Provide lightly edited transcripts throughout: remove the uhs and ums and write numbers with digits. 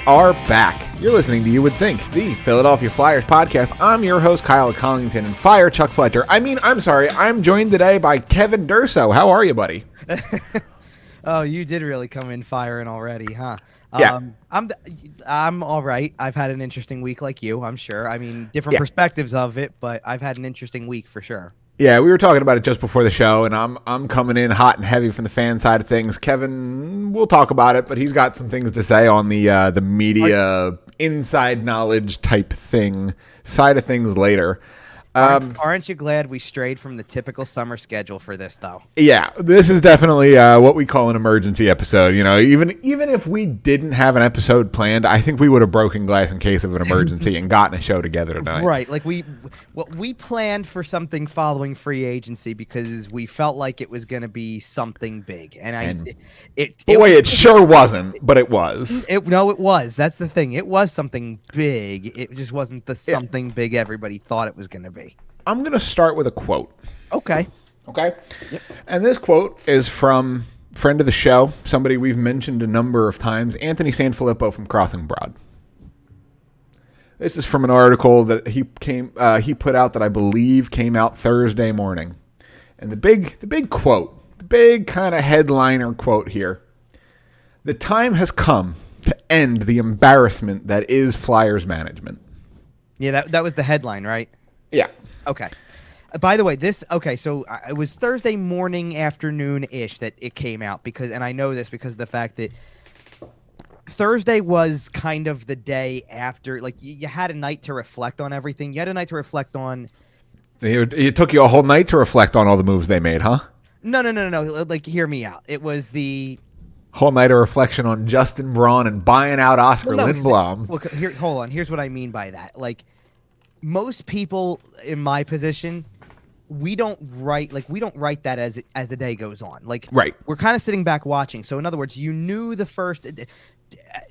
are back. You're listening to You Would Think, the Philadelphia Flyers podcast. I'm your host, Kyle Collington, and fire Chuck Fletcher. I'm joined today by Kevin Durso. How are you, buddy? Oh, you did really come in firing already, huh? Yeah. I'm all right. I've had an interesting week like you, I'm sure. I mean, different perspectives of it, but I've had an interesting week for sure. Yeah, we were talking about it just before the show, and I'm coming in hot and heavy from the fan side of things. Kevin, we'll talk about it, but he's got some things to say on the media inside knowledge type thing side of things later. Aren't you glad we strayed from the typical summer schedule for this, though? Yeah, this is definitely what we call an emergency episode. You know, even if we didn't have an episode planned, I think we would have broken glass in case of an emergency and gotten a show together tonight. Right, like we planned for something following free agency because we felt like it was going to be something big, it sure wasn't, but it was. It was. That's the thing. It was something big. It just wasn't the something big everybody thought it was going to be. I'm going to start with a quote. Okay. Yep. And this quote is from friend of the show, somebody we've mentioned a number of times, Anthony Sanfilippo from Crossing Broad. This is from an article that he put out that I believe came out Thursday morning. And the big quote, the big kind of headliner quote here. The time has come to end the embarrassment that is Flyers management. Yeah, that was the headline, right? Yeah. Okay. By the way, so it was Thursday morning, afternoon-ish that it came out and I know this because of the fact that Thursday was kind of the day after, like, you had a night to reflect on everything. You had a night to reflect on... It took you a whole night to reflect on all the moves they made, huh? No. Like, hear me out. It was the... Whole night of reflection on Justin Braun and buying out Oscar Lindblom. Look, hold on. Here's what I mean by that. Like, most people in my position, we don't write that as the day goes on. Like, right. We're kind of sitting back watching. So in other words, you knew the first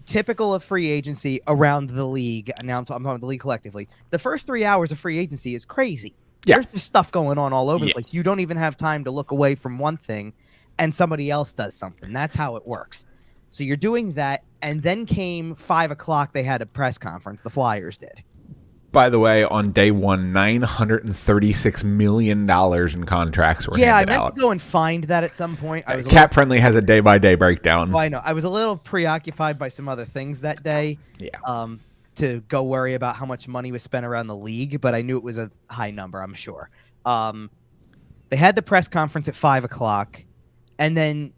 typical of free agency around the league. Now I'm talking about the league collectively. The first 3 hours of free agency is crazy. Yeah. There's just stuff going on all over the place. You don't even have time to look away from one thing and somebody else does something. That's how it works. So you're doing that, and then came 5 o'clock. They had a press conference. The Flyers did. By the way, on day one, $936 million in contracts were handed out. Yeah, I meant to go and find that at some point. Cap Friendly has a day-by-day breakdown. Well, I know. I was a little preoccupied by some other things that day. Yeah. To go worry about how much money was spent around the league, but I knew it was a high number, I'm sure. They had the press conference at 5 o'clock, and then,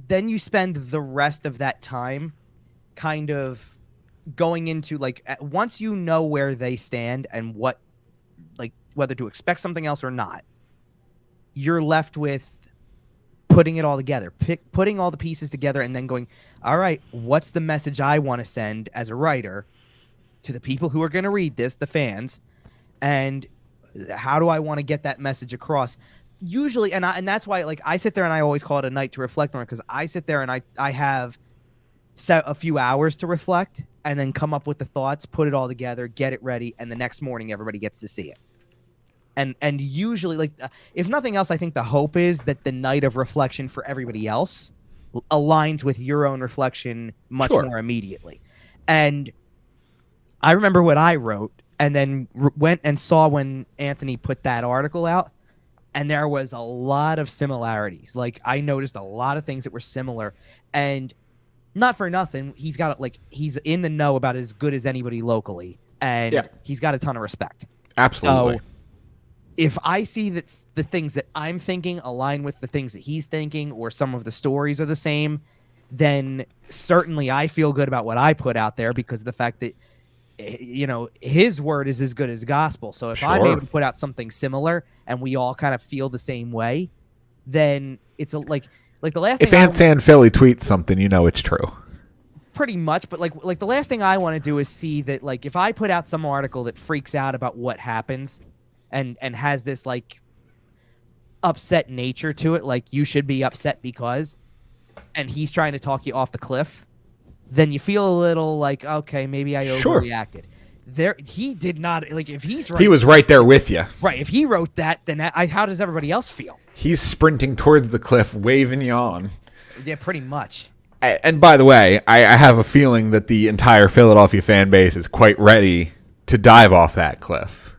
then you spend the rest of that time kind of going into, like, once you know where they stand and what, like, whether to expect something else or not, you're left with putting it all together, putting all the pieces together, and then going, all right, what's the message I want to send as a writer to the people who are going to read this, the fans, and how do I want to get that message across? Usually, and that's why, like, I sit there and I always call it a night to reflect on it, because I sit there and I have set a few hours to reflect and then come up with the thoughts, put it all together, get it ready, and the next morning everybody gets to see it. And usually, like, if nothing else, I think the hope is that the night of reflection for everybody else aligns with your own reflection much more immediately. And I remember what I wrote, and then went and saw when Anthony put that article out, and there was a lot of similarities. Like, I noticed a lot of things that were similar, and not for nothing, he's in the know about as good as anybody locally, and he's got a ton of respect. Absolutely. So, if I see that the things that I'm thinking align with the things that he's thinking, or some of the stories are the same, then certainly I feel good about what I put out there, because of the fact that, his word is as good as gospel. So if I'm able to put out something similar and we all kind of feel the same way, then it's like the last thing. If Ant San Philly tweets something, it's true. Pretty much, but like the last thing I want to do is see that, like, if I put out some article that freaks out about what happens and has this, like, upset nature to it, like, you should be upset because, and he's trying to talk you off the cliff, then you feel a little like, okay, maybe I overreacted. He did not, like, if he's right. He was right there with you. Right. If he wrote that, then how does everybody else feel? He's sprinting towards the cliff, waving you on. Yeah, pretty much. And by the way, I have a feeling that the entire Philadelphia fan base is quite ready to dive off that cliff,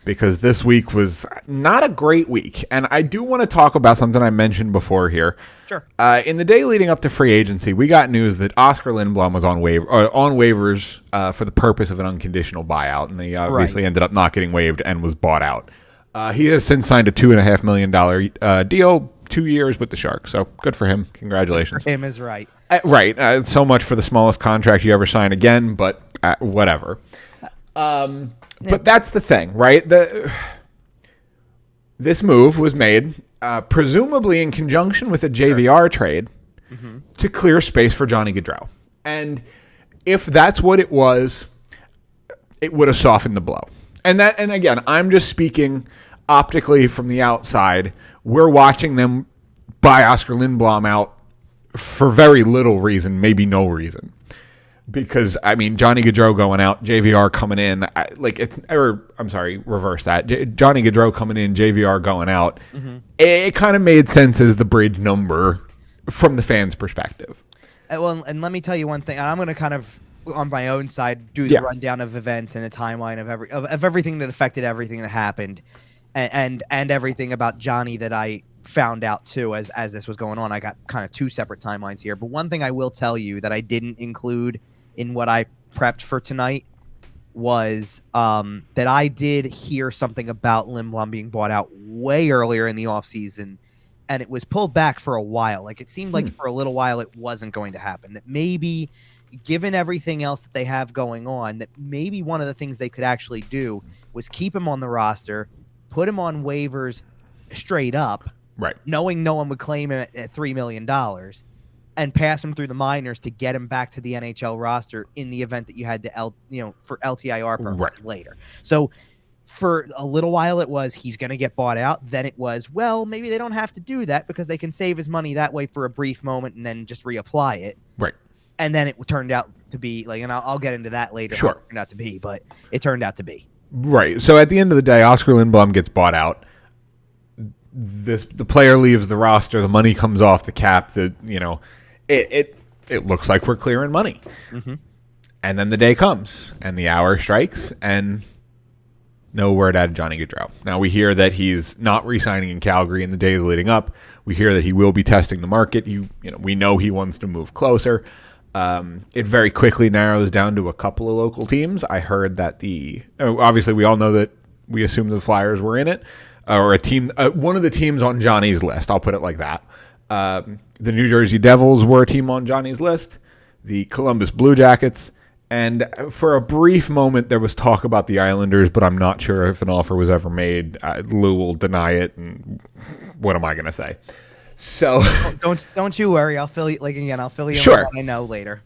because this week was not a great week. And I do want to talk about something I mentioned before here. Sure. In the day leading up to free agency, we got news that Oskar Lindblom was on waivers for the purpose of an unconditional buyout, and he obviously ended up not getting waived and was bought out. He has since signed a $2.5 million deal, 2 years with the Sharks. So good for him. Congratulations. Good for him is right. Right. So much for the smallest contract you ever sign again, but whatever. But that's the thing, right? This move was made presumably in conjunction with a JVR trade to clear space for Johnny Gaudreau. And if that's what it was, it would have softened the blow. And again, I'm just speaking optically from the outside. We're watching them buy Oskar Lindblom out for very little reason, maybe no reason. Because, I mean, Johnny Gaudreau going out, JVR coming in, reverse that. Johnny Gaudreau coming in, JVR going out. It kind of made sense as the bridge number from the fans' perspective. Well, and let me tell you one thing. I'm going to kind of, on my own side, do the rundown of events and the timeline of everything that affected everything that happened, and everything about Johnny that I found out too as this was going on. I got kind of two separate timelines here. But one thing I will tell you that I didn't include in what I prepped for tonight was that I did hear something about Lindblom being bought out way earlier in the offseason, and it was pulled back for a while. Like, it seemed like for a little while it wasn't going to happen. That maybe, given everything else that they have going on, that maybe one of the things they could actually do was keep him on the roster, put him on waivers straight up, right, knowing no one would claim him at $3 million, and pass him through the minors to get him back to the NHL roster in the event that you had to for LTIR purposes later. So for a little while it was he's going to get bought out. Then it was, well, maybe they don't have to do that because they can save his money that way for a brief moment and then just reapply it. Right. And then it turned out to be like, and I'll get into that later. Sure. How it turned out to be, but it turned out to be. Right. So at the end of the day, Oskar Lindblom gets bought out. The player leaves the roster. The money comes off the cap. It looks like we're clearing money. And then the day comes, and the hour strikes, and no word out of Johnny Gaudreau. Now, we hear that he's not re-signing in Calgary in the days leading up. We hear that he will be testing the market. We know he wants to move closer. It very quickly narrows down to a couple of local teams. I heard that obviously we all know that we assumed the Flyers were in it, or a team, one of the teams on Johnny's list. I'll put it like that. The New Jersey Devils were a team on Johnny's list, the Columbus Blue Jackets, and for a brief moment there was talk about the Islanders, but I'm not sure if an offer was ever made. Lou will deny it, and what am I going to say? So don't you worry. I'll fill you I'll fill you sure. in what I know later.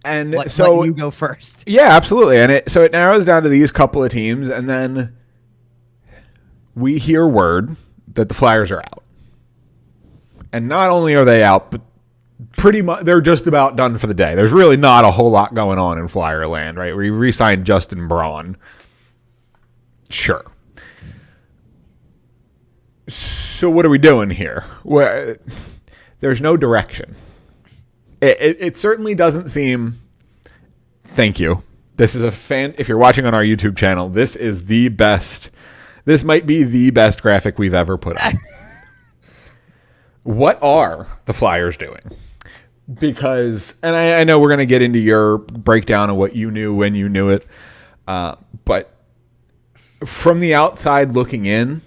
And let you go first. Yeah, absolutely. And it narrows down to these couple of teams, and then we hear word that the Flyers are out. And not only are they out, but pretty much they're just about done for the day. There's really not a whole lot going on in Flyer land, right? We re-signed Justin Braun. Sure. So what are we doing here? Well, there's no direction. It certainly doesn't seem... Thank you. This is if you're watching on our YouTube channel, this is the best... This might be the best graphic we've ever put on. What are the Flyers doing? Because, and I know we're going to get into your breakdown of what you knew when you knew it, but from the outside looking in,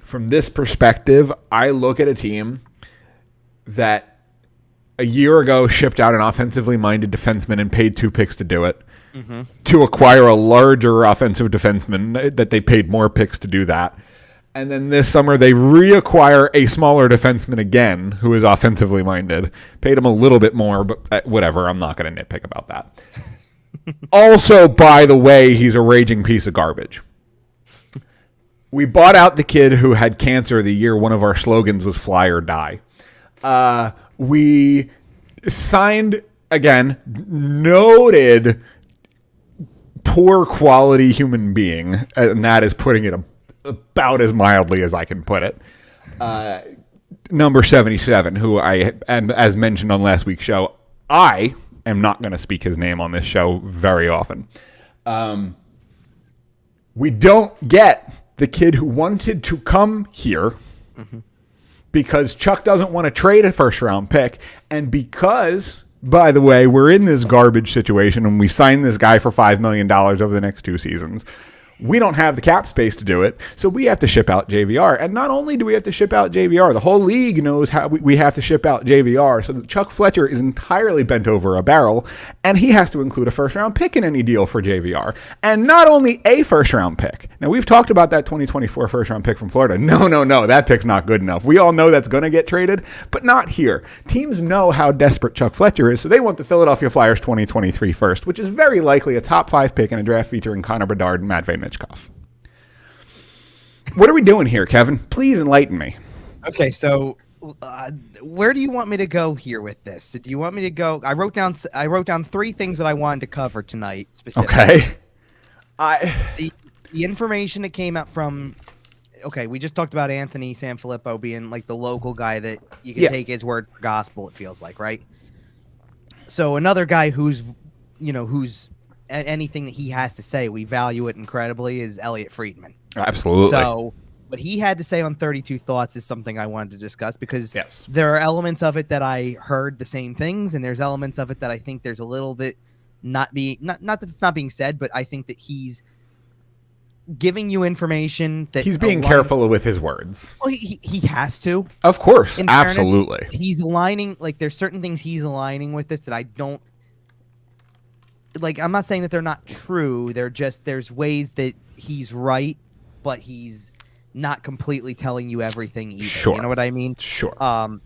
from this perspective, I look at a team that a year ago shipped out an offensively minded defenseman and paid 2 picks to do it, to acquire a larger offensive defenseman that they paid more picks to do that. And then this summer, they reacquire a smaller defenseman again, who is offensively minded. Paid him a little bit more, but whatever. I'm not going to nitpick about that. Also, by the way, he's a raging piece of garbage. We bought out the kid who had cancer the year one of our slogans was Fly or Die. We signed, again, noted poor quality human being, and that is putting it about as mildly as I can put it. number 77, who and as mentioned on last week's show, I am not going to speak his name on this show very often. We don't get the kid who wanted to come here because Chuck doesn't want to trade a first-round pick, and because, by the way, we're in this garbage situation and we signed this guy for $5 million over the next 2 seasons. We don't have the cap space to do it, so we have to ship out JVR. And not only do we have to ship out JVR, the whole league knows how we have to ship out JVR, so that Chuck Fletcher is entirely bent over a barrel, and he has to include a first-round pick in any deal for JVR. And not only a first-round pick. Now, we've talked about that 2024 first-round pick from Florida. No, that pick's not good enough. We all know that's going to get traded, but not here. Teams know how desperate Chuck Fletcher is, so they want the Philadelphia Flyers 2023 first, which is very likely a top 5 pick in a draft featuring Connor Bedard and Matvei Michkov. What are we doing here, Kevin? Please enlighten me. Okay, so where do you want me to go here with this? Do you want me to go? I wrote down 3 things that I wanted to cover tonight specifically. Okay. The information that came out from. Okay, we just talked about Anthony Sanfilippo being like the local guy that you can take his word for gospel. It feels like, right? So another guy who's anything that he has to say, we value it incredibly, is Elliotte Friedman. Absolutely. So what he had to say on 32 Thoughts is something I wanted to discuss because there are elements of it that I heard the same things, and there's elements of it that I think there's a little bit not that it's not being said, but I think that he's giving you information that he's being careful with his words. Well, he has to. Of course, absolutely. Fairness, he's aligning, like there's certain things he's aligning with this that I don't like. I'm not saying that they're not true. They're just there's ways that he's right, but he's not completely telling you everything either. Sure. You know what I mean? Sure.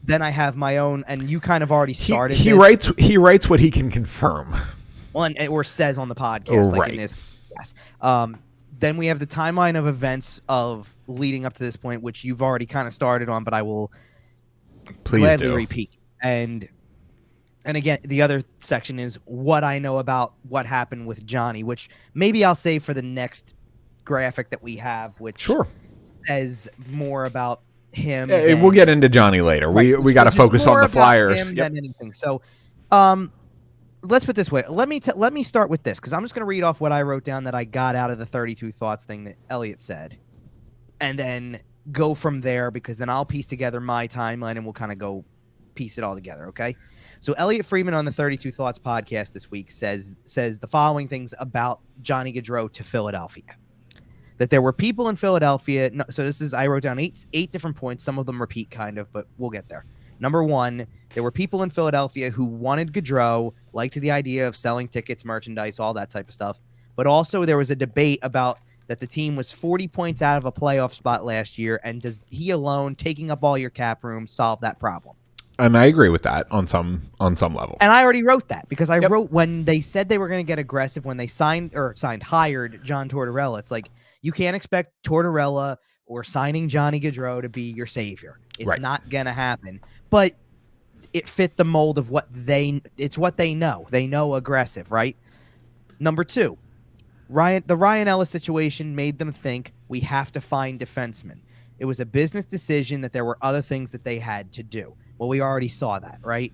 Then I have my own, and you kind of already started. He writes what he can confirm. Well, or says on the podcast, like in this. Yes. Then we have the timeline of events of leading up to this point, which you've already kind of started on, but I will gladly repeat. And again, the other section is what I know about what happened with Johnny, which maybe I'll save for the next graphic that we have, which says more about him. Yeah, we'll get into Johnny later. Right, we got to focus on the Flyers than anything. So, let's put it this way. Let me start with this because I'm just going to read off what I wrote down that I got out of the 32 Thoughts thing that Elliot said, and then go from there because then I'll piece together my timeline and we'll kind of go piece it all together. Okay. So Elliotte Friedman on the 32 Thoughts podcast this week says the following things about Johnny Gaudreau to Philadelphia. That there were people in Philadelphia. So this is, I wrote down eight different points. Some of them repeat kind of, but we'll get there. Number one, there were people in Philadelphia who wanted Gaudreau, liked the idea of selling tickets, merchandise, all that type of stuff. But also there was a debate about that the team was 40 points out of a playoff spot last year. And does he alone, taking up all your cap room, solve that problem? And I agree with that on some level. And I already wrote that because I wrote when they said they were going to get aggressive when they hired John Tortorella. It's like, you can't expect Tortorella or signing Johnny Gaudreau to be your savior. It's not going to happen. But it fit the mold of it's what they know. They know aggressive, right? Number two, the Ryan Ellis situation made them think we have to find defensemen. It was a business decision that there were other things that they had to do. Well, we already saw that, right?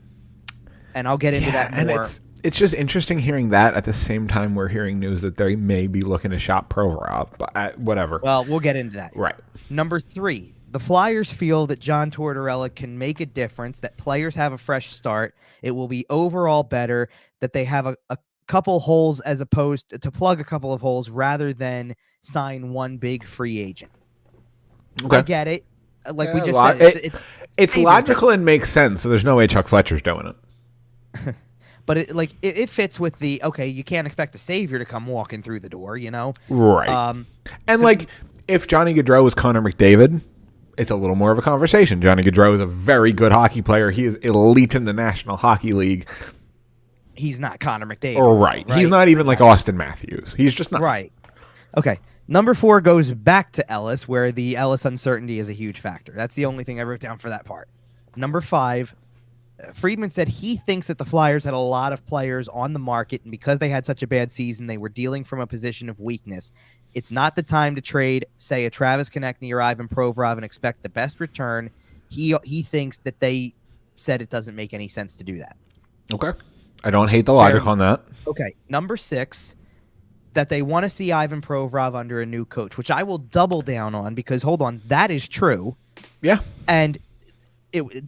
And I'll get into that more. And it's just interesting hearing that at the same time we're hearing news that they may be looking to shop Provorov, but whatever. Well, we'll get into that. Right. Number three, the Flyers feel that John Tortorella can make a difference, that players have a fresh start. It will be overall better, that they have a couple holes as opposed to plug a couple of holes rather than sign one big free agent. Okay. I get it. Like we just said, it's logical and makes sense. So there's no way Chuck Fletcher's doing it. But it fits with the you can't expect a savior to come walking through the door, you know? Right. If Johnny Gaudreau was Connor McDavid, it's a little more of a conversation. Johnny Gaudreau is a very good hockey player. He is elite in the National Hockey League. He's not Connor McDavid. Right. He's not even like Austin Matthews. He's just not. Right. Okay. Number 4 goes back to Ellis, where the Ellis uncertainty is a huge factor. That's the only thing I wrote down for that part. Number 5, Friedman said he thinks that the Flyers had a lot of players on the market, and because they had such a bad season, they were dealing from a position of weakness. It's not the time to trade, say, a Travis Konechny or Ivan Provorov and expect the best return. He thinks that they said it doesn't make any sense to do that. Okay. I don't hate the logic on that. Okay. Number 6, that they want to see Ivan Provorov under a new coach, which I will double down on because, hold on, that is true. Yeah. And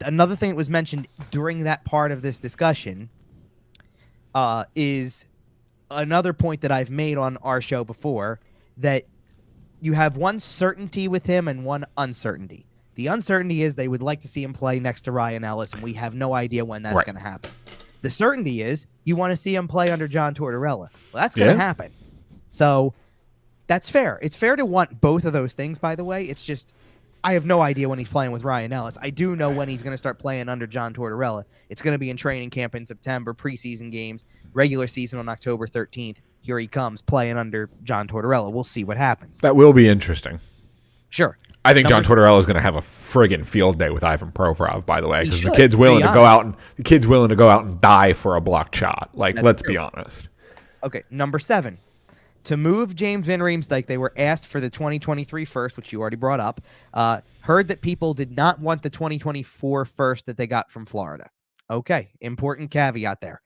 another thing that was mentioned during that part of this discussion is another point that I've made on our show before, that you have one certainty with him and one uncertainty. The uncertainty is they would like to see him play next to Ryan Ellis, and we have no idea when that's going to happen. The certainty is you want to see him play under John Tortorella. Well, that's going to happen. So that's fair. It's fair to want both of those things, by the way. It's just I have no idea when he's playing with Ryan Ellis. I do know when he's going to start playing under John Tortorella. It's going to be in training camp in September, preseason games, regular season on October 13th. Here he comes playing under John Tortorella. We'll see what happens. That will be interesting. Sure. I think John Tortorella is going to have a friggin' field day with Ivan Provorov, by the way, because the kid's willing to go out and die for a blocked shot. Like, let's be honest. Okay, number 7. To move James Van Riemsdyk, they were asked for the 2023 first, which you already brought up. Heard that people did not want the 2024 first that they got from Florida. Okay, important caveat there.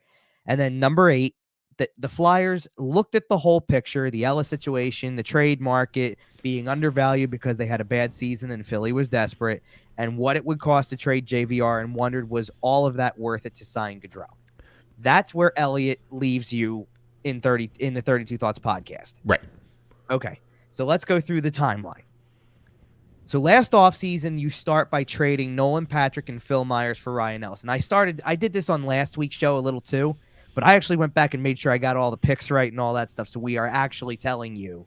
And then number 8, that the Flyers looked at the whole picture, the Ellis situation, the trade market being undervalued because they had a bad season and Philly was desperate, and what it would cost to trade JVR, and wondered, was all of that worth it to sign Gaudreau? That's where Elliot leaves you in the 32 Thoughts podcast. Right. Okay. So let's go through the timeline. So last offseason, you start by trading Nolan Patrick and Phil Myers for Ryan Ellis. And I did this on last week's show a little too, but I actually went back and made sure I got all the picks right and all that stuff. So we are actually telling you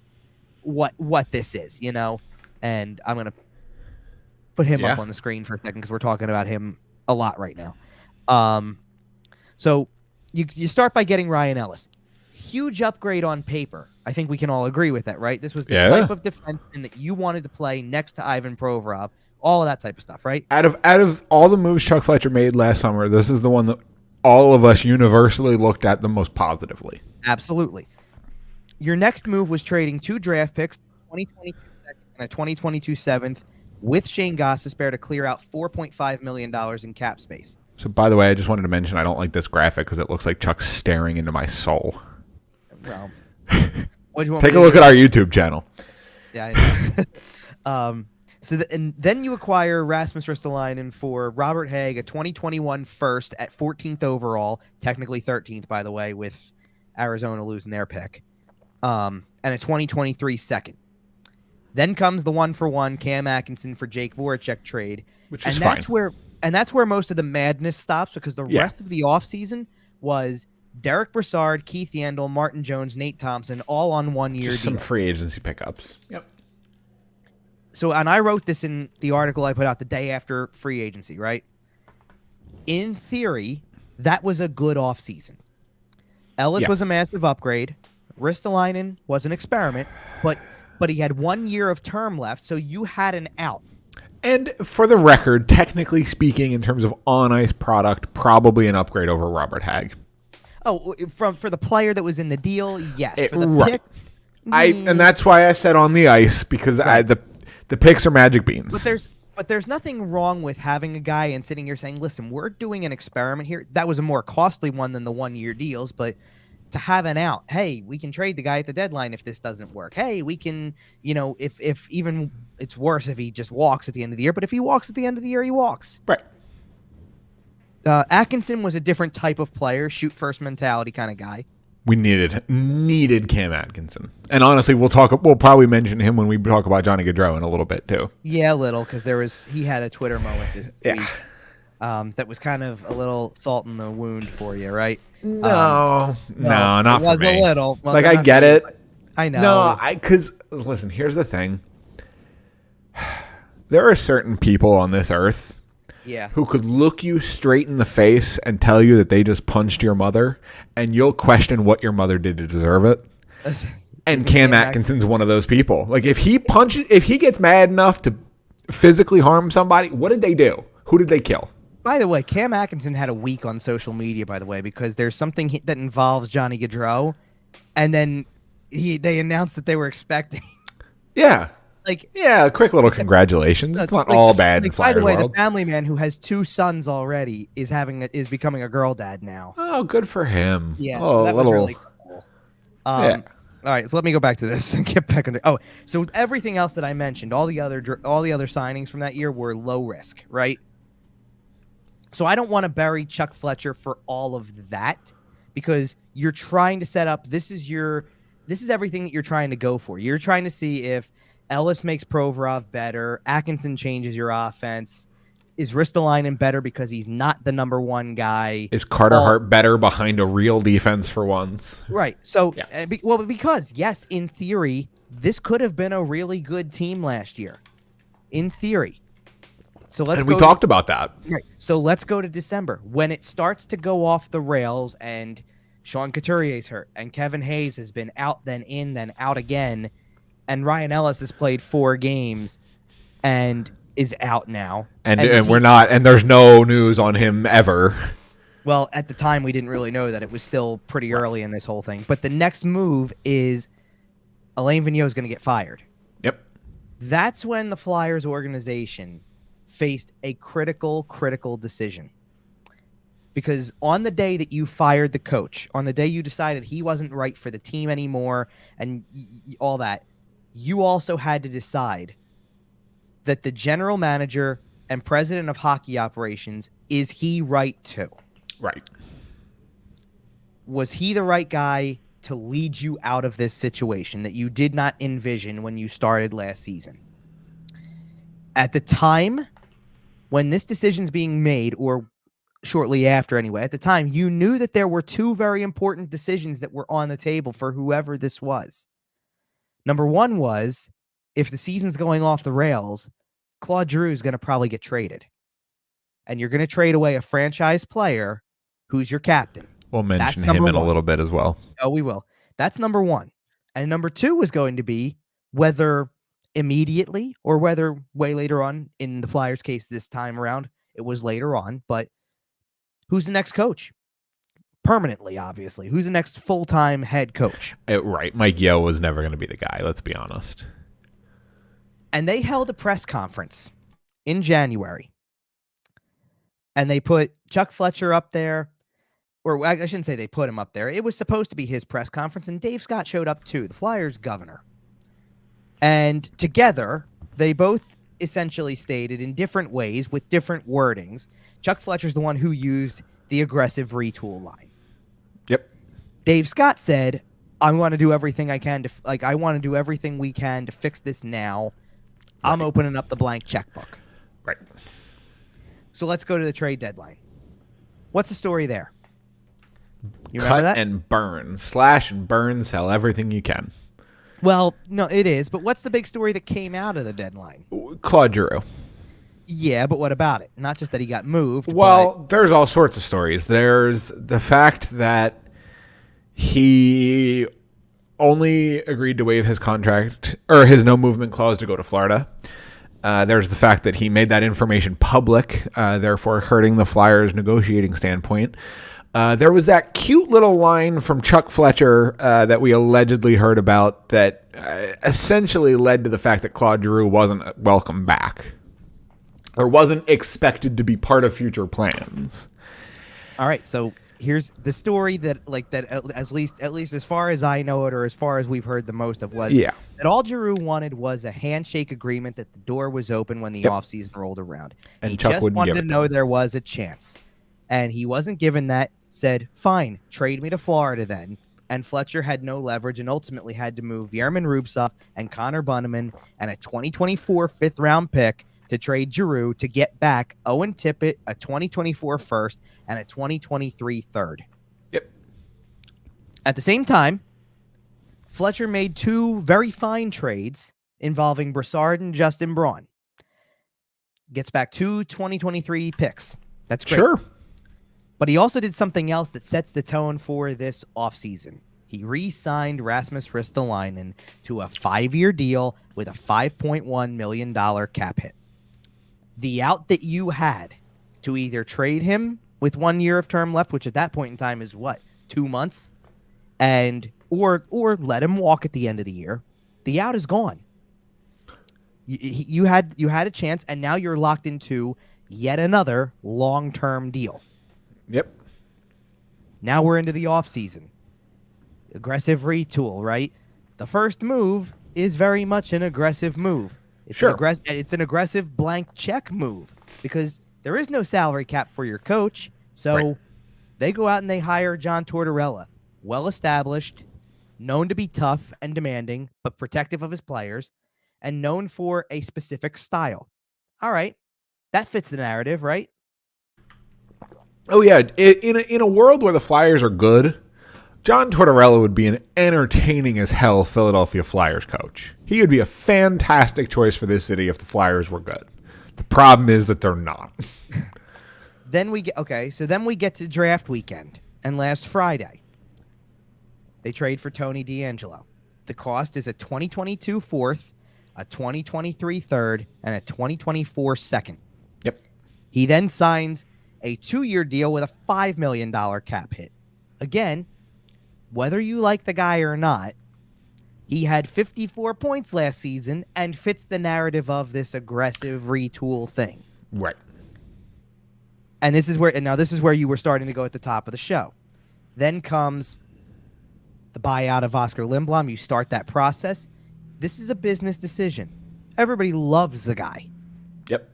what this is, you know, and I'm going to put him up on the screen for a second because we're talking about him a lot right now. So you start by getting Ryan Ellis. Huge upgrade on paper. I think we can all agree with that, right? This was the type of defenseman that you wanted to play next to Ivan Provorov, all of that type of stuff, right? Out of all the moves Chuck Fletcher made last summer, this is the one that all of us universally looked at the most positively. Absolutely. Your next move was trading 2 draft picks, 2022 second and a 2022 seventh, with Shane Gostisbehere to clear out $4.5 million in cap space. So, by the way, I just wanted to mention I don't like this graphic because it looks like Chuck's staring into my soul. Well, take a look at our YouTube channel. Yeah, I know. And then you acquire Rasmus Ristolainen for Robert Hagg, a 2021 first at 14th overall, technically 13th, by the way, with Arizona losing their pick, and a 2023 second. Then comes the 1-for-1 Cam Atkinson for Jake Voracek trade, which is fine. That's where most of the madness stops, because the rest of the offseason was Derek Brassard, Keith Yandel, Martin Jones, Nate Thompson, all on 1-year deals. Some free agency pickups. Yep. So, and I wrote this in the article I put out the day after free agency, right? In theory, that was a good offseason. Ellis was a massive upgrade. Ristolainen was an experiment, but he had 1 year of term left, so you had an out. And for the record, technically speaking, in terms of on-ice product, probably an upgrade over Robert Hagg. Oh, for the player that was in the deal, yes. For the pick, and that's why I said on the ice, because the picks are magic beans. But there's nothing wrong with having a guy and sitting here saying, listen, we're doing an experiment here. That was a more costly one than the 1-year deals, but to have an out, hey, we can trade the guy at the deadline if this doesn't work. Hey, we can, if even it's worse if he just walks at the end of the year, but if he walks at the end of the year, he walks. Right. Atkinson was a different type of player, shoot first mentality kind of guy. We needed Cam Atkinson, and honestly, we'll probably mention him when we talk about Johnny Gaudreau in a little bit too. Yeah, a little, because he had a Twitter moment this week that was kind of a little salt in the wound for you, right? No, not for me. It was a little. Well, I get it. I know. No, because listen, here's the thing. There are certain people on this earth who could look you straight in the face and tell you that they just punched your mother, and you'll question what your mother did to deserve it. And Cam Atkinson's one of those people. Like, if he gets mad enough to physically harm somebody, what did they do? Who did they kill? By the way, Cam Atkinson had a week on social media, by the way, because there's something that involves Johnny Gaudreau, and then they announced that they were expecting. Yeah. like, Yeah, a quick little congratulations. It's not like, all bad in by Flyers the way, world. the family man who has 2 sons already is becoming a girl dad now. Oh, good for him. Yeah, Oh, so that was really cool. Yeah. All right, so let me go back to this and get back into. Oh, so everything else that I mentioned, all the other signings from that year were low risk, right? So I don't want to bury Chuck Fletcher for all of that because you're trying to set up. This is everything that you're trying to go for. You're trying to see if Ellis makes Provorov better, Atkinson changes your offense. Is Ristolainen better because he's not the number one guy? Is Carter Hart better behind a real defense for once? Right. So, because, yes, in theory, this could have been a really good team last year. In theory. So we talked about that. Right. So let's go to December. When it starts to go off the rails and Sean Couturier's hurt and Kevin Hayes has been out, then in, then out again, and Ryan Ellis has played 4 games and is out now. And we're not, and there's no news on him ever. Well, at the time, we didn't really know that. It was still pretty early in this whole thing. But the next move is Alain Vigneault is going to get fired. Yep. That's when the Flyers organization faced a critical decision. Because on the day that you fired the coach, on the day you decided he wasn't right for the team anymore and all that, you also had to decide that the general manager and president of hockey operations, is he right too? Right. Was he the right guy to lead you out of this situation that you did not envision when you started last season? At the time when this decision's being made, or shortly after anyway, at the time, you knew that there were 2 very important decisions that were on the table for whoever this was. Number 1 was, if the season's going off the rails, Claude Giroux is going to probably get traded. And you're going to trade away a franchise player who's your captain. We'll mention him in a little bit as well. Oh, we will. That's number 1. And number 2 was going to be whether immediately or whether way later on, in the Flyers case this time around, it was later on, but who's the next coach? Permanently, obviously. Who's the next full-time head coach? Right. Mike Yeo was never going to be the guy, let's be honest. And they held a press conference in January. And they put Chuck Fletcher up there. Or I shouldn't say they put him up there. It was supposed to be his press conference, and Dave Scott showed up too, the Flyers governor. And together, they both essentially stated in different ways with different wordings. Chuck Fletcher's the one who used the aggressive retool line. Yep. Dave Scott said, I want to do everything I can to, I want to do everything we can to fix this now. Right. I'm opening up the blank checkbook. Right. So let's go to the trade deadline. What's the story there? You remember that? Cut and burn. Slash and burn, sell everything you can. Well, no, it is. But what's the big story that came out of the deadline? Claude Giroux. Yeah, but what about it? Not just that he got moved. Well, there's all sorts of stories. There's the fact that he only agreed to waive his contract or his no movement clause to go to Florida. There's the fact that he made that information public, therefore hurting the Flyers' negotiating standpoint. There was that cute little line from Chuck Fletcher that we allegedly heard about that essentially led to the fact that Claude Giroux wasn't welcome back or wasn't expected to be part of future plans. All right, so here's the story that at least as far as I know it, or as far as we've heard the most of, was that all Giroux wanted was a handshake agreement that the door was open when the offseason rolled around. And he Chuck just wouldn't wanted give to it know there was a chance. And he wasn't given that, said, fine, trade me to Florida then. And Fletcher had no leverage and ultimately had to move Yerman Rubtsov and Connor Bunneman and a 2024 fifth-round pick to trade Giroux to get back Owen Tippett, a 2024 first, and a 2023 third. Yep. At the same time, Fletcher made 2 very fine trades involving Brassard and Justin Braun. Gets back 2 2023 picks. That's great. Sure. But he also did something else that sets the tone for this offseason. He re-signed Rasmus Ristolainen to a 5-year deal with a $5.1 million cap hit. The out that you had to either trade him with 1 year of term left, which at that point in time is what, 2 months, and or let him walk at the end of the year. The out is gone. You had a chance, and now you're locked into yet another long-term deal. Yep. Now we're into the offseason. Aggressive retool, right? The first move is very much an aggressive move. It's Sure. It's an aggressive blank check move because there is no salary cap for your coach. So Right. they go out and they hire John Tortorella, well-established, known to be tough and demanding, but protective of his players, and known for a specific style. All right. That fits the narrative, right? Oh yeah, in a world where the Flyers are good, John Tortorella would be an entertaining as hell Philadelphia Flyers coach. He would be a fantastic choice for this city if the Flyers were good. The problem is that they're not. Then we get to draft weekend, and last Friday, they trade for Tony DeAngelo. The cost is a 2022 fourth, a 2023 third, and a 2024 second. Yep. He then signs a 2-year deal with a $5 million cap hit. Again, whether you like the guy or not, he had 54 points last season and fits the narrative of this aggressive retool thing. Right. And this is where you were starting to go at the top of the show. Then comes the buyout of Oscar Lindblom. You start that process. This is a business decision. Everybody loves the guy. Yep.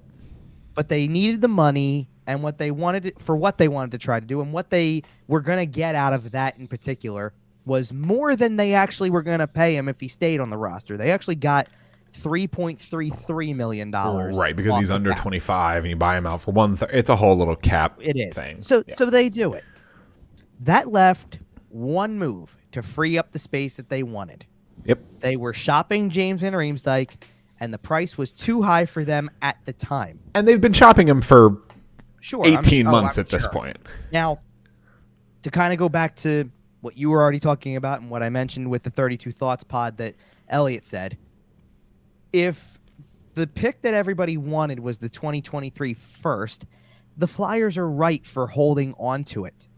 But they needed the money and what they wanted to try to do, and what they were going to get out of that in particular was more than they actually were going to pay him if he stayed on the roster. They actually got $3.33 million. Right, because he's under 25 and you buy him out for it's a whole little cap thing. So they do it. That left one move to free up the space that they wanted. Yep. They were shopping James Van Riemsdyk, and the price was too high for them at the time. And they've been shopping him for 18 months I'm at this sure. point. Now, to kind of go back to what you were already talking about and what I mentioned with the 32 Thoughts pod that Elliot said, if the pick that everybody wanted was the 2023 first, the Flyers are right for holding on to it.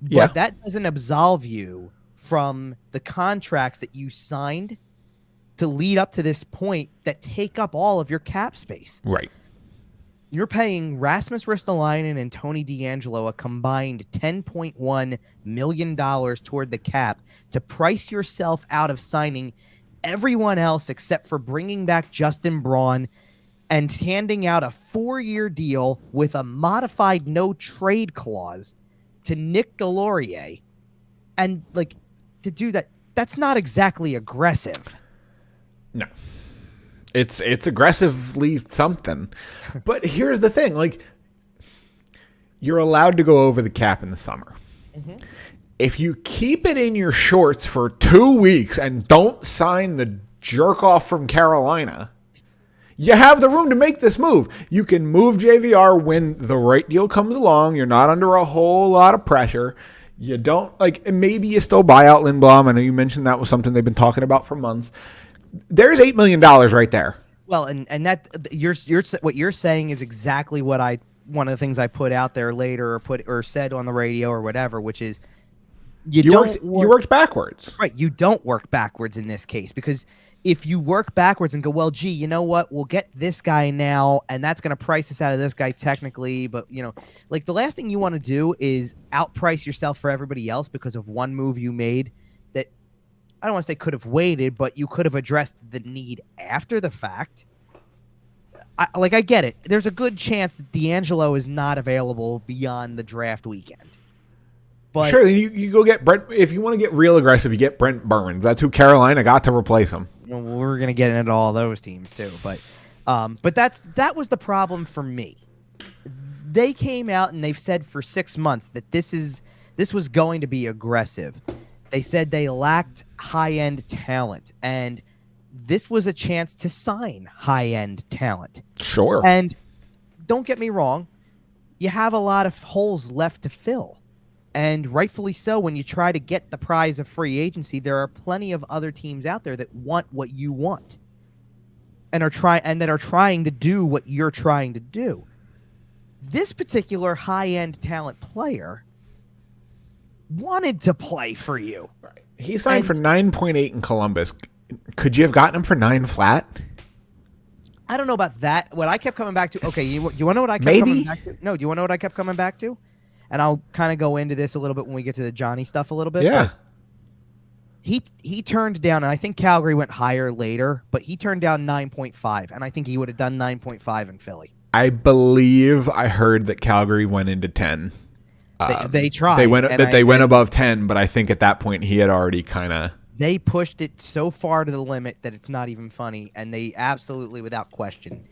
But that doesn't absolve you from the contracts that you signed to lead up to this point that take up all of your cap space. Right. You're paying Rasmus Ristolainen and Tony DeAngelo a combined $10.1 million toward the cap to price yourself out of signing everyone else except for bringing back Justin Braun and handing out a 4-year deal with a modified no-trade clause to Nick Delorier. And, to do that, that's not exactly aggressive. No. It's aggressively something. But here's the thing. You're allowed to go over the cap in the summer. Mm-hmm. If you keep it in your shorts for 2 weeks and don't sign the jerk-off from Carolina, you have the room to make this move. You can move JVR when the right deal comes along. You're not under a whole lot of pressure. You don't, maybe you still buy out Lindblom. I know you mentioned that was something they've been talking about for months. There's $8 million right there. Well, and that what you're saying is exactly what one of the things I put out there later or said on the radio or whatever, which is you worked backwards. Right, you don't work backwards in this case, because if you work backwards and go, well, gee, you know what? We'll get this guy now, and that's going to price us out of this guy technically, but the last thing you want to do is outprice yourself for everybody else because of one move you made that I don't want to say could have waited, but you could have addressed the need after the fact. I get it. There's a good chance that DeAngelo is not available beyond the draft weekend. But sure, you go get Brent. If you want to get real aggressive, you get Brent Burns. That's who Carolina got to replace him. We're going to get into all those teams too. But that was the problem for me. They came out and they've said for 6 months that this was going to be aggressive. They said they lacked high-end talent, and this was a chance to sign high-end talent. Sure. And don't get me wrong, you have a lot of holes left to fill. And rightfully so, when you try to get the prize of free agency, there are plenty of other teams out there that want what you want and are trying to do what you're trying to do. This particular high-end talent player wanted to play for you. Right. He signed for 9.8 in Columbus. Could you have gotten him for 9 flat? I don't know about that. What I kept coming back to. Okay, you want to know what I kept coming back to? No, do you want to know what I kept coming back to? And I'll kind of go into this a little bit when we get to the Johnny stuff a little bit. Yeah. But he turned down, and I think Calgary went higher later, but he turned down 9.5, and I think he would have done 9.5 in Philly. I believe I heard that Calgary went into 10. They tried. They went above 10, but I think at that point he had already kind of. They pushed it so far to the limit that it's not even funny, and they absolutely, without question,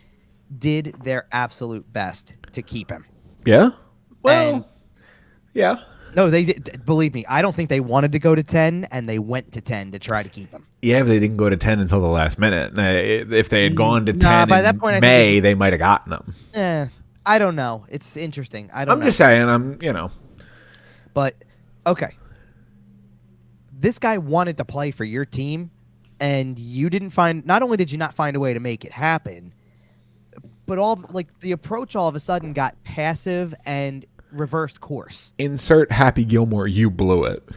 did their absolute best to keep him. Yeah? Well, yeah. No, they did. Believe me, I don't think they wanted to go to 10, and they went to 10 to try to keep him. Yeah, but they didn't go to 10 until the last minute. If they had gone to 10 by in that point, May, they might have gotten him. I don't know. It's interesting. I'm just saying, But, okay. This guy wanted to play for your team, and you didn't find. Not only did you not find a way to make it happen, but the approach all of a sudden got passive and reversed course. Insert Happy Gilmore. You blew it.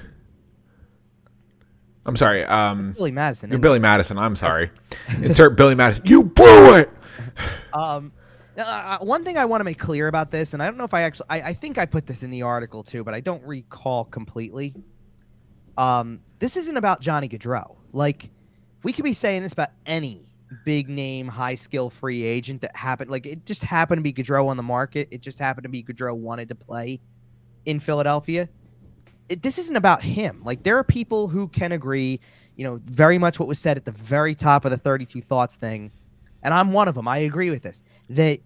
I'm sorry. It's Billy Madison. You're Billy Madison. I'm sorry. Insert Billy Madison. You blew it. One thing I want to make clear about this, and I don't know if I think I put this in the article too, but I don't recall completely. This isn't about Johnny Gaudreau. Like, we could be saying this about any big name, high skill free agent that happened. Like, it just happened to be Gaudreau on the market. It just happened to be Gaudreau wanted to play in Philadelphia. This isn't about him. Like, there are people who can agree, very much what was said at the very top of the 32 Thoughts thing. And I'm one of them. I agree with this, that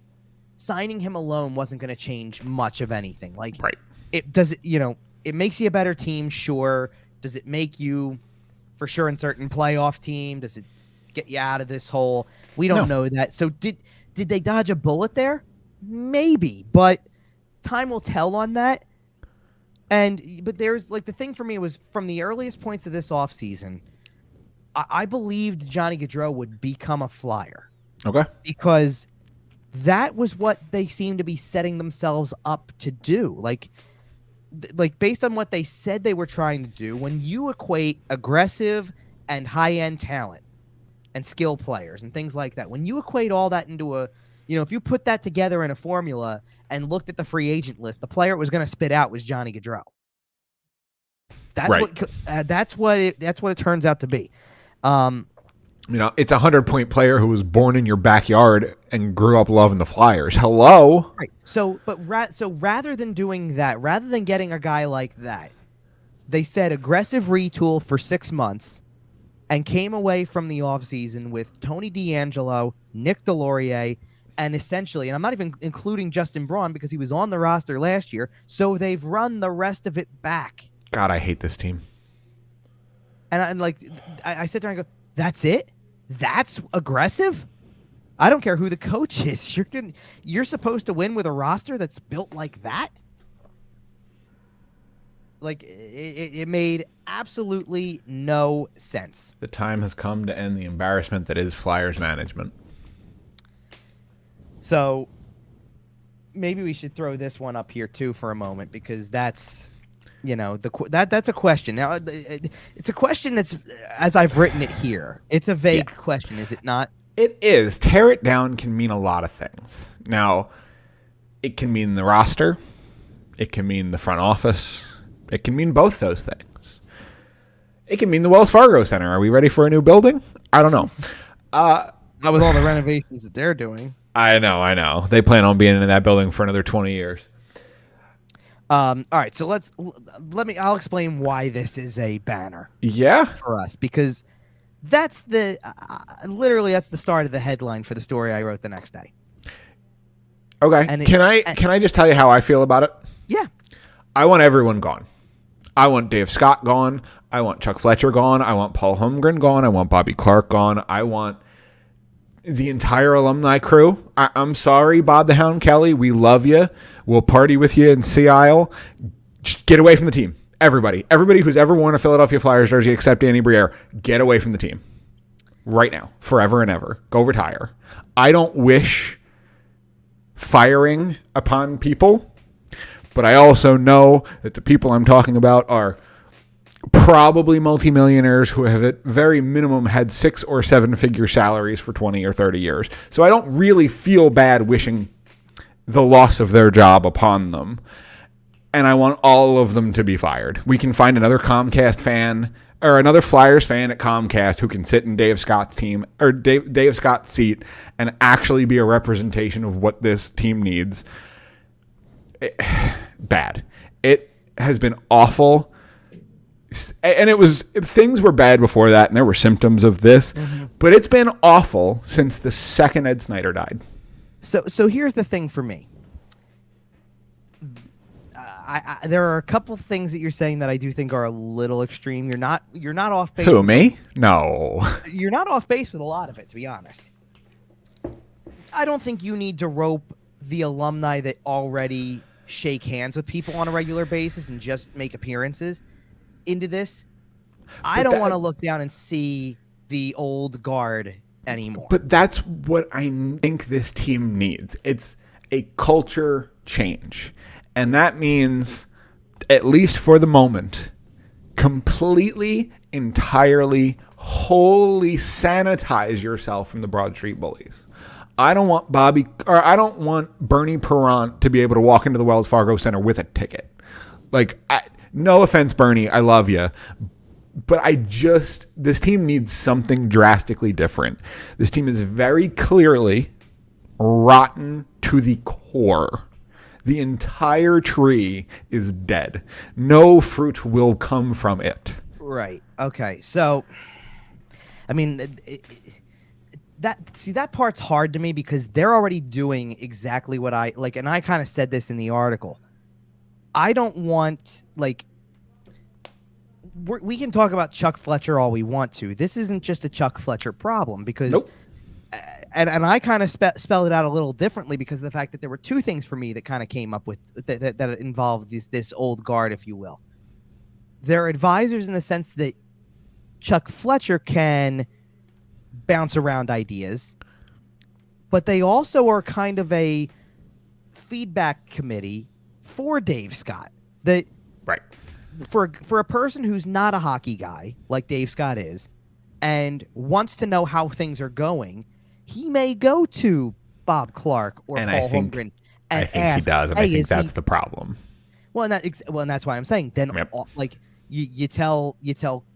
signing him alone wasn't going to change much of anything. Like, right. It makes you a better team. Sure. Does it make you, for sure, in certain playoff team? Does it get you out of this hole? We don't know that. So did they dodge a bullet there? Maybe, but time will tell on that. But there's the thing for me was from the earliest points of this offseason, I believed Johnny Gaudreau would become a Flyer. Okay. Because that was what they seemed to be setting themselves up to do. Like based on what they said they were trying to do, when you equate aggressive and high-end talent and skill players and things like that, when you equate all that into if you put that together in a formula and looked at the free agent list, the player it was going to spit out was Johnny Gaudreau. That's what it turns out to be. It's a 100-point player who was born in your backyard and grew up loving the Flyers. Hello. Right. So rather than doing that, rather than getting a guy like that, they said aggressive retool for 6 months and came away from the offseason with Tony DeAngelo, Nick Delorier, and essentially, and I'm not even including Justin Braun because he was on the roster last year, so they've run the rest of it back. God, I hate this team. And I sit there and go, that's it? That's aggressive? I don't care who the coach is. You're supposed to win with a roster that's built like that? It made absolutely no sense. The time has come to end the embarrassment that is Flyers management. So maybe we should throw this one up here too for a moment, because that's that's a question. Now it's a question that's, as I've written it here, it's a vague question, is it not? It is. Tear it down can mean a lot of things. Now, it can mean the roster. It can mean the front office. It can mean both those things. It can mean the Wells Fargo Center. Are we ready for a new building? I don't know. Not with all the renovations that they're doing. I know. They plan on being in that building for another 20 years. All right, so I'll explain why this is a banner. Yeah. For us, because that's literally that's the start of the headline for the story I wrote the next day. Okay. Can I just tell you how I feel about it? Yeah. I want everyone gone. I want Dave Scott gone. I want Chuck Fletcher gone. I want Paul Holmgren gone. I want Bobby Clark gone. I want the entire alumni crew. I'm sorry, Bob the Hound Kelly. We love you. We'll party with you in Sea Isle. Just get away from the team. Everybody who's ever worn a Philadelphia Flyers jersey except Danny Briere, get away from the team. Right now. Forever and ever. Go retire. I don't wish firing upon people, but I also know that the people I'm talking about are probably multimillionaires who have at very minimum had 6 or 7 figure salaries for 20 or 30 years. So I don't really feel bad wishing the loss of their job upon them. And I want all of them to be fired. We can find another Comcast fan or another Flyers fan at Comcast who can sit in Dave Scott's team or Dave Scott's seat and actually be a representation of what this team needs. Bad. It has been awful. And things were bad before that, and there were symptoms of this, but it's been awful since the second Ed Snyder died. So here's the thing for me. There are a couple things that you're saying that I do think are a little extreme. You're not off base. Who, me? No. You're not off base with a lot of it, to be honest. I don't think you need to rope the alumni that already shake hands with people on a regular basis and just make appearances into this. I don't want to look down and see the old guard anymore. But that's what I think this team needs. It's a culture change. And that means, at least for the moment, completely, entirely, wholly sanitize yourself from the Broad Street bullies. I don't want Bernie Perrant to be able to walk into the Wells Fargo Center with a ticket. No offense, Bernie, I love you. But this team needs something drastically different. This team is very clearly rotten to the core. The entire tree is dead. No fruit will come from it. Right. Okay. So, I mean, that part's hard to me because they're already doing exactly what I like, and I kind of said this in the article. I don't want we can talk about Chuck Fletcher all we want to. This isn't just a Chuck Fletcher problem because. Nope. And I kind of spell it out a little differently because of the fact that there were two things for me that kind of came up with that involved this old guard, if you will. They're advisors in the sense that Chuck Fletcher can bounce around ideas, but they also are kind of a feedback committee for Dave Scott. That right for a person who's not a hockey guy like Dave Scott is, and wants to know how things are going. He may go to Bob Clark or Paul Holmgren and I think ask, he does, and I think that's the problem. Well, and that's why I'm saying then, you tell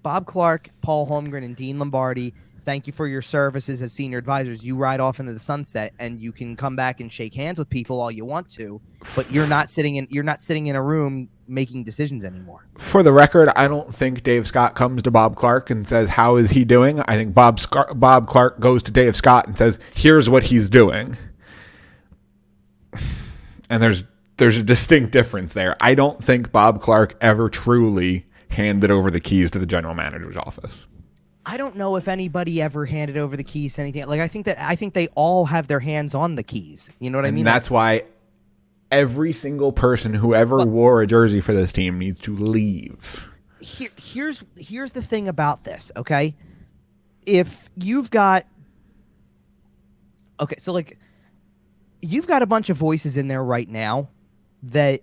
Bob Clark, Paul Holmgren, and Dean Lombardi, thank you for your services as senior advisors. You ride off into the sunset, and you can come back and shake hands with people all you want to, but you're not sitting in a room making decisions anymore. For the record, I don't think Dave Scott comes to Bob Clark and says, how is he doing? I think Bob Clark goes to Dave Scott and says, here's what he's doing. And there's a distinct difference there. I don't think Bob Clark ever truly handed over the keys to the general manager's office. I don't know if anybody ever handed over the keys to anything. I think they all have their hands on the keys. You know what I mean? That's why every single person who ever wore a jersey for this team needs to leave. Here's the thing about this, okay? If you've got you've got a bunch of voices in there right now that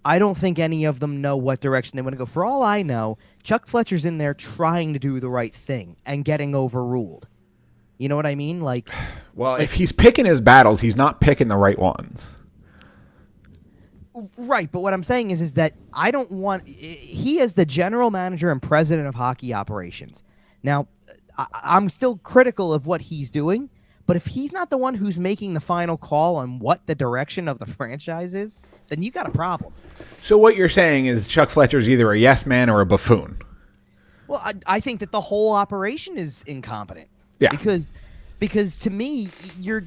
I don't think any of them know what direction they want to go. For all I know, Chuck Fletcher's in there trying to do the right thing and getting overruled. You know what I mean? If he's picking his battles, he's not picking the right ones. Right, but what I'm saying is that I don't want... He is the general manager and president of hockey operations. Now, I'm still critical of what he's doing, but if he's not the one who's making the final call on what the direction of the franchise is, then you got a problem. So what you're saying is Chuck Fletcher's either a yes man or a buffoon. Well, I think that the whole operation is incompetent. Yeah. Because to me, you're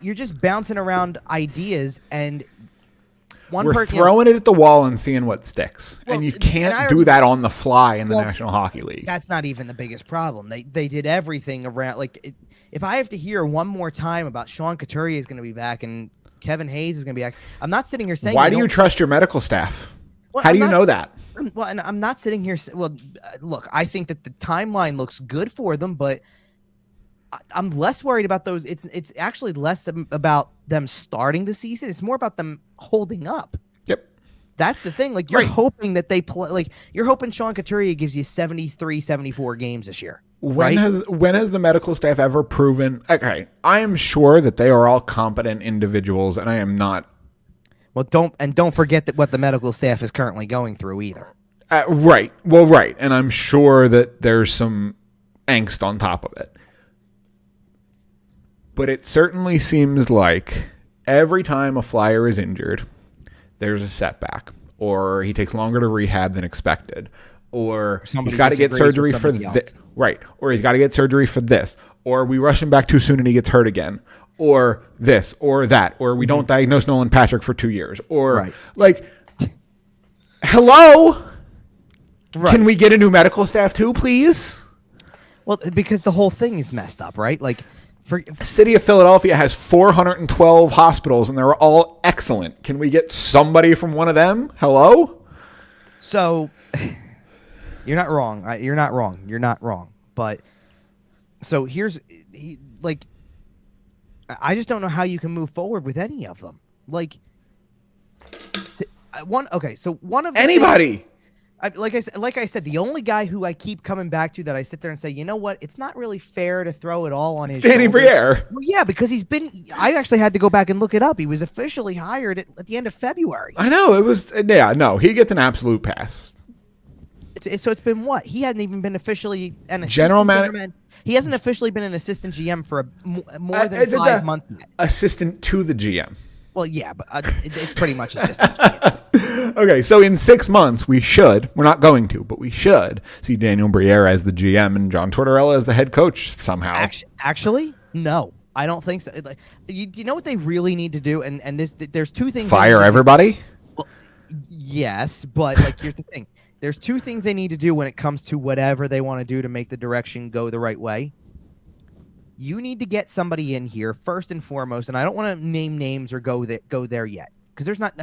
just bouncing around ideas, and we're throwing it at the wall and seeing what sticks. Well, and you can't do that on the fly in the National Hockey League. That's not even the biggest problem. They did everything around. If I have to hear one more time about Sean Couturier is going to be back and Kevin Hayes is going to be back, I'm not sitting here saying. Why do you trust your medical staff? How do you know that? Well, and I'm not sitting here. Well, look, I think that the timeline looks good for them, but I'm less worried about those. It's actually less about them starting the season. It's more about them holding up. Yep. That's the thing. Like, you're Right. hoping that they play. Like, you're hoping Sean Couturier gives you 73, 74 games this year. When has the medical staff ever proven? Okay, I am sure that they are all competent individuals, and I am not. Well, don't forget that what the medical staff is currently going through either. Right. Well, right, and I'm sure that there's some angst on top of it. But it certainly seems like every time a Flyer is injured, there's a setback, or he takes longer to rehab than expected, or he's got to get surgery for this. Right. Or he's got to get surgery for this, or we rush him back too soon and he gets hurt again, or this, or that, or we don't diagnose Nolan Patrick for 2 years, or like, hello, can we get a new medical staff too, please? Well, because the whole thing is messed up, right? Like, the city of Philadelphia has 412 hospitals, and they're all excellent. Can we get somebody from one of them? Hello? So, you're not wrong. You're not wrong. But, so here's, I just don't know how you can move forward with any of them. Like, one of anybody. Like I said, the only guy who I keep coming back to that I sit there and say, you know what, it's not really fair to throw it all on his Danny Briere. Well, yeah, because I actually had to go back and look it up. He was officially hired at the end of February. I know, he gets an absolute pass. So it's been what? He hadn't even been officially an general manager. He hasn't officially been an assistant GM for more than 5 months yet. Assistant to the GM. Well, yeah, but it's pretty much assistant GM. Okay, so in 6 months, we're not going to, but we should see Daniel Briere as the GM and John Tortorella as the head coach somehow. Actually, no, I don't think so. Like, you know what they really need to do? And there's two things. Fire everybody? Well, yes, but like, here's the thing. There's two things they need to do when it comes to whatever they want to do to make the direction go the right way. You need to get somebody in here first and foremost, and I don't want to name names or go there yet. Because there's not,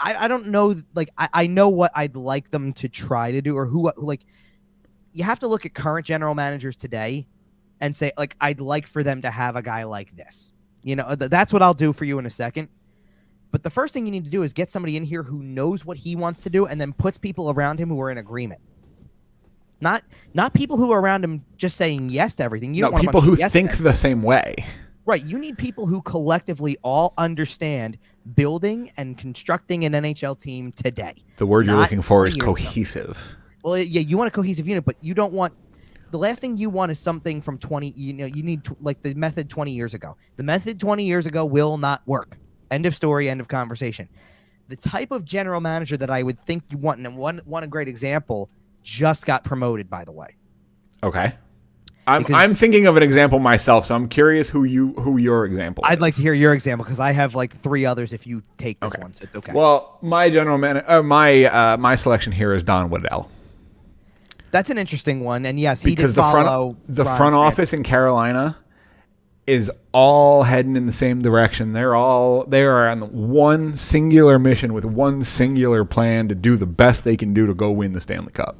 I don't know, like, I know what I'd like them to try to do, or who, like, you have to look at current general managers today and say, like, I'd like for them to have a guy like this. You know, that's what I'll do for you in a second. But the first thing you need to do is get somebody in here who knows what he wants to do and then puts people around him who are in agreement. Not people who are around him just saying yes to everything. You don't want people who think the same way. Right. You need people who collectively all understand building and constructing an NHL team today. The word you're looking for is cohesive. Well, yeah, you want a cohesive unit, but you don't want – the last thing you want is something from 20 – you need like the method 20 years ago. The method 20 years ago will not work. End of story, end of conversation. The type of general manager that I would think you want, and one great example just got promoted, by the way. Okay. I'm thinking of an example myself, so I'm curious who your example is. I'd like to hear your example because I have like 3 others if you take this one. So, okay. Well, my general my selection here is Don Waddell. That's an interesting one, and yes, because he did follow the front office in Carolina is all heading in the same direction. They are on one singular mission with one singular plan to do the best they can do to go win the Stanley Cup.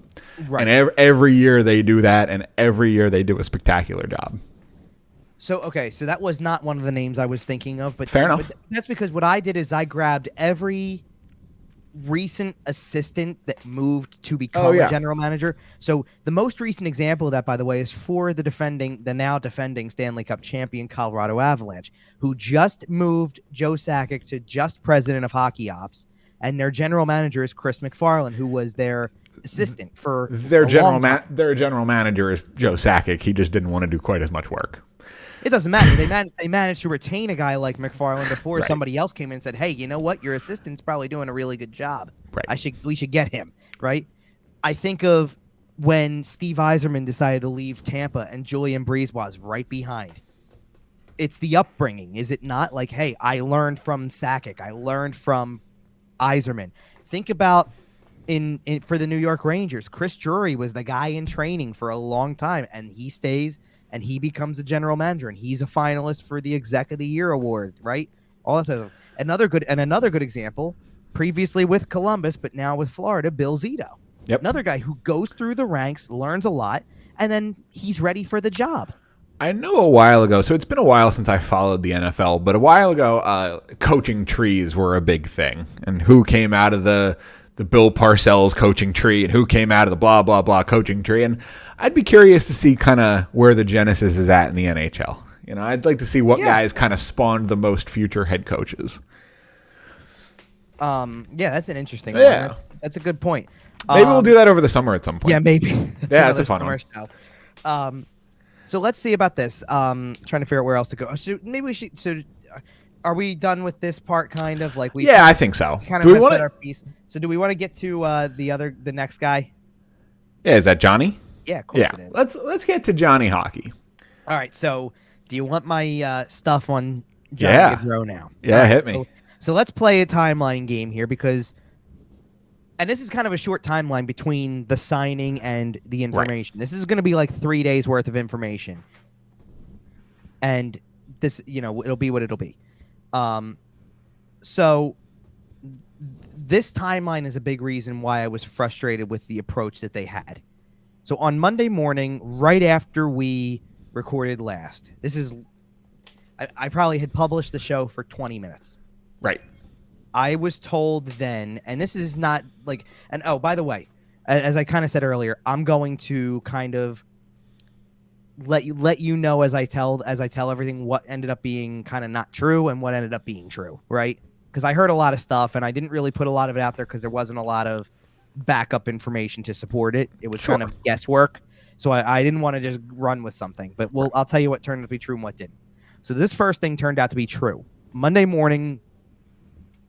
Right. And every year they do that, and every year they do a spectacular job. So, okay, so that was not one of the names I was thinking of. But fair enough. But that's because what I did is I grabbed every recent assistant that moved to become a general manager. So the most recent example of that, by the way, is for the now defending Stanley Cup champion Colorado Avalanche, who just moved Joe Sakic to just president of hockey ops, and their general manager is Chris McFarland, who was their assistant for their general manager is Joe Sakic. He just didn't want to do quite as much work. It doesn't matter. They managed to retain a guy like McFarland before somebody else came in and said, "Hey, you know what? Your assistant's probably doing a really good job. Right. We should get him." Right. I think of when Steve Yzerman decided to leave Tampa and Julien Brise was right behind. It's the upbringing, is it not? Like, hey, I learned from Sakic. I learned from Yzerman. Think about for the New York Rangers. Chris Drury was the guy in training for a long time, and he stays. And he becomes a general manager, and he's a finalist for the Exec of the Year award, right? All that stuff. Another good example, previously with Columbus, but now with Florida, Bill Zito. Yep. Another guy who goes through the ranks, learns a lot, and then he's ready for the job. I know a while ago, so it's been a while since I followed the NFL, but a while ago, coaching trees were a big thing. And who came out of the Bill Parcells coaching tree and who came out of the blah, blah, blah coaching tree. And I'd be curious to see kind of where the genesis is at in the NHL. You know, I'd like to see what guys kind of spawned the most future head coaches. Yeah, that's an interesting Yeah. one. That's a good point. Maybe we'll do that over the summer at some point. Yeah, maybe. That's a fun one. Show. So let's see about this. Trying to figure out where else to go. So maybe we should. So, are we done with this part? Kind of like we. Yeah, I think so. Kind of said our piece. So do we want to get to the next guy? Yeah, is that Johnny? Yeah, of course it is. Let's get to Johnny Hockey. All right. So do you want my stuff on Johnny Gaudreau now? Yeah, right, hit me. So let's play a timeline game here because. And this is kind of a short timeline between the signing and the information. Right. This is going to be like 3 days worth of information. And this, it'll be what it'll be. So this timeline is a big reason why I was frustrated with the approach that they had. So on Monday morning, right after we recorded last, I probably had published the show for 20 minutes. Right. I was told then, and this is not like, and oh, by the way, as I kind of said earlier, I'm going to kind of let you know as I tell everything what ended up being kind of not true and what ended up being true, right? Because I heard a lot of stuff and I didn't really put a lot of it out there because there wasn't a lot of backup information to support it. It was kind of guesswork, so I didn't want to just run with something. But I'll tell you what turned out to be true and what didn't. So this first thing turned out to be true. Monday morning.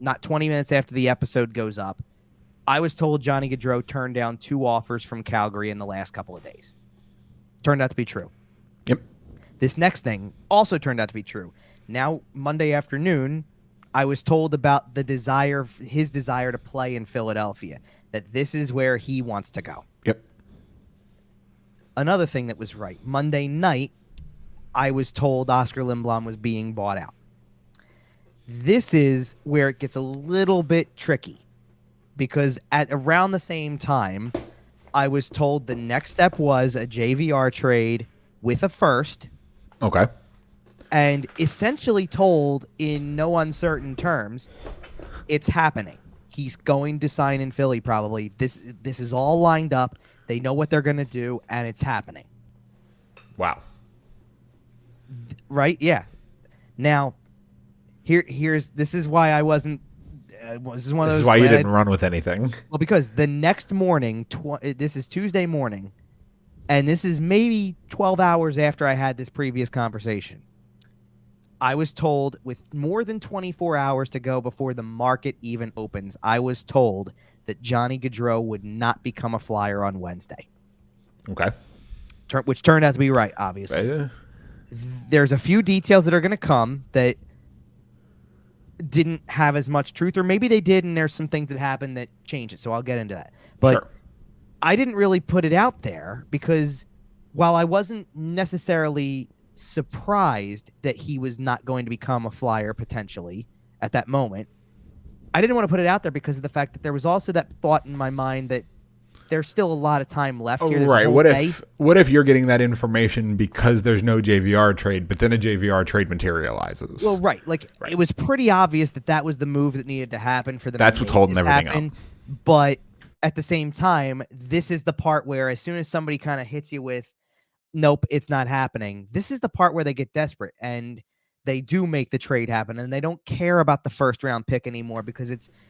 Not 20 minutes after the episode goes up, I was told Johnny Gaudreau turned down 2 offers from Calgary in the last couple of days. Turned out to be true. Yep. This next thing also turned out to be true. Now, Monday afternoon, I was told about his desire to play in Philadelphia, that this is where he wants to go. Yep. Another thing that was right. Monday night, I was told Oscar Lindblom was being bought out. This is where it gets a little bit tricky because at around the same time, I was told the next step was a JVR trade with a first. Okay. And essentially told in no uncertain terms, it's happening. He's going to sign in Philly probably. This is all lined up. They know what they're going to do, and it's happening. Wow. Right? Yeah. Now... This is why I wasn't. This is one of those. This is why you didn't run with anything. Well, because the next morning, this is Tuesday morning, and this is maybe 12 hours after I had this previous conversation. I was told with more than 24 hours to go before the market even opens, I was told that Johnny Gaudreau would not become a Flyer on Wednesday. Okay. Which turned out to be right, obviously. There's a few details that are going to come that didn't have as much truth, or maybe they did and there's some things that happened that change it, so I'll get into that. But I didn't really put it out there because while I wasn't necessarily surprised that he was not going to become a Flyer potentially at that moment, I didn't want to put it out there because of the fact that there was also that thought in my mind that there's still a lot of time left here. There's right. What if you're getting that information because there's no JVR trade, but then a JVR trade materializes? Well, right. It was pretty obvious that was the move that needed to happen for them. That's what's holding everything up. But at the same time, this is the part where as soon as somebody kind of hits you with, nope, it's not happening. This is the part where they get desperate and they do make the trade happen, and they don't care about the first-round pick anymore because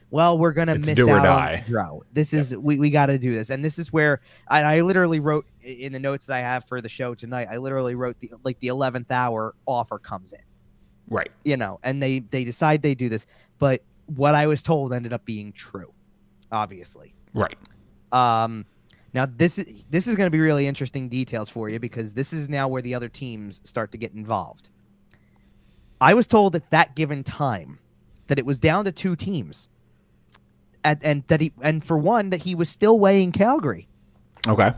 we're going to miss out on Gaudreau. This is, we got to do this. And this is where I literally wrote in the notes that I have for the show tonight, I literally wrote the 11th hour offer comes in. Right. And they decide they do this. But what I was told ended up being true, obviously. Right. Now, this is going to be really interesting details for you because this is now where the other teams start to get involved. I was told at that given time that it was down to 2 teams, and for one that he was still weighing Calgary. Okay.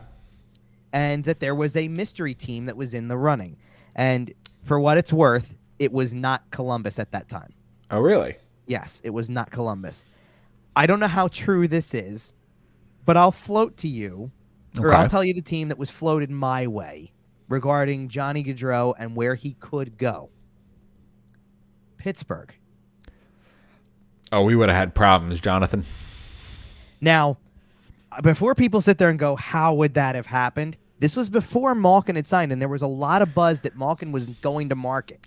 And that there was a mystery team that was in the running, and for what it's worth, it was not Columbus at that time. Oh, really? Yes, it was not Columbus. I don't know how true this is, but I'll float to you, or I'll tell you the team that was floated my way regarding Johnny Gaudreau and where he could go. Pittsburgh. Oh, we would have had problems, Jonathan. Now, before people sit there and go, how would that have happened? This was before Malkin had signed, and there was a lot of buzz that Malkin was going to market.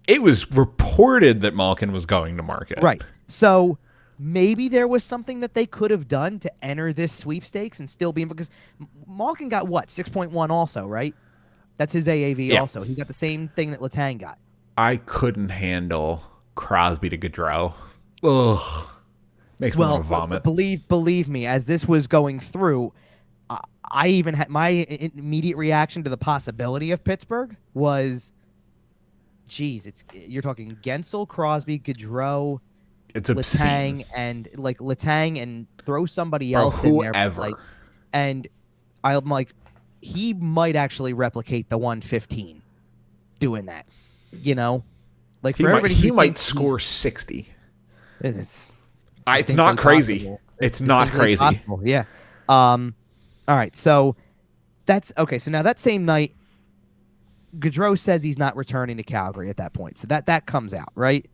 It was reported that Malkin was going to market. Right. So maybe there was something that they could have done to enter this sweepstakes and still be in, because Malkin got what? 6.1 also, right? That's his AAV also. He got the same thing that Letang got. I couldn't handle Crosby to Gaudreau. Ugh. Makes me want to vomit. Believe me, as this was going through, I even had my immediate reaction to the possibility of Pittsburgh was, geez, you're talking Gensel, Crosby, Gaudreau, it's obscene. Letang and throw somebody else in there. And I'm like, he might actually replicate the 115 doing that. You know, like for everybody, he might score 60. It's not crazy. Possible. It's not crazy. Possible. Yeah. All right. So that's okay. So now that same night, Gaudreau says he's not returning to Calgary at that point. So that comes out, right?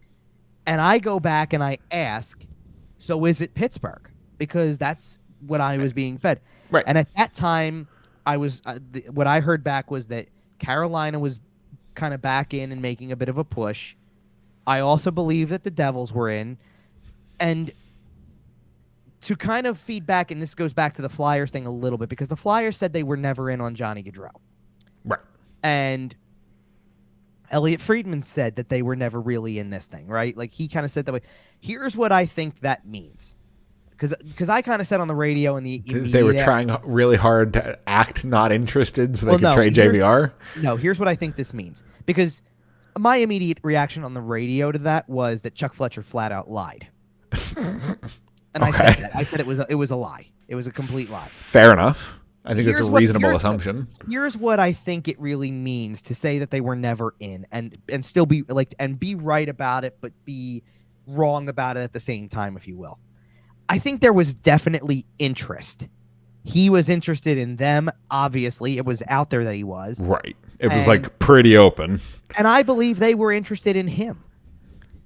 And I go back and I ask, so is it Pittsburgh? Because that's what I was being fed. Right. And at that time, I was what I heard back was that Carolina was kind of back in and making a bit of a push. I also believe that the Devils were in. And to kind of feedback, and this goes back to the Flyers thing a little bit, because the Flyers said they were never in on Johnny Gaudreau. Right. And Elliot Friedman said that they were never really in this thing, right? Like, he kind of said that way. Here's what I think that means. Because I kind of said on the radio in the they were trying really hard to act not interested so they could trade JVR? No, here's what I think this means. Because my immediate reaction on the radio to that was that Chuck Fletcher flat out lied. And I said that. I said it was a lie. It was a complete lie. Fair enough. I think it's a reasonable assumption. Here's what I think it really means to say that they were never in and still be and be right about it, but be wrong about it at the same time, if you will. I think there was definitely interest. He was interested in them. Obviously, it was out there that he was. Right. It was pretty open. And I believe they were interested in him.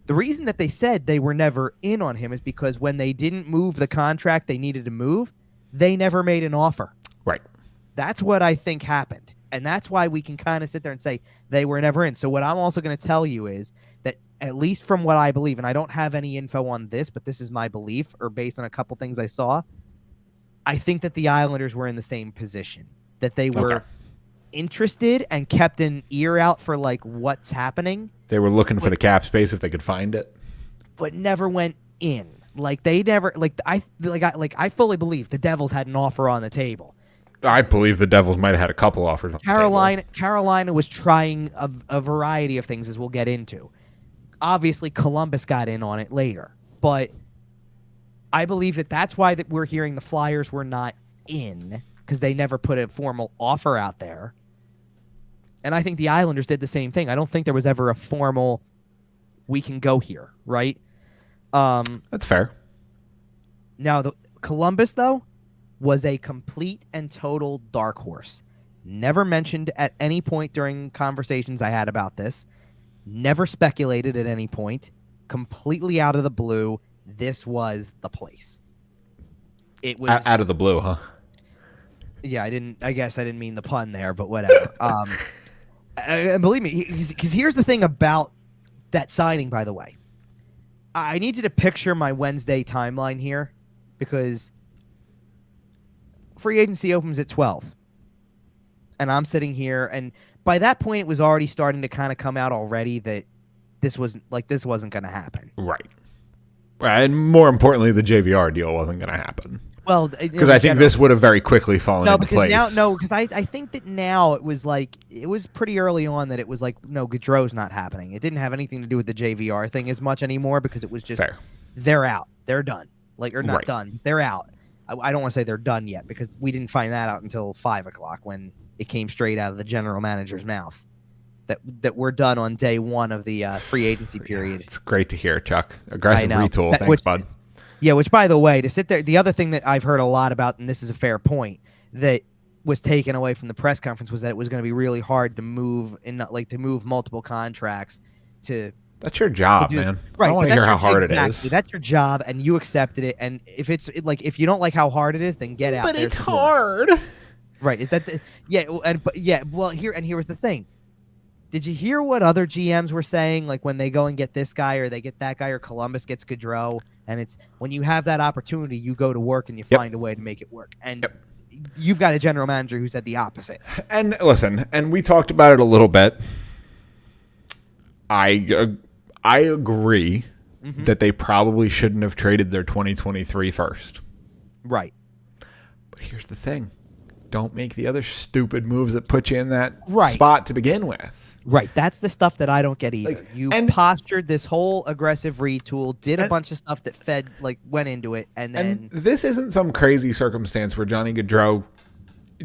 The reason that they said they were never in on him is because when they didn't move the contract they needed to move, they never made an offer. Right. That's what I think happened. And that's why we can kind of sit there and say they were never in. So what I'm also going to tell you is that, at least from what I believe, and I don't have any info on this, but this is my belief, or based on a couple things I saw, I think that the Islanders were in the same position. That they were interested and kept an ear out for what's happening. They were looking for the cap space if they could find it, but never went in. I fully believe the Devils had an offer on the table. I believe the Devils might have had a couple offers on the table. Carolina was trying a variety of things, as we'll get into. Obviously, Columbus got in on it later, but I believe that's why we're hearing the Flyers were not in, because they never put a formal offer out there. And I think the Islanders did the same thing. I don't think there was ever a formal, we can go here, right? That's fair. Now, the Columbus, though, was a complete and total dark horse. Never mentioned at any point during conversations I had about this. Never speculated at any point. Completely out of the blue. This was the place. It was out of the blue, huh? Yeah, I guess I didn't mean the pun there, but whatever. And believe me, because here's the thing about that signing, by the way. I need you to picture my Wednesday timeline here, because free agency opens at 12. And I'm sitting here, and by that point, it was already starting to kind of come out already that this wasn't going to happen. Right. And more importantly, the JVR deal wasn't going to happen. Well, because I think this would have very quickly fallen into place. Because I think that now it was pretty early on that it was no, Gaudreau's not happening. It didn't have anything to do with the JVR thing as much anymore, because it was just fair. They're out. They're done. Or not right. Done. They're out. I don't want to say they're done yet, because we didn't find that out until 5 o'clock when it came straight out of the general manager's mouth that we're done on day one of the free agency period. It's great to hear, Chuck. Aggressive retool. Thanks, bud. Yeah, which, by the way, to sit there, the other thing that I've heard a lot about, and this is a fair point, that was taken away from the press conference was that it was going to be really hard to move multiple contracts to. That's your job, man. Right, I want to hear how hard it is. That's your job, and you accepted it. And if if you don't like how hard it is, then get out. But it's hard. Right? Is that Well, here was the thing. Did you hear what other GMs were saying? Like when they go and get this guy, or they get that guy, or Columbus gets Gaudreau, and it's when you have that opportunity, you go to work and you find a way to make it work. And you've got a general manager who said the opposite. And listen, and we talked about it a little bit. I agree that they probably shouldn't have traded their 2023 first. Right. But here's the thing. Don't make the other stupid moves that put you in that spot to begin with. Right. That's the stuff that I don't get either. You postured this whole aggressive retool, did a bunch of stuff that went into it, and then... And this isn't some crazy circumstance where Johnny Gaudreau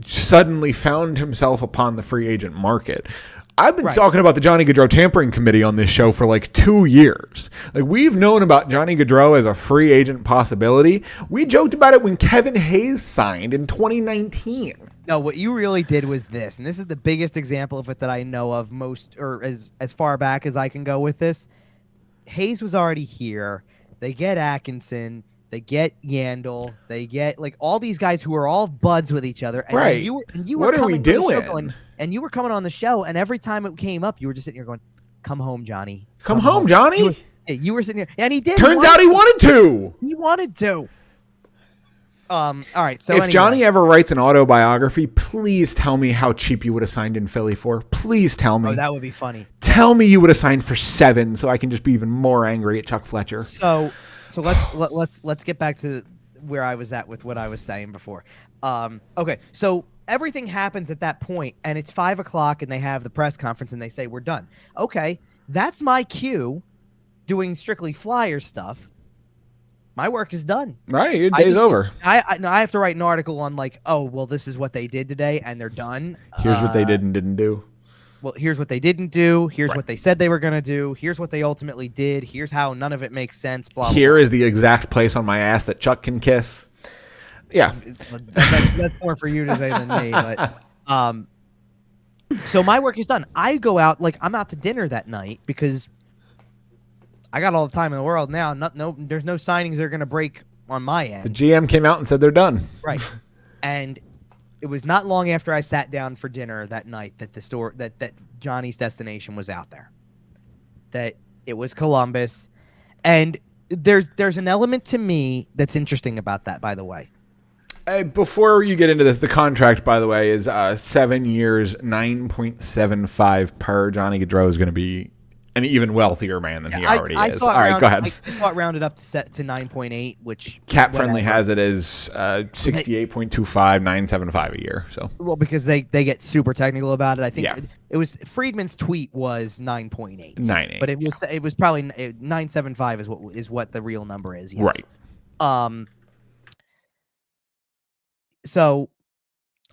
suddenly found himself upon the free agent market. I've been talking about the Johnny Gaudreau tampering committee on this show for like 2 years. Like, we've known about Johnny Gaudreau as a free agent possibility. We joked about it when Kevin Hayes signed in 2019. No, what you really did was this, and this is the biggest example of it that I know of as far back as I can go with this. Hayes was already here. They get Atkinson. They get Yandel. They get all these guys who are all buds with each other. And you were what are we doing? And you were coming on the show, and every time it came up, you were just sitting here going, "Come home, Johnny. Come home, Johnny." You were sitting here, and he did. Turns out he wanted to. He wanted to. All right. So if Johnny ever writes an autobiography, please tell me how cheap you would have signed in Philly for. Please tell me. Oh, that would be funny. Tell me you would have signed for 7, so I can just be even more angry at Chuck Fletcher. So let's get back to where I was at with what I was saying before. Okay, so everything happens at that point, and it's 5 o'clock, and they have the press conference, and they say we're done. Okay, that's my cue, doing strictly Flyer stuff. My work is done. Right, your day's over. I have to write an article on this is what they did today, and they're done. Here's what they did and didn't do. Well, here's what they didn't do. Here's what they said they were going to do. Here's what they ultimately did. Here's how none of it makes sense. Blah, Here blah. is the exact place on my ass that Chuck can kiss. Yeah. That's more for you to say than me. But so my work is done. I go out, I'm out to dinner that night because I got all the time in the world now. There's no signings that are going to break on my end. The GM came out and said they're done. Right. And it was not long after I sat down for dinner that night that the store that Johnny's destination was out there. That it was Columbus. And there's an element to me that's interesting about that, by the way. Before you get into this, the contract, by the way, is 7 years, 9.75 per. Johnny Gaudreau is going to be an even wealthier man than he already is. All right, go ahead. I saw it rounded up to 9.8, which Cap Friendly has it as 68.25, 975 a year. So because they get super technical about it. I think it was Friedman's tweet was 9.8. 9.8. But it was probably 975 is what the real number is. Yes. Right. So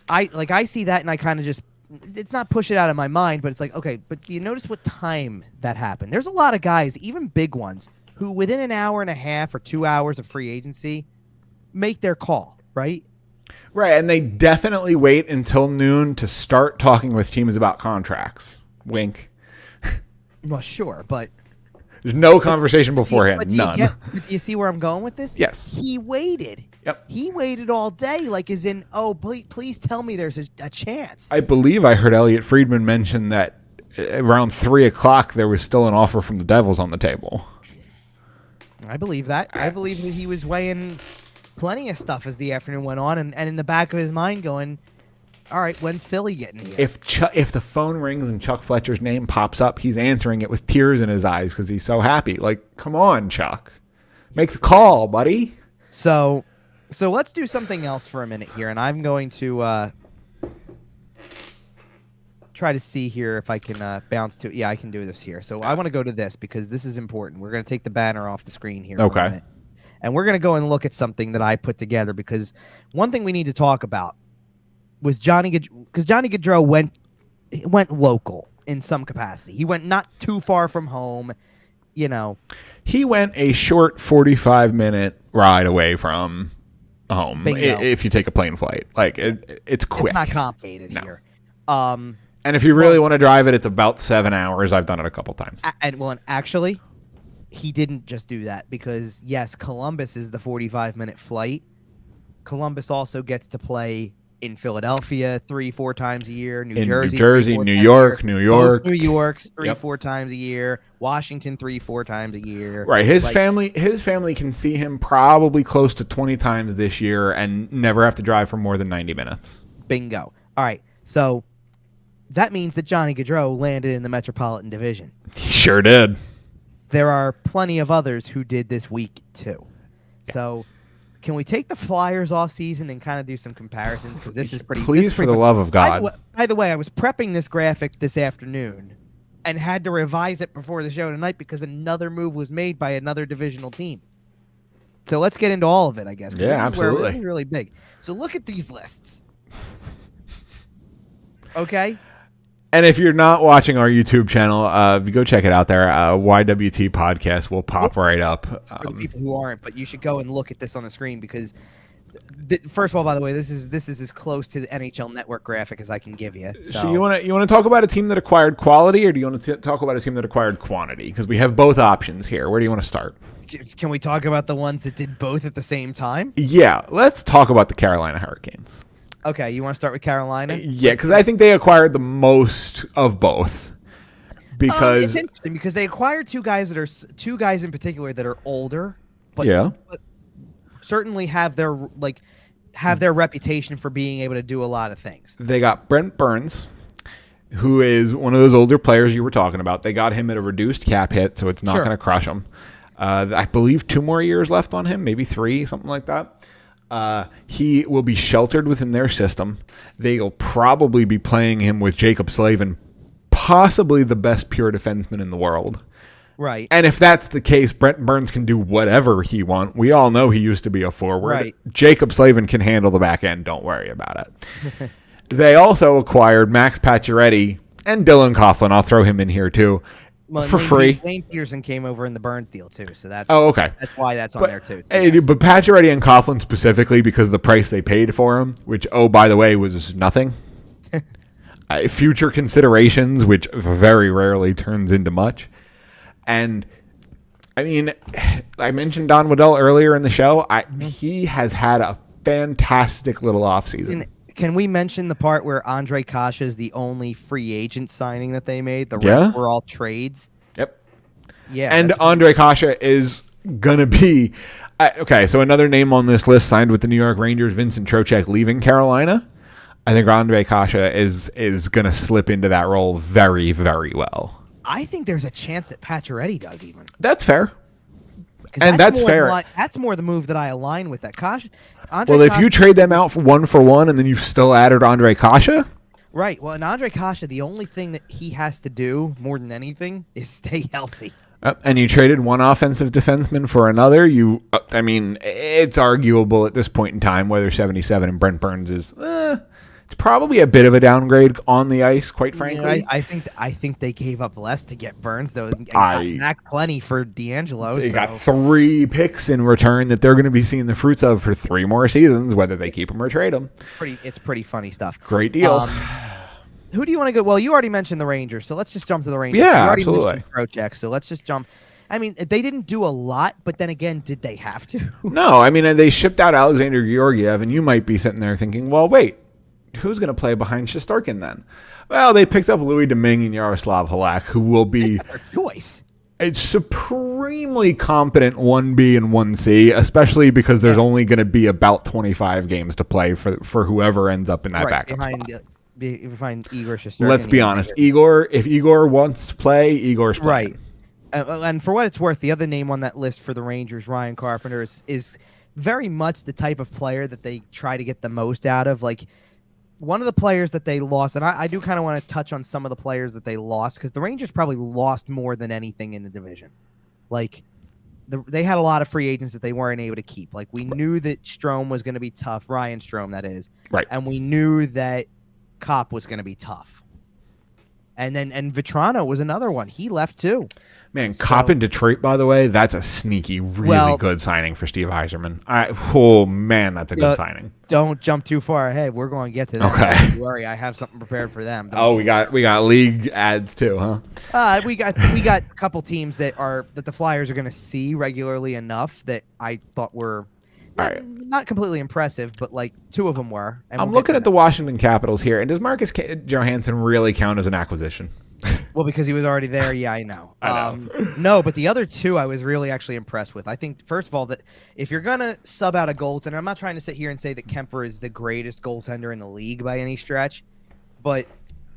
I see that and I kind of just, it's not push it out of my mind, but it's okay, but do you notice what time that happened? There's a lot of guys, even big ones, who within an hour and a half or 2 hours of free agency make their call, right? Right, and they definitely wait until noon to start talking with teams about contracts. Wink. Well, sure, but there's no conversation beforehand. None. But do you see where I'm going with this? Yes. He waited. Yep. He waited all day, as in, please tell me there's a chance. I believe I heard Elliot Friedman mention that around 3 o'clock there was still an offer from the Devils on the table. I believe that. I believe that he was weighing plenty of stuff as the afternoon went on, and in the back of his mind going, all right, when's Philly getting here? If the phone rings and Chuck Fletcher's name pops up, he's answering it with tears in his eyes because he's so happy. Come on, Chuck. Make the call, buddy. So let's do something else for a minute here, and I'm going to try to see here if I can bounce to it. Yeah, I can do this here. So I want to go to this because this is important. We're going to take the banner off the screen here. Okay. For a minute, and we're going to go and look at something that I put together because one thing we need to talk about was because Johnny Gaudreau went local in some capacity. He went not too far from home, He went a short 45-minute ride away from home Bingo. if you take a plane flight. Like it's quick. It's not complicated here. And if you really want to drive it, it's about 7 hours. I've done it a couple times. And actually, he didn't just do that because yes, Columbus is the 45-minute flight. Columbus also gets to play in Philadelphia 3-4 times a year, New Jersey, New York, New York's 3-4 times a year, Washington 3-4 times a year. Right. His family can see him probably close to 20 times this year and never have to drive for more than 90 minutes. Bingo. All right. So that means that Johnny Gaudreau landed in the Metropolitan Division. He sure did. There are plenty of others who did this week too. Yeah. So can we take the Flyers off season and kind of do some comparisons? Because this is pretty. Please, for the love of God. By the way, I was prepping this graphic this afternoon and had to revise it before the show tonight because another move was made by another divisional team. So let's get into all of it, I guess. Yeah, absolutely. This is really big. So look at these lists. Okay. And if you're not watching our YouTube channel, go check it out there. YWT podcast will pop right up. For the people who aren't, but you should go and look at this on the screen because, first of all, by the way, this is as close to the NHL Network graphic as I can give you. So you want to talk about a team that acquired quality, or do you want to talk about a team that acquired quantity? Because we have both options here. Where do you want to start? Can we talk about the ones that did both at the same time? Yeah, let's talk about the Carolina Hurricanes. Okay, you want to start with Carolina? Yeah, because I think they acquired the most of both. Because it's interesting because they acquired two guys in particular that are older, but certainly have their reputation for being able to do a lot of things. They got Brent Burns, who is one of those older players you were talking about. They got him at a reduced cap hit, so it's not going to crush him. I believe 2 more years left on him, maybe 3, something like that. He will be sheltered within their system. They'll probably be playing him with Jacob Slavin, possibly the best pure defenseman in the world. Right. And if that's the case, Brent Burns can do whatever he wants. We all know he used to be a forward. Right. Jacob Slavin can handle the back end. Don't worry about it. They also acquired Max Pacioretty and Dylan Coughlin. I'll throw him in here too. For free. Lane Peterson came over in the Burns deal too, so that's okay. That's why that's on there too. But Pacioretty and Coughlin specifically because of the price they paid for him, which by the way was nothing. Future considerations, which very rarely turns into much. And I mean, I mentioned Don Waddell earlier in the show. He has had a fantastic little offseason. Can we mention the part where Andre Kasha is the only free agent signing that they made? The rest were all trades. Yep. Yeah. And Andre Kasha is going to be... okay, so another name on this list signed with the New York Rangers, Vincent Trochek, leaving Carolina. I think Andre Kasha is going to slip into that role very, very well. I think there's a chance that Pacioretty does even. That's fair. And that's fair. That's more the move that I align with. That Kasha. If you trade them out for one, and then you've still added Andre Kasha, right? Well, and Andre Kasha, the only thing that he has to do more than anything is stay healthy. And you traded one offensive defenseman for another. I mean, it's arguable at this point in time whether 77 and Brent Burns is. It's probably a bit of a downgrade on the ice, quite frankly. Yeah, I think they gave up less to get Burns, though. And got Mac plenty for D'Angelo. They got 3 picks in return that they're going to be seeing the fruits of for 3 more seasons, whether they keep them or trade them. It's pretty funny stuff. Great deal. Who do you want to go? Well, you already mentioned the Rangers, so let's just jump to the Rangers. Yeah, absolutely. Trochek, so let's just jump. I mean, they didn't do a lot, but then again, did they have to? No, I mean, they shipped out Alexander Georgiev, and you might be sitting there thinking, well, wait. Who's going to play behind Shesterkin then? Well, they picked up Louis Domingue and Yaroslav Halak, who will be their choice. A supremely competent 1B and 1C, especially because there's only going to be about 25 games to play for whoever ends up in that backup spot. Behind Igor Shesterkin. Let's be honest. If Igor wants to play, Igor's playing. Right. And for what it's worth, the other name on that list for the Rangers, Ryan Carpenter, is very much the type of player that they try to get the most out of. Like, one of the players that they lost, and I do kind of want to touch on some of the players that they lost, because the Rangers probably lost more than anything in the division. Like, they had a lot of free agents that they weren't able to keep. Like, we knew that Strohm was going to be tough, Ryan Strohm, that is. Right. And we knew that Kopp was going to be tough. And Vetrano was another one. He left too. Man, Kopp in Detroit, by the way, that's a sneaky, really good signing for Steve Yzerman. That's a good signing. Don't jump too far ahead. We're going to get to that. Okay. Don't worry, I have something prepared for them. We got league ads too, huh? We got a couple teams that the Flyers are going to see regularly enough that I thought were not completely impressive, but like two of them were. I'm looking at the Washington Capitals here, and does Marcus Johansson really count as an acquisition? Well, because he was already there, yeah, I know. No, but the other two I was really actually impressed with. I think, first of all, that if you're going to sub out a goaltender, I'm not trying to sit here and say that Kemper is the greatest goaltender in the league by any stretch, but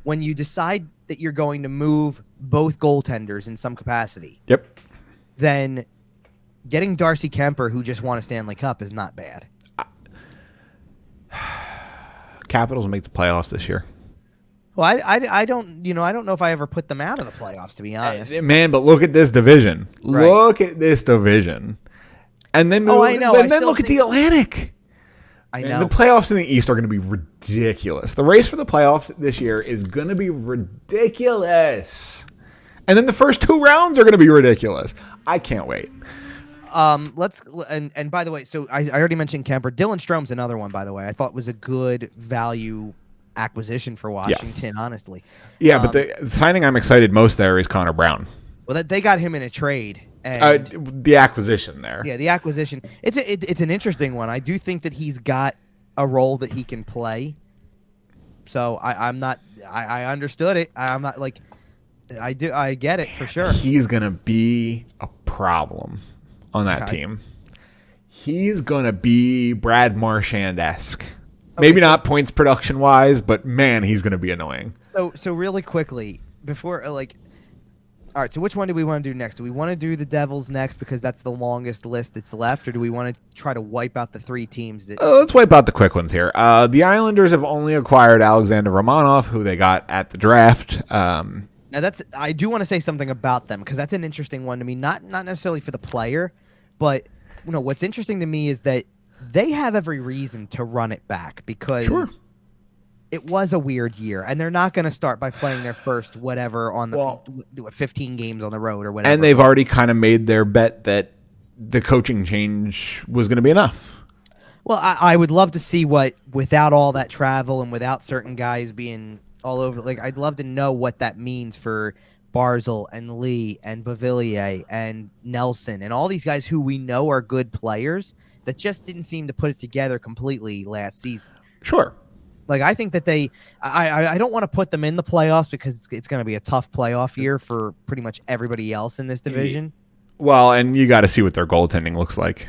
when you decide that you're going to move both goaltenders in some capacity, then getting Darcy Kemper, who just won a Stanley Cup, is not bad. Capitals will make the playoffs this year. Well, I don't know if I ever put them out of the playoffs, to be honest. Man, but look at this division. Right. Look at this division. And then then look at the Atlantic. I know. The playoffs in the East are going to be ridiculous. The race for the playoffs this year is going to be ridiculous. And then the first two rounds are going to be ridiculous. I can't wait. And by the way, so I already mentioned Kemper. Dylan Strom's another one, by the way. I thought was a good value acquisition for Washington, honestly. Yeah, but the signing I'm excited most there is Connor Brown. Well, they got him in a trade. And the acquisition there. Yeah, the acquisition. It's an interesting one. I do think that he's got a role that he can play. So I understood it. I'm not like I get it for sure. He's gonna be a problem on that team. He's gonna be Brad Marchand-esque. Maybe not points production wise, but man, he's going to be annoying. So really quickly before all right. So which one do we want to do next? Do we want to do the Devils next because that's the longest list that's left, or do we want to try to wipe out the three teams that? Let's wipe out the quick ones here. The Islanders have only acquired Alexander Romanov, who they got at the draft. Now I do want to say something about them because that's an interesting one to me. Not necessarily for the player, but what's interesting to me is that they have every reason to run it back because it was a weird year, and they're not going to start by playing their first whatever on the 15 games on the road or whatever. And they've already kind of made their bet that the coaching change was going to be enough. Well, I would love to see without all that travel and without certain guys being all over, I'd love to know what that means for Barzal and Lee and Beauvillier and Nelson and all these guys who we know are good players that just didn't seem to put it together completely last season. Sure. I think that I don't want to put them in the playoffs because it's going to be a tough playoff year for pretty much everybody else in this division. Well, and you got to see what their goaltending looks like.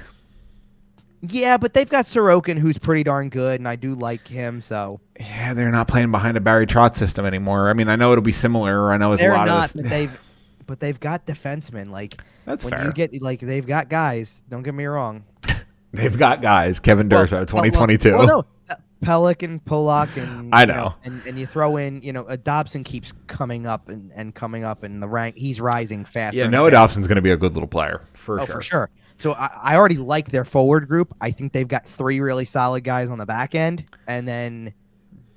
Yeah, but they've got Sorokin, who's pretty darn good, and I do like him. So yeah, they're not playing behind a Barry Trotz system anymore. I mean, I know it'll be similar. I know it's a lot of this. But they've got defensemen. That's when fair. You get they've got guys. Don't get me wrong. They've got guys. Kevin Durso, 2022. Well, no. Pellick and Polak and I know. And you throw in, Dobson keeps coming up and coming up in the rank. He's rising faster. Yeah, Noah Dobson's going to be a good little player for sure. For sure. So I already like their forward group. I think they've got three really solid guys on the back end, and then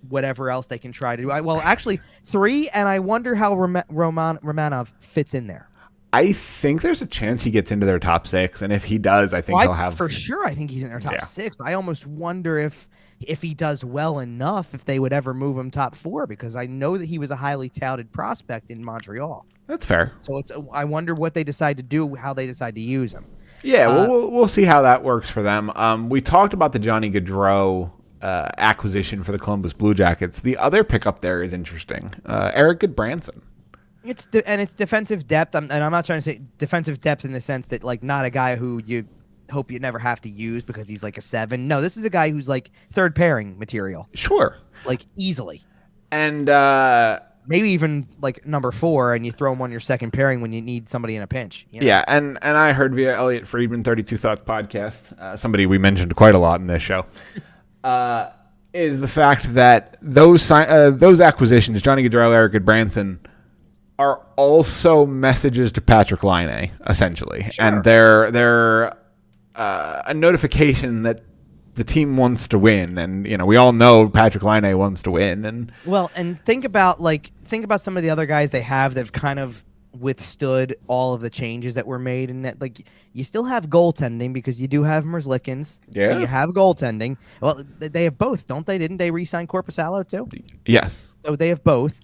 whatever else they can try to do. Actually, three, and I wonder how Romanov fits in there. I think there's a chance he gets into their top six, and if he does, I think he'll have... For sure, I think he's in their top six. I almost wonder if he does well enough, if they would ever move him top four, because I know that he was a highly touted prospect in Montreal. That's fair. So I wonder what they decide to do, how they decide to use him. Yeah, we'll see how that works for them. We talked about the Johnny Gaudreau acquisition for the Columbus Blue Jackets. The other pickup there is interesting. Eric Goodbranson. It's defensive depth, and I'm not trying to say defensive depth in the sense that not a guy who you hope you never have to use because he's like a 7. No, this is a guy who's third pairing material. Sure, easily, and maybe even number 4, and you throw him on your second pairing when you need somebody in a pinch. Yeah, and I heard via Elliot Friedman 32 Thoughts podcast, somebody we mentioned quite a lot in this show, is the fact that those acquisitions, Johnny Gaudreau, Eric Goodbranson, are also messages to Patrick Laine, essentially. Sure. And they're a notification that the team wants to win, and we all know Patrick Laine wants to win. And well, and think about some of the other guys they have that've kind of withstood all of the changes that were made, and that you still have goaltending because you do have Merzlikins. Yeah. So you have goaltending. Well, they have both, don't they? Didn't they re-sign Korpisalo too? Yes. So they have both.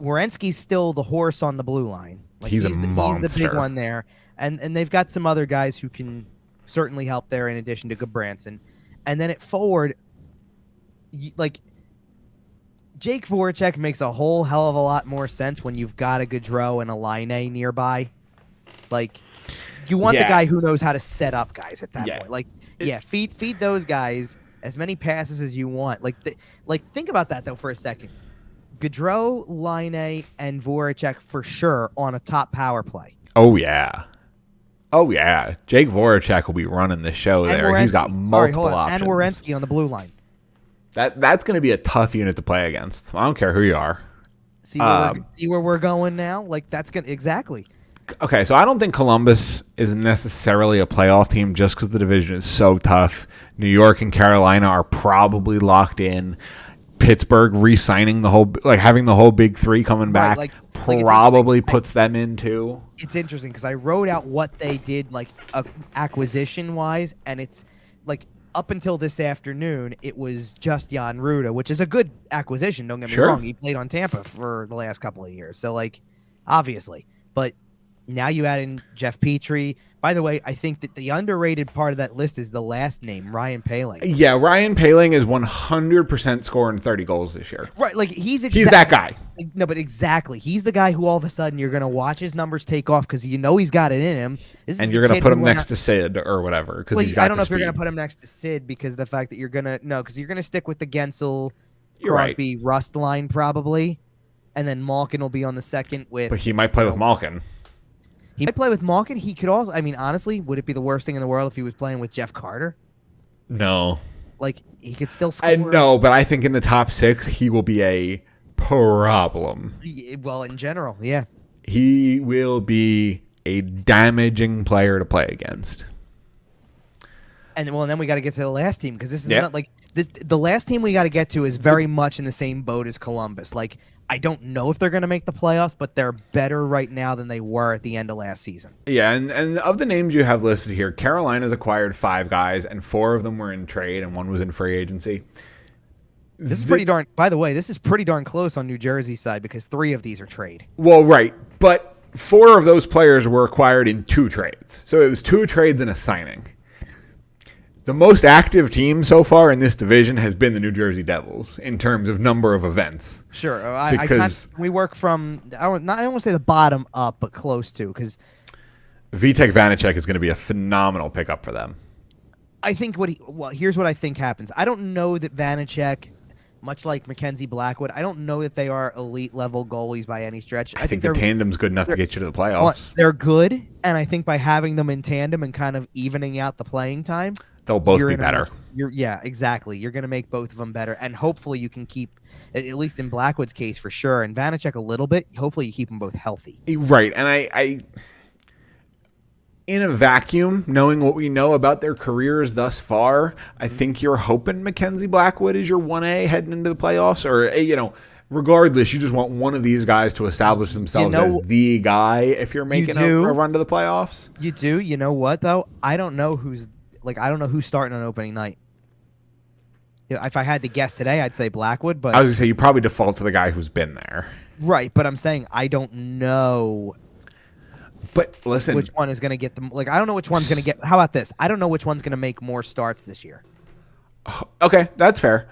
Werenski's still the horse on the blue line. He's a monster. He's the big one there, and they've got some other guys who can certainly help there in addition to Goodbranson. And then at forward, Jake Voracek makes a whole hell of a lot more sense when you've got a Gaudreau and a Laine nearby. You want the guy who knows how to set up guys at that point. Feed those guys as many passes as you want. Think about that though for a second. Gaudreau, Laine, and Voracek for sure on a top power play. Oh yeah. Jake Voracek will be running the show there. Werenski. He's got multiple options. And Werenski on the blue line. That's going to be a tough unit to play against. I don't care who you are. See where we're going now? That's going to exactly. Okay, so I don't think Columbus is necessarily a playoff team just because the division is so tough. New York and Carolina are probably locked in. Pittsburgh re-signing having the whole big three coming back probably puts them into. It's interesting because I wrote out what they did acquisition wise, and it's up until this afternoon it was just Jan Ruda, which is a good acquisition. Don't get me wrong; he played on Tampa for the last couple of years, so obviously, but now you add in Jeff Petrie. By the way, I think that the underrated part of that list is the last name, Ryan Poehling. Yeah, Ryan Poehling is 100% scoring 30 goals this year. Right, he's that guy. No, but exactly. He's the guy who all of a sudden you're going to watch his numbers take off because he's got it in him. And you're going to put him next to Sid or whatever because he's got I don't know the if you're speed. going to put him next to Sid because of the fact that because you're going to stick with the Gensel, You're Crosby, Rust line probably, and then Malkin will be on the second with. But he might play with Malkin. He might play with Malkin. He could also. I mean, honestly, would it be the worst thing in the world if he was playing with Jeff Carter? No. He could still score. I know, but I think in the top 6, he will be a problem. Well, in general, yeah. He will be a damaging player to play against. And then we got to get to the last team because this is not this. The last team we got to get to is very much in the same boat as Columbus. I don't know if they're going to make the playoffs, but they're better right now than they were at the end of last season. Yeah, and of the names you have listed here, Carolina's acquired 5 guys, and 4 of them were in trade, and 1 was in free agency. This is pretty darn. By the way, this is pretty darn close on New Jersey's side because 3 of these are trade. Well, right, but 4 of those players were acquired in 2 trades, so it was 2 trades and a signing. The most active team so far in this division has been the New Jersey Devils in terms of number of events. Sure, we work from I don't want to say the bottom up, but close to because Vitek Vanacek is going to be a phenomenal pickup for them. I think here's what I think happens. I don't know that Vanacek, much like Mackenzie Blackwood, I don't know that they are elite level goalies by any stretch. I think the tandem's good enough to get you to the playoffs. Well, they're good, and I think by having them in tandem and kind of evening out the playing time, they'll both be better. Exactly. You're going to make both of them better, and hopefully you can keep, at least in Blackwood's case for sure, and Vanacek a little bit. Hopefully you keep them both healthy. Right, and I in a vacuum, knowing what we know about their careers thus far, I think you're hoping Mackenzie Blackwood is your 1A heading into the playoffs, or regardless, you just want one of these guys to establish themselves as the guy if you're making a run to the playoffs. You do. You know what though? I don't know who's starting on opening night. If I had to guess today, I'd say Blackwood. But I was going to say you probably default to the guy who's been there. Right, but I'm saying I don't know. But listen, which one is going to get them? I don't know which one's going to get. How about this? I don't know which one's going to make more starts this year. Okay, that's fair.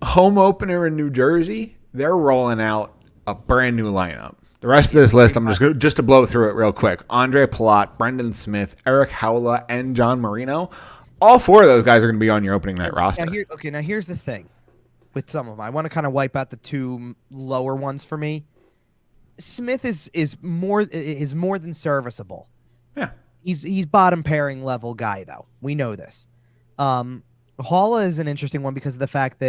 Home opener in New Jersey, they're rolling out a brand new lineup. The rest of this list, I'm just to blow through it real quick. Andre Palat, Brendan Smith, Eric Howla, and John Marino. All 4 of those guys are going to be on your opening night roster. Now here's the thing with some of them. I want to kind of wipe out the 2 lower ones for me. Smith is more than serviceable. Yeah, he's bottom pairing level guy though. We know this. Halla is an interesting one because of the fact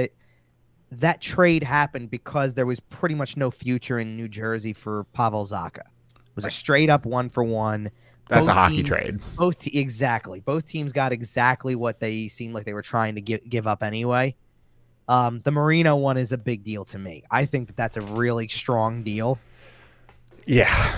that trade happened because there was pretty much no future in New Jersey for Pavel Zacha. It was a straight up 1-for-1. That's a hockey trade. Exactly. Both teams got exactly what they seemed like they were trying to give up anyway. The Marino one is a big deal to me. I think that's a really strong deal. Yeah.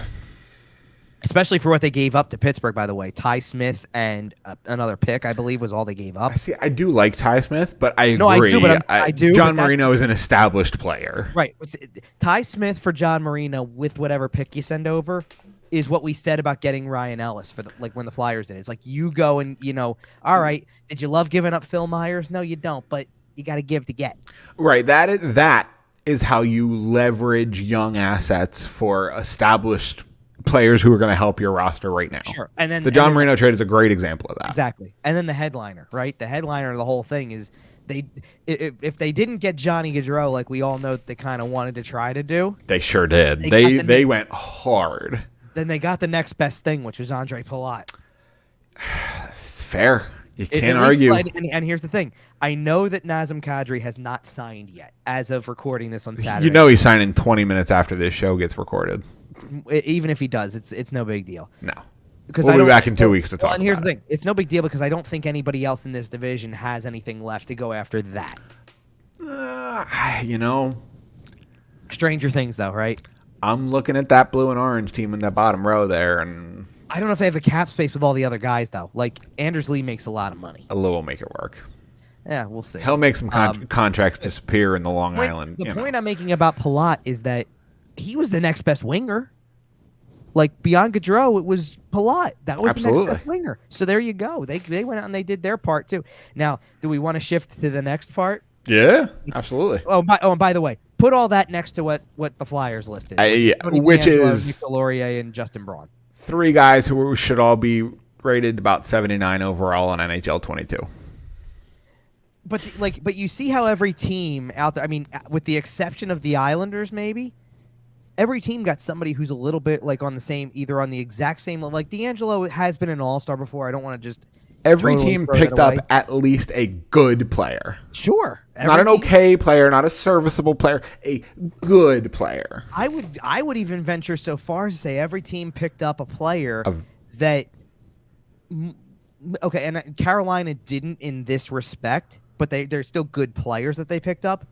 Especially for what they gave up to Pittsburgh, by the way. Ty Smith and another pick, I believe, was all they gave up. See, I do like Ty Smith, but I agree. No, I do, but I do. John Marino is an established player. Right. Ty Smith for John Marino with whatever pick you send over is what we said about getting Ryan Ellis for when the Flyers did. It's like you go and, all right, did you love giving up Phil Myers? No, you don't, but you got to give to get. Right. That is how you leverage young assets for established players who are going to help your roster right now. Sure. And then the John Marino trade is a great example of that. Exactly. And then the headliner, right? The headliner of the whole thing is if they didn't get Johnny Gaudreau like we all know they kind of wanted to try to do. They sure did. They went hard. Then they got the next best thing, which was Ondrej Palat. It's fair. You can't argue. And here's the thing. I know that Nazem Kadri has not signed yet as of recording this on Saturday. He's signing 20 minutes after this show gets recorded. Even if he does, it's no big deal. No. Because we'll be back in 2 weeks to talk and here's the thing. It's no big deal because I don't think anybody else in this division has anything left to go after that. Stranger things, though, right? I'm looking at that blue and orange team in the bottom row there, and I don't know if they have the cap space with all the other guys, though. Like, Anders Lee makes a lot of money. Lou will make it work. Yeah, we'll see. He'll make some contracts disappear in the Long Island. The point I'm making about Palat is that he was the next best winger. Like, beyond Gaudreau, it was Palat. That was the next best winger. So there you go. They went out and they did their part, too. Now, do we want to shift to the next part? Yeah, absolutely. And by the way, put all that next to what the Flyers listed. Which is Victor Laurier and Justin Braun. 3 guys who should all be rated about 79 overall on NHL 22. But you see how every team out there, I mean, with the exception of the Islanders, maybe, every team got somebody who's a little bit like on the same, either on the exact same level. Like D'Angelo has been an all-star before. I don't want to just. Every team picked up at least a good player. Sure. Not an okay player, not a serviceable player, a good player. I would even venture so far as to say every team picked up a player that. Okay, and Carolina didn't in this respect, but they're still good players that they picked up.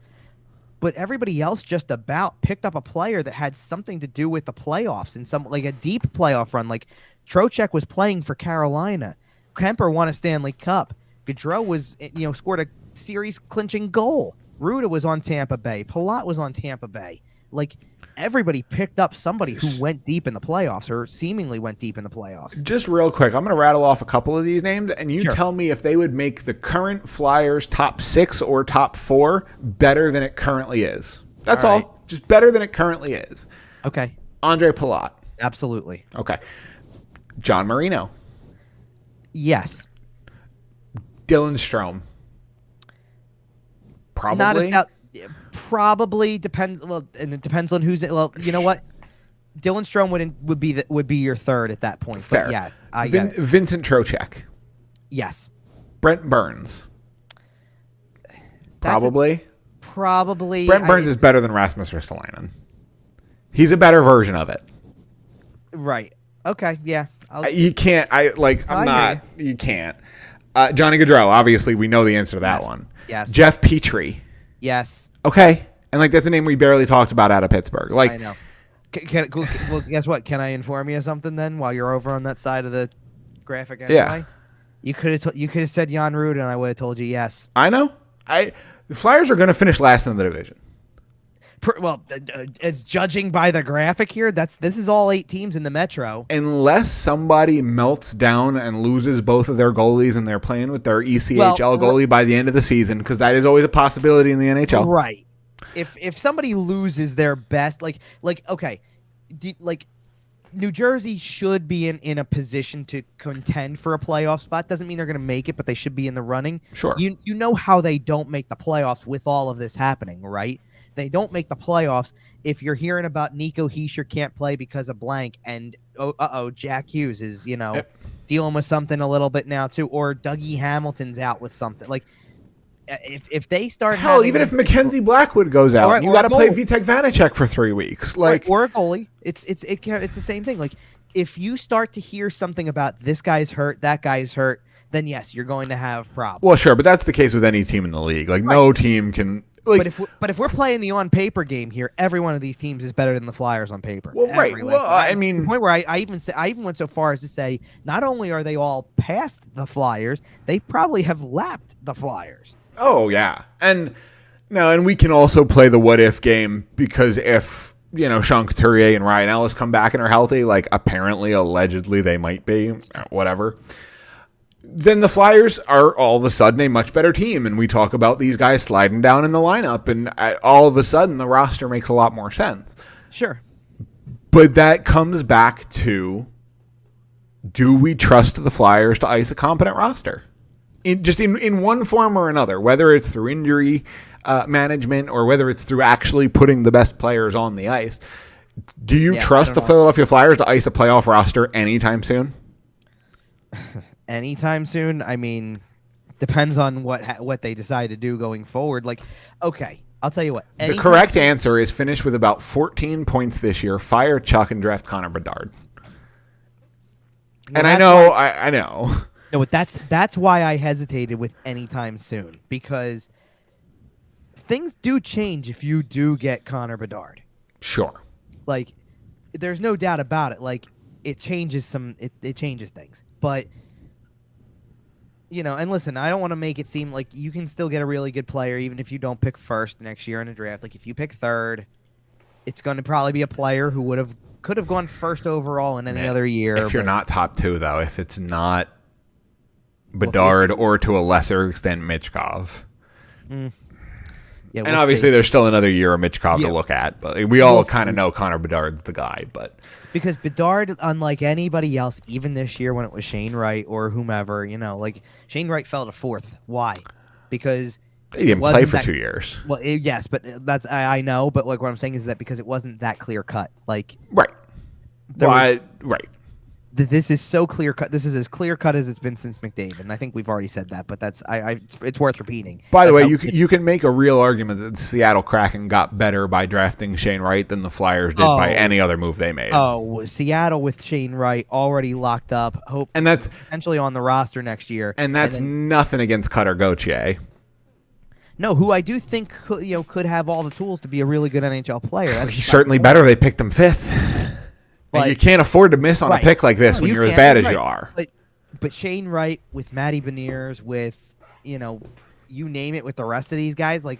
But everybody else just about picked up a player that had something to do with the playoffs and some like a deep playoff run. Like Trochek was playing for Carolina. Kemper won a Stanley Cup. Gaudreau was, scored a series clinching goal. Ruda was on Tampa Bay. Palat was on Tampa Bay. Like everybody picked up somebody who went deep in the playoffs or seemingly went deep in the playoffs. Just real quick, I'm going to rattle off a couple of these names, and you tell me if they would make the current Flyers top 6 or top 4 better than it currently is. That's all. Right. Just better than it currently is. Okay. Ondrej Palat. Absolutely. Okay. John Marino. Yes. Dylan Strohm. Probably. Probably depends. Well, and it depends on who's. Well, you know what? Dylan Strohm would be your third at that point. Fair. But yeah, I get it. Vincent Trochek. Yes. Brent Burns. Probably. Brent Burns is better than Rasmus Ristolainen. He's a better version of it. Right. Okay. Yeah. You can't. You can't. Johnny Gaudreau. Obviously, we know the answer to that one. Yes. Jeff Petrie. Yes. Okay. And that's a name we barely talked about out of Pittsburgh. I know. Well, guess what? Can I inform you of something then? While you're over on that side of the graphic, anyway. Yeah. You could have said Jan Ruud, and I would have told you yes. I know. The Flyers are going to finish last in the division. Well, as judging by the graphic here, this is all 8 teams in the Metro. Unless somebody melts down and loses both of their goalies and they're playing with their ECHL goalie by the end of the season, because that is always a possibility in the NHL. Right. If somebody loses their best, New Jersey should be in a position to contend for a playoff spot. Doesn't mean they're going to make it, but they should be in the running. Sure. You know how they don't make the playoffs with all of this happening, right? They don't make the playoffs if you're hearing about Nico Hischier can't play because of blank, and Jack Hughes is dealing with something a little bit now too, or Dougie Hamilton's out with something. Like if they start even if Mackenzie Blackwood goes out, you got to play Vitek Vanacek for 3 weeks, or a goalie. It's the same thing. Like if you start to hear something about this guy's hurt, that guy's hurt, then yes, you're going to have problems. Well, sure, but that's the case with any team in the league. Like, no team can. Like, but if we're playing the on paper game here, every one of these teams is better than the Flyers on paper. Well, right. Well, I mean, to the point where I even went so far as to say, not only are they all past the Flyers, they probably have lapped the Flyers. Oh yeah, and we can also play the what if game, because if Sean Couturier and Ryan Ellis come back and are healthy, like apparently, allegedly they might be, whatever. Then the Flyers are all of a sudden a much better team, and we talk about these guys sliding down in the lineup, and all of a sudden the roster makes a lot more sense. Sure. But that comes back to, do we trust the Flyers to ice a competent roster? In one form or another, whether it's through injury management or whether it's through actually putting the best players on the ice. Do you trust the Philadelphia Flyers to ice a playoff roster anytime soon? Anytime soon? I mean, depends on what they decide to do going forward. Like, okay, I'll tell you what. The correct answer is finish with about 14 points this year, fire Chuck, and draft Connor Bedard. Well, and I know. No, but that's why I hesitated with anytime soon, because things do change if you do get Connor Bedard. Sure. Like, there's no doubt about it. Like, it changes it changes things. But and listen, I don't want to make it seem like you can still get a really good player even if you don't pick first next year in a draft. Like, if you pick third, it's going to probably be a player who could have gone first overall in any other year. If you're not top two, though, if it's not Bedard or to a lesser extent Michkov. Yeah, and obviously there's still another year of Michkov to look at, but we all kind of know Connor Bedard's the guy. But because Bedard, unlike anybody else, even this year when it was Shane Wright or whomever, like Shane Wright fell to fourth. Why? Because he didn't play for 2 years. Well, yes, but I know. But like what I'm saying is that because it wasn't that clear cut. Like right. Right. This is so clear cut. This is as clear cut as it's been since McDavid. And I think we've already said that, but it's worth repeating. By the way, you can make a real argument that the Seattle Kraken got better by drafting Shane Wright than the Flyers did by any other move they made. Oh, Seattle with Shane Wright already locked up, and that's potentially on the roster next year. And that's nothing against Cutter Gauthier. No, who I do think could have all the tools to be a really good NHL player. He's certainly better. They picked him fifth. And you can't afford to miss on a pick like this when you're as bad as you are. But Shane Wright with Matty Beniers, with you name it, with the rest of these guys, like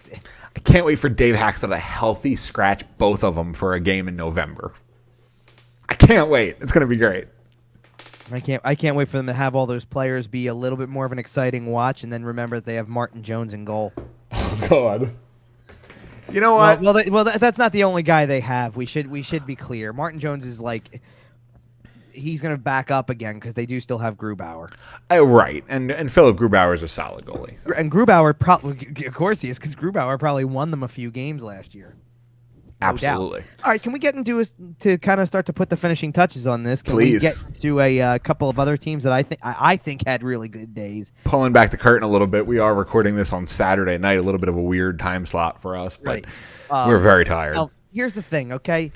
I can't wait for Dave Haxtell to healthy scratch both of them for a game in November. I can't wait. It's going to be great. I can't wait for them to have all those players be a little bit more of an exciting watch, and then remember that they have Martin Jones in goal. Oh God. You know what? Well, that's not the only guy they have. We should be clear. Martin Jones is like he's going to back up again because they do still have Grubauer. Right, and Philip Grubauer is a solid goalie. So. And Grubauer probably, of course, he is, because Grubauer probably won them a few games last year. Absolutely. All right, can we get into to kind of start to put the finishing touches on this? Can Please. we get to a couple of other teams that I think had really good days? Pulling back the curtain a little bit, we are recording this on Saturday night, a little bit of a weird time slot for us, but we're very tired. Now, here's the thing, okay?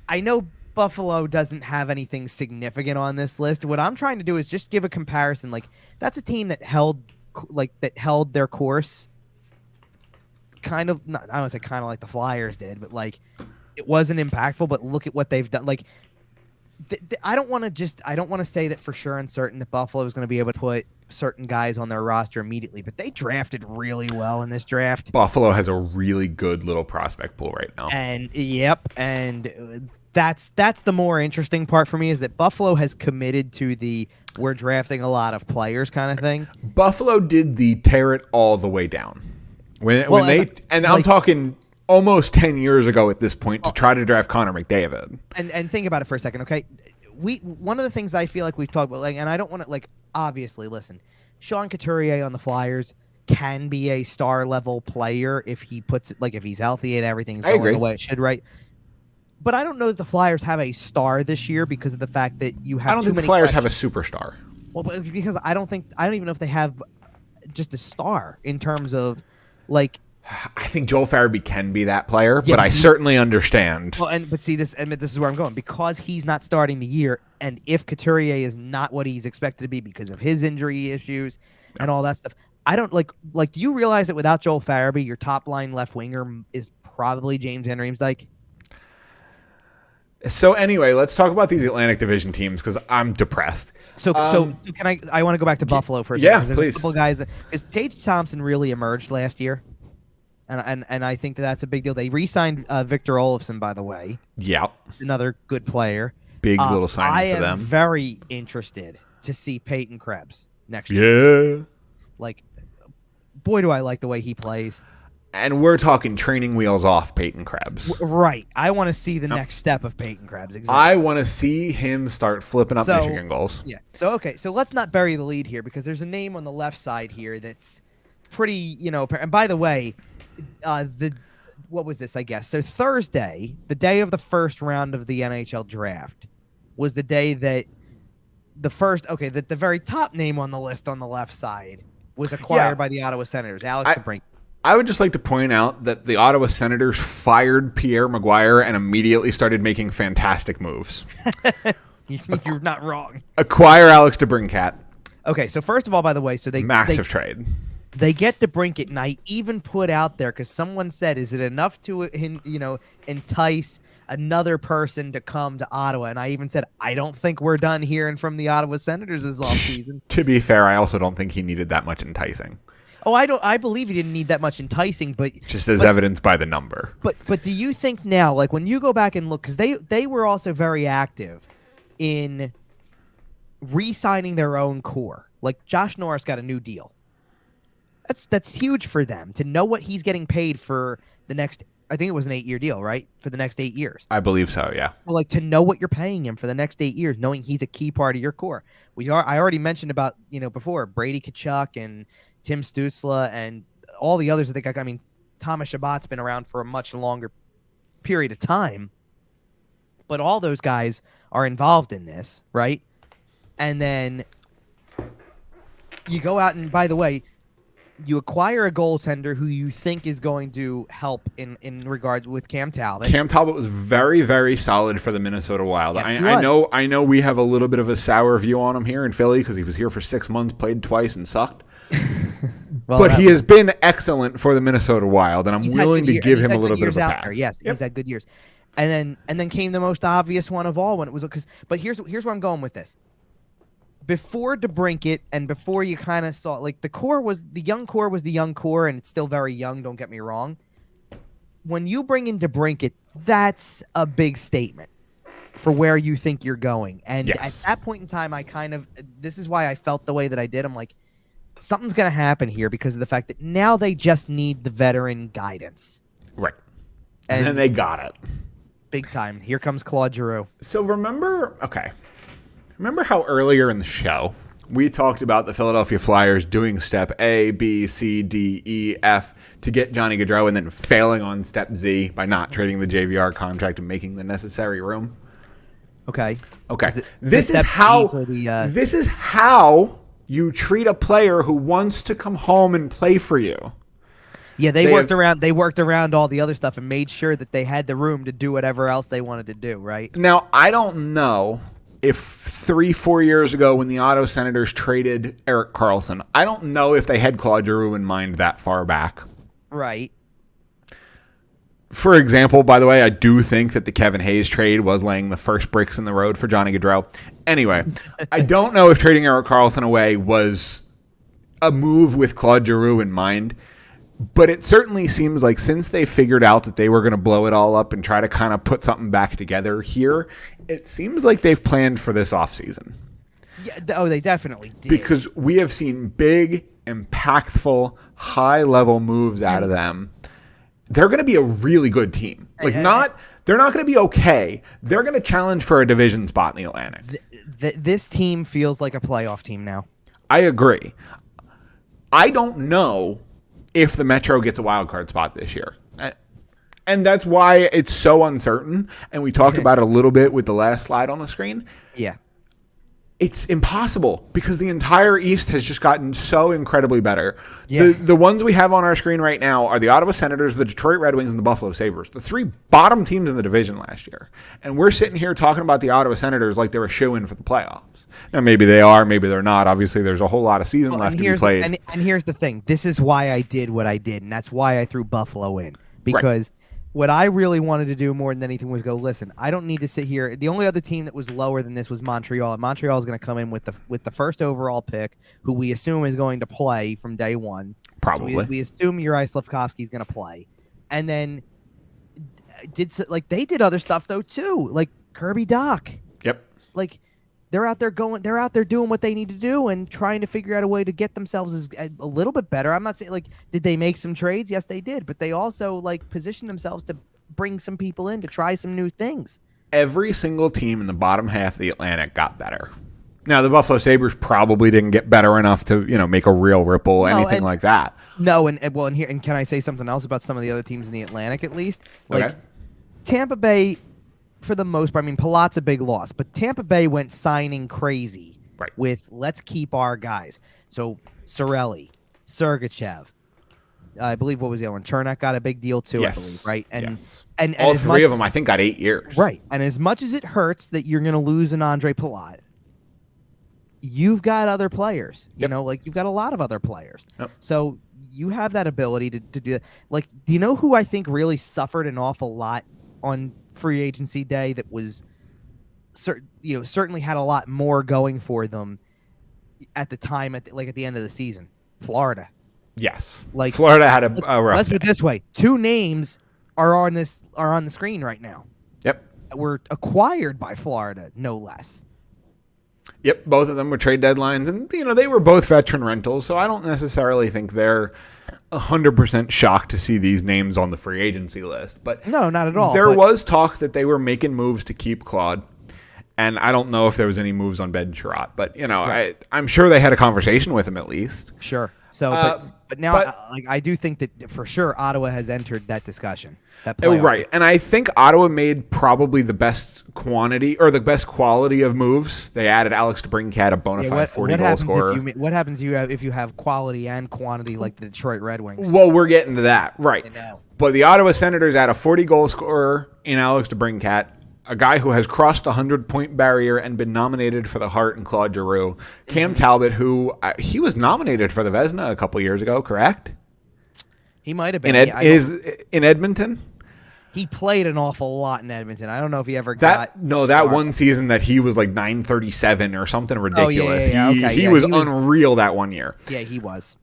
I know Buffalo doesn't have anything significant on this list. What I'm trying to do is just give a comparison. Like, that's a team that held their course. Kind of, not, I don't say kind of like the Flyers did, but like it wasn't impactful. But look at what they've done. Like, I don't want to say that for sure and certain that Buffalo is going to be able to put certain guys on their roster immediately, but they drafted really well in this draft. Buffalo has a really good little prospect pool right now, and that's the more interesting part for me, is that Buffalo has committed to we're drafting a lot of players kind of thing. Buffalo did the tear it all the way down. I'm talking almost 10 years ago at this point to try to draft Connor McDavid. And think about it for a second, okay? One of the things I feel like we've talked about, like, and I don't want to, like, obviously, listen, Sean Couturier on the Flyers can be a star level player if he puts it, like, if he's healthy and everything's going the way it should, right? But I don't know that the Flyers have a star this year because of the fact that you have. I don't think the Flyers have a superstar. Well, because I don't even know if they have just a star in terms of. Like, I think Joel Farabee can be that player, Yeah, but I certainly understand. Well, but this is where I'm going, because he's not starting the year, and if Couturier is not what he's expected to be because of his injury issues and all that stuff, I don't like. Do you realize that without Joel Farabee, your top line left winger is probably James Van Riemsdyk? So anyway, let's talk about these Atlantic Division teams because I'm depressed. So can I want to go back to Buffalo for a Yeah, second. please. A couple guys, because Tage Thompson really emerged last year. And I think that's a big deal. They re-signed Victor Olofsson, by the way. Yeah. Another good player. Big little signing for them. I am very interested to see Peyton Krebs next year. Yeah. Like, boy, do I like the way he plays. And we're talking training wheels off Peyton Krebs. Right. I want to see the next step of Peyton Krebs. Exactly. I want to see him start flipping up Michigan goals. Yeah. So let's not bury the lead here, because there's a name on the left side here that's pretty, and by the way, what was this, I guess? So Thursday, the day of the first round of the NHL draft, was the day that the very top name on the list on the left side was acquired by the Ottawa Senators, Alex DeBrincat. I would just like to point out that the Ottawa Senators fired Pierre Maguire and immediately started making fantastic moves. You're not wrong. Acquire Alex DeBrincat. Okay, so first of all, by the way, massive trade. They get DeBrincat, and I even put out there, because someone said, is it enough to entice another person to come to Ottawa? And I even said, I don't think we're done hearing from the Ottawa Senators this offseason. To be fair, I also don't think he needed that much enticing. Oh, I believe he didn't need that much enticing, but just as evidenced by the number. But do you think now, like when you go back and look, because they were also very active in re-signing their own core. Like Josh Norris got a new deal. That's huge for them to know what he's getting paid for the next. I think it was an 8-year deal, right? For the next 8 years. I believe so. Yeah. So like to know what you're paying him for the next 8 years, knowing he's a key part of your core. I already mentioned about before Brady Tkachuk and Tim Stützle and all the others. I mean, Thomas Chabot's been around for a much longer period of time, but all those guys are involved in this, right? And then you go out and, by the way, you acquire a goaltender who you think is going to help in regards with Cam Talbot. Cam Talbot was very, very solid for the Minnesota Wild. Yes, I know we have a little bit of a sour view on him here in Philly because he was here for 6 months, played twice, and sucked. But he has been excellent for the Minnesota Wild, and I'm willing to give him a little bit of a pass. Yes, he's had good years. And then came the most obvious one of all when it was but here's where I'm going with this. Before DeBrincat and before you kind of saw, like, the young core, and it's still very young, don't get me wrong. When you bring in DeBrincat, that's a big statement for where you think you're going. And at that point in time, this is why I felt the way that I did. I'm like, something's going to happen here because of the fact that now they just need the veteran guidance. Right. And then they got it. Big time. Here comes Claude Giroux. So remember how earlier in the show we talked about the Philadelphia Flyers doing step A, B, C, D, E, F to get Johnny Gaudreau and then failing on step Z by not trading the JVR contract and making the necessary room? Okay. This is how you treat a player who wants to come home and play for you. Yeah, they worked around all the other stuff and made sure that they had the room to do whatever else they wanted to do, right? Now, I don't know if 3-4 years ago when the Ottawa Senators traded Erik Karlsson, I don't know if they had Claude Giroux in mind that far back. Right. For example, by the way, I do think that the Kevin Hayes trade was laying the first bricks in the road for Johnny Gaudreau. Anyway, I don't know if trading Erik Karlsson away was a move with Claude Giroux in mind, but it certainly seems like since they figured out that they were going to blow it all up and try to kind of put something back together here, it seems like they've planned for this offseason. Yeah, they definitely did. Because we have seen big, impactful, high-level moves out of them. They're going to be a really good team. They're not going to be okay. They're going to challenge for a division spot in the Atlantic. This team feels like a playoff team now. I agree. I don't know if the Metro gets a wild card spot this year. And that's why it's so uncertain. And we talked about it a little bit with the last slide on the screen. Yeah. It's impossible because the entire East has just gotten so incredibly better. Yeah. The ones we have on our screen right now are the Ottawa Senators, the Detroit Red Wings, and the Buffalo Sabres, the three bottom teams in the division last year. And we're sitting here talking about the Ottawa Senators like they were a shoo-in for the playoffs. Now, maybe they are, maybe they're not. Obviously, there's a whole lot of season left to be played. And here's the thing. This is why I did what I did, and that's why I threw Buffalo in. Because what I really wanted to do more than anything was go, listen, I don't need to sit here. The only other team that was lower than this was Montreal. And Montreal is going to come in with the first overall pick, who we assume is going to play from day one. Probably. So we assume Uri Slafkovsky is going to play. And then they did other stuff, though, too. Like Kirby Dach. Yep. Like, they're out there doing what they need to do and trying to figure out a way to get themselves a little bit better. I'm not saying, like, did they make some trades? Yes, they did. But they also, like, positioned themselves to bring some people in to try some new things. Every single team in the bottom half of the Atlantic got better. Now, the Buffalo Sabres probably didn't get better enough to, make a real ripple, anything like that. No, and can I say something else about some of the other teams in the Atlantic at least? Like, Okay. Tampa Bay, for the most part, I mean, Palat's a big loss, but Tampa Bay went signing crazy with let's keep our guys. So Cirelli, Sergachev, I believe what was the other one? Chernak got a big deal too, yes. I believe, right? And yes. and all three of them, I think, got 8 years. Right. And as much as it hurts that you're going to lose an Andre Palat, you've got other players. Yep. You've got a lot of other players. Yep. So you have that ability to do that. Like, do you know who I think really suffered an awful lot on free agency day that was certainly had a lot more going for them at the time at the end of the season? Florida. Yes. Like, Florida had a rough let's put it this way. Two names are on the screen right now. Yep. Were acquired by Florida, no less. Yep, both of them were trade deadlines, and they were both veteran rentals, so I don't necessarily think they're 100% shocked to see these names on the free agency list. But no, not at all. There was talk that they were making moves to keep Claude, and I don't know if there was any moves on Ben Sherratt, but right. I'm sure they had a conversation with him at least. Sure. So, but now, I do think that for sure Ottawa has entered that discussion. Right, and I think Ottawa made probably the best quantity or the best quality of moves. They added Alex DeBrincat, a bona fide 40-goal scorer. What happens if you have quality and quantity like the Detroit Red Wings? Well, we're getting to that, right? But the Ottawa Senators add a 40-goal scorer in Alex DeBrincat, a guy who has crossed the 100-point barrier and been nominated for the Hart and Claude Giroux. Cam Talbot, who he was nominated for the Vezina a couple years ago, correct? He might have been. In Edmonton? He played an awful lot in Edmonton. I don't know if he ever got... No, that one season that he was like .937 or something ridiculous. He was unreal that one year. Yeah, he was.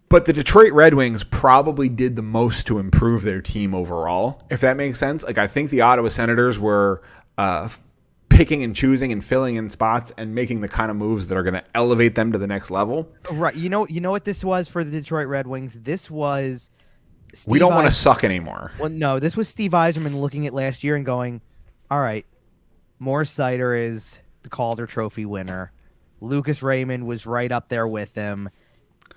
But the Detroit Red Wings probably did the most to improve their team overall, if that makes sense. Like, I think the Ottawa Senators were picking and choosing and filling in spots and making the kind of moves that are going to elevate them to the next level. Right. You know what this was for the Detroit Red Wings? This was... We don't want to suck anymore. Well, no, this was Steve Yzerman looking at last year and going, all right, Morris Seider is the Calder Trophy winner. Lucas Raymond was right up there with him.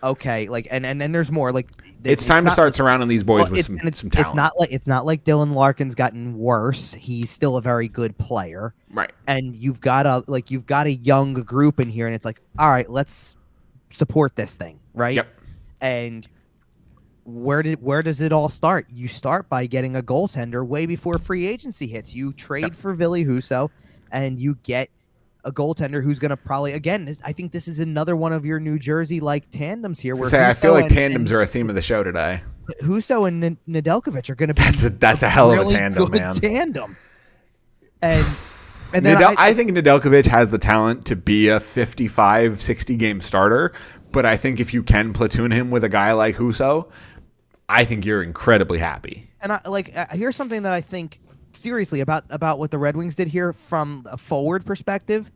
Okay, and there's more. Like, it's time to start surrounding these boys with some talent. It's not like Dylan Larkin's gotten worse. He's still a very good player. Right. And you've got a young group in here, and it's like, all right, let's support this thing, right? Yep. And where does it all start? You start by getting a goaltender way before free agency hits. You trade for Ville Husso, and you get a goaltender who's going to probably, again, I think this is another one of your New Jersey-like tandems here. Where I feel like tandems are a theme of the show today. Husso and Nedeljkovic are going to be that's a hell of really a tandem, good man. Tandem. And then I think Nedeljkovic has the talent to be a 55, 60 game starter, but I think if you can platoon him with a guy like Husso, I think you're incredibly happy. And here's something that I think seriously about what the Red Wings did here from a forward perspective.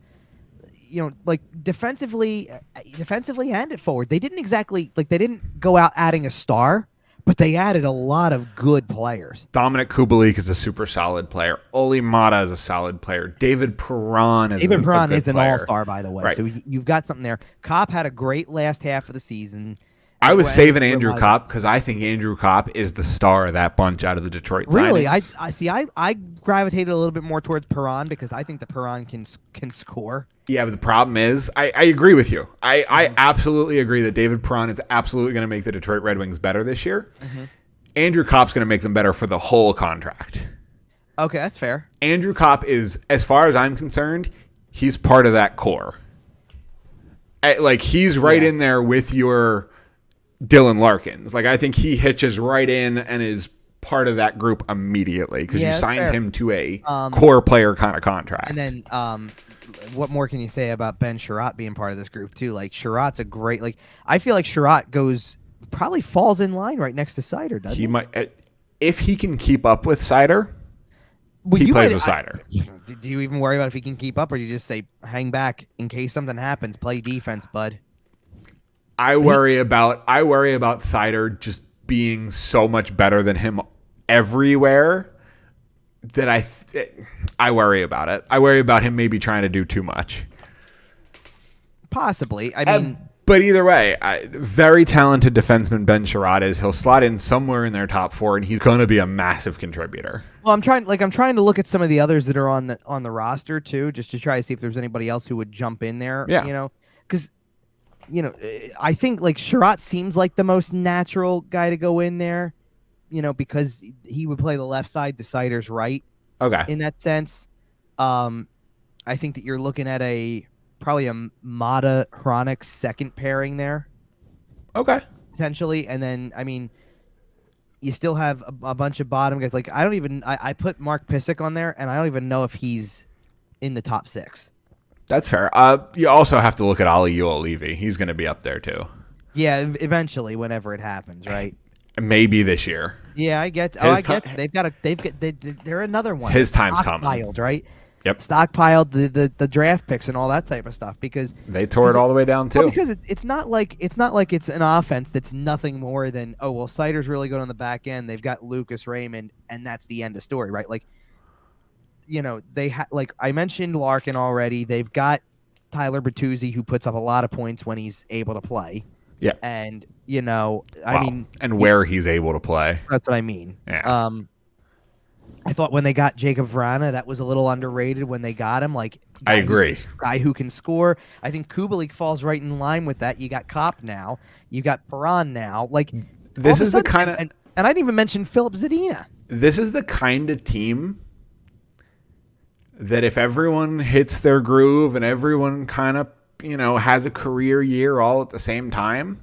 Defensively and at forward, they didn't go out adding a star, but they added a lot of good players. Dominic Kubalik is a super solid player. Oli Mata is a solid player. David Perron is a good an player. all-star, by the way. Right. So you've got something there. Kopp had a great last half of the season. I was And saving we're Andrew like- Kopp because I think Andrew Kopp is the star of that bunch out of the Detroit Really, signings. I see. I gravitated a little bit more towards Perron because I think the Perron can score. Yeah, but the problem is, I agree with you. I absolutely agree that David Perron is absolutely going to make the Detroit Red Wings better this year. Andrew Kopp's going to make them better for the whole contract. Okay, that's fair. Andrew Kopp is, as far as I'm concerned, he's part of that core. Like, he's right in there with your Dylan Larkins. Like, I think he hitches right in and is part of that group immediately because you signed him to a core player kind of contract. And then, what more can you say about Ben Sherratt being part of this group too? Like, Sherratt's a great. Like, I feel like Sherratt probably falls in line right next to Seider, doesn't he? He might, if he can keep up with Seider. Well, he plays with Seider. Do you even worry about if he can keep up, or do you just say hang back in case something happens? Play defense, bud. I worry about Seider just being so much better than him everywhere that I worry about it. I worry about him maybe trying to do too much. Possibly. I mean, but either way, very talented defenseman Ben Sherratt he'll slot in somewhere in their top four, and he's going to be a massive contributor. well, I'm trying to look at some of the others that are on the roster too, just to try to see if there's anybody else who would jump in there. Yeah. Because I think like Sherratt seems like the most natural guy to go in there. Because he would play the left side to Seider's right. Okay. In that sense, I think that you're looking at probably a Mata Hronik second pairing there. Okay. Potentially, and then I mean, you still have a bunch of bottom guys. Like I put Mark Pysyk on there, and I don't even know if he's in the top 6. That's fair. You also have to look at Ali Levy. He's going to be up there too. Yeah, eventually, whenever it happens, right? Maybe this year. Yeah, I get. They're another one. His time's coming. Stockpiled, right? Yep. Stockpiled the draft picks and all that type of stuff because they tore it all the way down too. Well, because it's not like it's an offense that's nothing more than Seider's really good on the back end. They've got Lucas Raymond, and that's the end of story, right? Like, they like I mentioned Larkin already. They've got Tyler Bertuzzi, who puts up a lot of points when he's able to play. Yeah. And I mean, and where he's able to play. That's what I mean. Yeah. I thought when they got Jacob Vrana, that was a little underrated when they got him. Like, I agree. Guy who can score. I think Kubalik falls right in line with that. You got Kopp now. You got Perron now. Like, this is the kind of, and I didn't even mention Philip Zadina. This is the kind of team that if everyone hits their groove and everyone kind of has a career year all at the same time,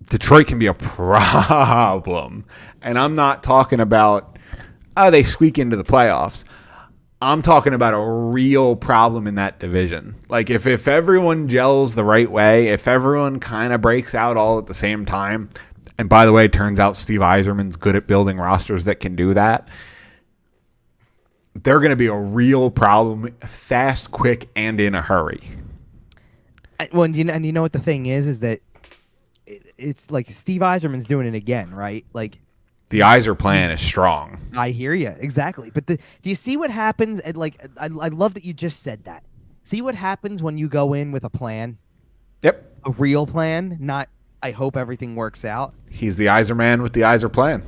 Detroit can be a problem. And I'm not talking about they squeak into the playoffs. I'm talking about a real problem in that division. Like if everyone gels the right way, if everyone kind of breaks out all at the same time, and by the way, it turns out Steve Yzerman's good at building rosters that can do that, they're going to be a real problem fast, quick, and in a hurry. Well, and you know what the thing is that it's like Steve Yzerman's doing it again, right? Like the Yzer plan is strong. I hear you exactly, but do you see what happens? And like, I love that you just said that. See what happens when you go in with a plan. Yep, a real plan, not I hope everything works out. He's the Yzer man with the Yzer plan.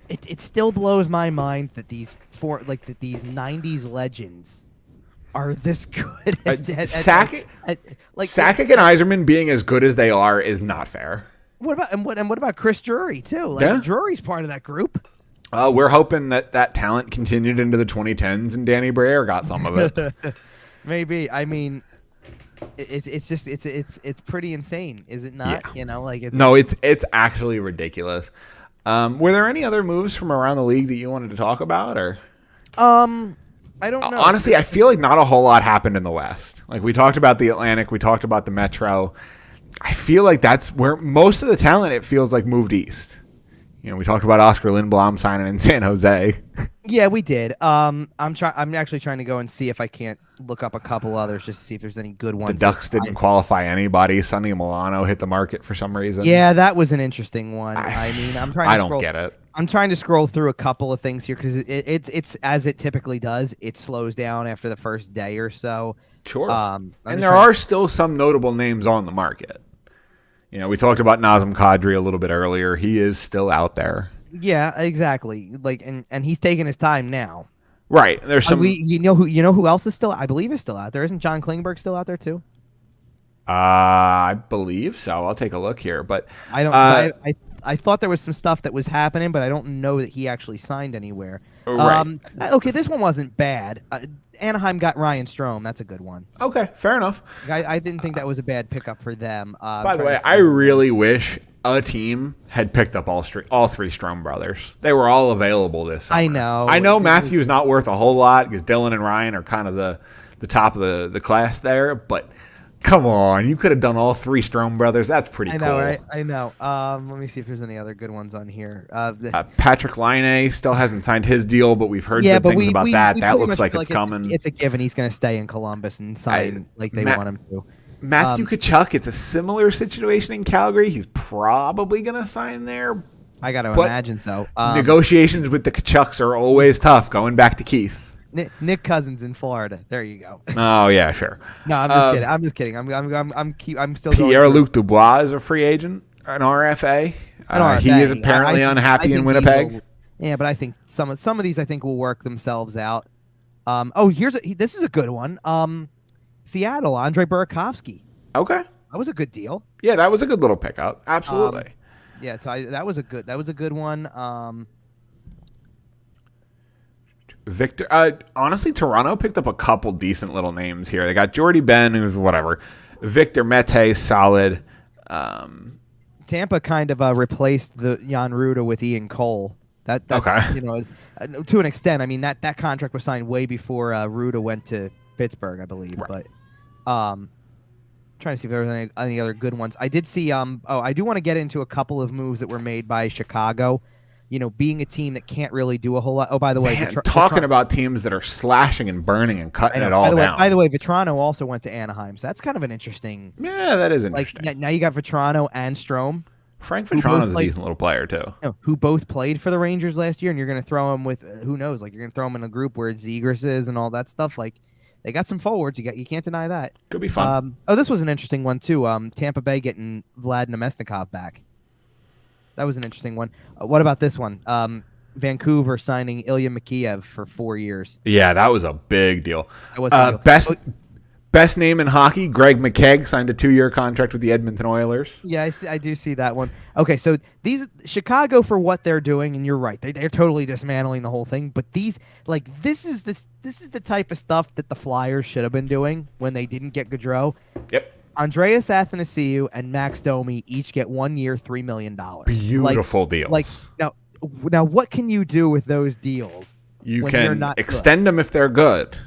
It still blows my mind that these 90s legends are this good. Sakic and Yzerman being as good as they are is not fair. What about Chris Drury too? Like, yeah. Drury's part of that group. We're hoping that talent continued into the 2010s and Danny Briere got some of it. Maybe. I mean, it's pretty insane, is it not? Yeah. It's actually ridiculous. Were there any other moves from around the league that you wanted to talk about, or? I don't know. Honestly, I feel like not a whole lot happened in the West. Like we talked about the Atlantic, we talked about the Metro. I feel like that's where most of the talent, it feels like, moved east. We talked about Oscar Lindblom signing in San Jose. Yeah, we did. I'm actually trying to go and see if I can't look up a couple others just to see if there's any good ones. The Ducks didn't qualify anybody. Sonny Milano hit the market for some reason. Yeah, that was an interesting one. I don't get it. I'm trying to scroll through a couple of things here because it's as it typically does. It slows down after the first day or so. Sure. And there are still some notable names on the market. We talked about Nazem Kadri a little bit earlier. He is still out there. Yeah, exactly. Like, and he's taking his time now. Right. There's some. You know who else is still? I believe is still out there. Isn't John Klingberg still out there too? I believe so. I'll take a look here, but I don't. I thought there was some stuff that was happening, but I don't know that he actually signed anywhere. Right. Okay, this one wasn't bad. Anaheim got Ryan Strohm. That's a good one. Okay, fair enough. I didn't think that was a bad pickup for them. By the way, I really wish a team had picked up all three Strohm brothers. They were all available this summer. I know. Matthew's not worth a whole lot because Dylan and Ryan are kind of the top of the class there, but come on, you could have done all three Strohm brothers. That's pretty cool. Right? I know. Let me see if there's any other good ones on here. Patrick Laine still hasn't signed his deal, but we've heard good things about that. That looks like it's coming. It's a given. He's going to stay in Columbus and sign like they want him to. Matthew Tkachuk, it's a similar situation in Calgary. He's probably going to sign there. I got to imagine so. Negotiations with the Tkachuks are always tough, going back to Keith. Nick Cousins in Florida. There you go. Oh yeah, sure. No, I'm just kidding. I'm still. Pierre-Luc Dubois is a free agent, an RFA. He is apparently unhappy in Winnipeg. Yeah, but I think some of these I think will work themselves out. This is a good one. Seattle, Andre Burakovsky. Okay, that was a good deal. Yeah, that was a good little pickup. Absolutely. Yeah, so that was a good one. Victor, honestly, Toronto picked up a couple decent little names here. They got Jordy Ben, who's whatever. Victor Mete, solid. Tampa kind of replaced the Jan Ruda with Ian Cole. That's okay. To an extent. I mean that contract was signed way before Ruda went to Pittsburgh, I believe. Right. But trying to see if there was any other good ones. I did see. I do want to get into a couple of moves that were made by Chicago. Being a team that can't really do a whole lot. Oh, by the way, talking about teams that are slashing and burning and cutting it all down. By the way, Vetrano also went to Anaheim, so that's kind of an interesting. Yeah, that is interesting. Like now you got Vetrano and Strohm. Frank Vetrano's a decent little player too. Who both played for the Rangers last year, and you're going to throw him with who knows? Like you're going to throw him in a group where Zegras is and all that stuff. Like they got some forwards. You can't deny that. Could be fun. This was an interesting one too. Tampa Bay getting Vlad Nemesnikov back. That was an interesting one. What about this one? Vancouver signing Ilya Mikheyev for 4 years. Yeah, that was a big deal. Best name in hockey, Greg McKegg signed a 2-year contract with the Edmonton Oilers. Yeah, I do see that one. Okay, so these Chicago for what they're doing, and you're right, they're totally dismantling the whole thing. But this is the type of stuff that the Flyers should have been doing when they didn't get Gaudreau. Yep. Andreas Athanasiou and Max Domi each get 1 year, $3 million. Beautiful deals. Now, what can you do with those deals? You can extend them if they're good.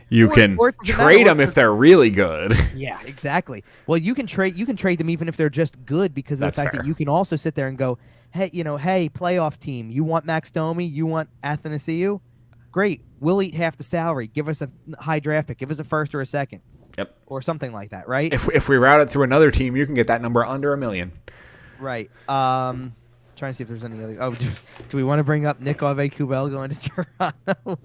You can trade them if they're really good. Yeah, exactly. Well, you can trade them even if they're just good because of the fact that you can also sit there and go, hey, playoff team, you want Max Domi, you want Athanasiou? Great. We'll eat half the salary. Give us a high draft pick. Give us a first or a second. Yep. Or something like that, right? If we route it through another team, you can get that number under $1 million. Right. Trying to see if there's any other. Oh, do we want to bring up Nick Ove-Kubel going to Toronto?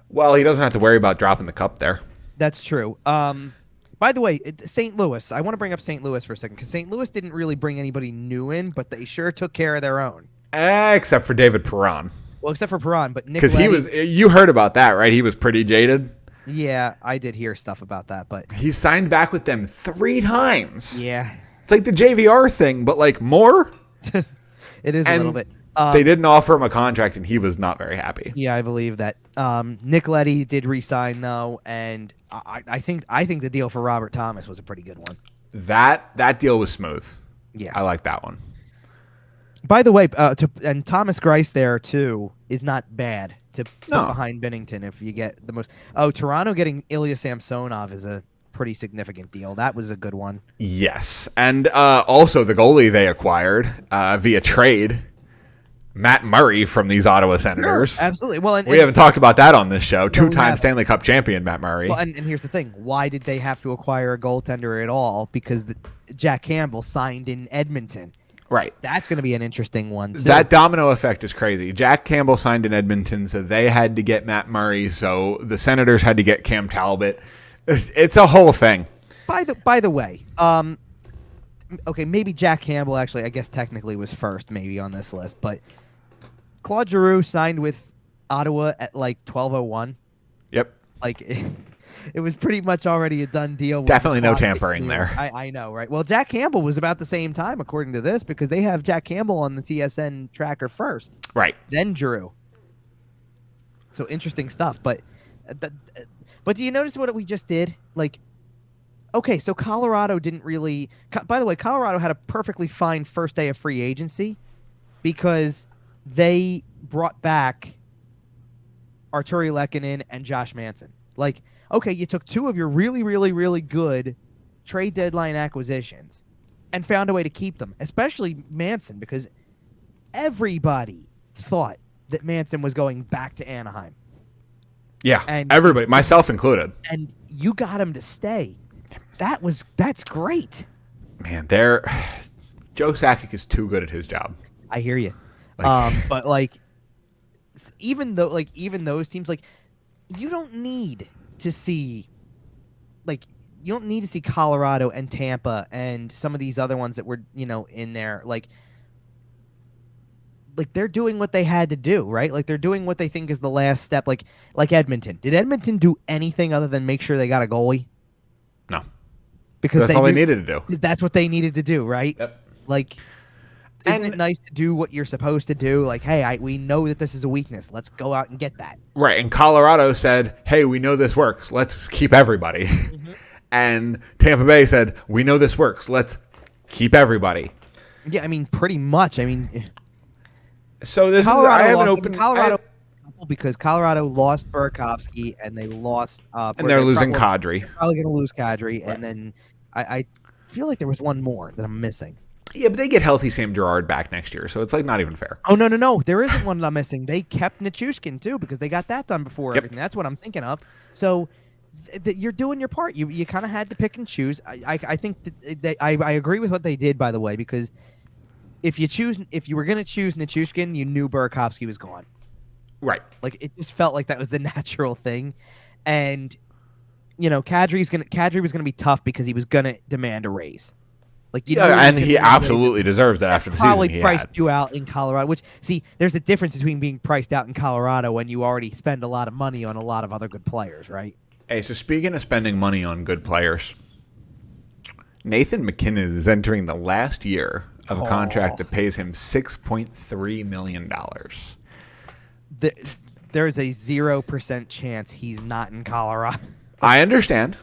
Well, he doesn't have to worry about dropping the cup there. That's true. By the way, St. Louis. I want to bring up St. Louis for a second because St. Louis didn't really bring anybody new in, but they sure took care of their own. Except for David Perron. Well, except for Perron, but Nick. Because you heard about that, right? He was pretty jaded. Yeah, I did hear stuff about that, but he signed back with them 3 times. Yeah, it's like the JVR thing, but like more. It is a little bit. They didn't offer him a contract, and he was not very happy. Yeah, I believe that. Nick Leddy did re-sign though, and I think the deal for Robert Thomas was a pretty good one. That deal was smooth. Yeah, I like that one. By the way, and Thomas Greiss there too is not bad to put behind Binnington if you get the most. Oh, Toronto getting Ilya Samsonov is a pretty significant deal. That was a good one. Yes, and also the goalie they acquired via trade, Matt Murray from these Ottawa Senators. Sure, absolutely. Well, we haven't talked about that on this show. 2-time Stanley Cup champion Matt Murray. Well, and here's the thing: why did they have to acquire a goaltender at all? Because Jack Campbell signed in Edmonton. Right. That's going to be an interesting one, too. That domino effect is crazy. Jack Campbell signed in Edmonton, so they had to get Matt Murray, so the Senators had to get Cam Talbot. It's a whole thing. By the way, okay, maybe Jack Campbell actually, I guess technically was first maybe on this list, but Claude Giroux signed with Ottawa at like 12:01. Yep. Like it was pretty much already a done deal. Definitely no tampering there. I know, right? Well, Jack Campbell was about the same time according to this because they have Jack Campbell on the TSN tracker first. Right. Then Giroux. So interesting stuff, but do you notice what we just did? Like, okay, so Colorado didn't really. By the way, Colorado had a perfectly fine first day of free agency because they brought back Arturi Lehkonen and Josh Manson. Like, okay, you took two of your really, really, really good trade deadline acquisitions and found a way to keep them, especially Manson, because everybody thought that Manson was going back to Anaheim. Yeah, and everybody, myself included. And you got him to stay. That's great. Man, Joe Sakic is too good at his job. I hear you. But like, even those teams, like, you don't need to see Colorado and Tampa and some of these other ones that were, in there. Like they're doing what they had to do, right? Like they're doing what they think is the last step. Like Edmonton. Did Edmonton do anything other than make sure they got a goalie? No. Because that's all they needed to do. Because that's what they needed to do, right? Yep. Like, isn't it nice to do what you're supposed to do? Like, hey, we know that this is a weakness. Let's go out and get that. Right. And Colorado said, hey, we know this works. Let's keep everybody. Mm-hmm. And Tampa Bay said, we know this works. Let's keep everybody. Yeah, I mean, pretty much. I mean, so this Colorado I have an open Colorado because Colorado lost Burakovsky and they lost and they're losing Kadri. They're probably going to lose Kadri, right. And then I feel like there was one more that I'm missing. Yeah, but they get healthy Sam Girard back next year, so it's like not even fair. Oh no, there isn't one that I'm missing. They kept Nichushkin too because they got that done before everything. That's what I'm thinking of. So you're doing your part. You kind of had to pick and choose. I think that I agree with what they did, by the way, because if you were going to choose Nichushkin, you knew Burakovsky was gone. Right. Like it just felt like that was the natural thing. And Kadri was gonna be tough because he was gonna demand a raise. Like and he absolutely deserves that after the season he had. Probably priced you out in Colorado, which there's a difference between being priced out in Colorado when you already spend a lot of money on a lot of other good players, right? Hey, so speaking of spending money on good players, Nathan MacKinnon is entering the last year of a contract that pays him $6.3 million. There is a 0% chance he's not in Colorado. I understand.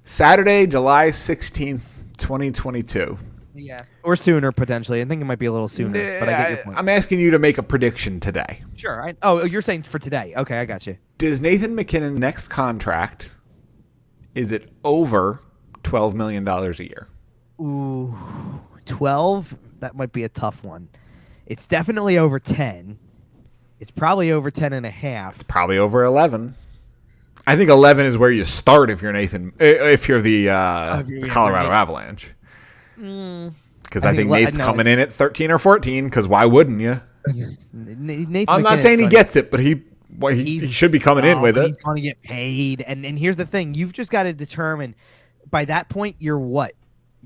Saturday, July 16th, 2022. Yeah. Or sooner, potentially. I think it might be a little sooner, but I get your point. I'm asking you to make a prediction today. Sure. You're saying for today. Okay, I got you. Does Nathan MacKinnon's next contract, is it over $12 million a year? Ooh, 12? That might be a tough one. It's definitely over 10. It's probably over 10 and a half. It's probably over 11. I think 11 is where you start if you're the Colorado Avalanche. Because I think Nate's coming in at 13 or 14, because why wouldn't you? I'm not saying he gets it, but he should be coming in with it. He's going to get paid. And here's the thing. You've just got to determine, by that point, you're what?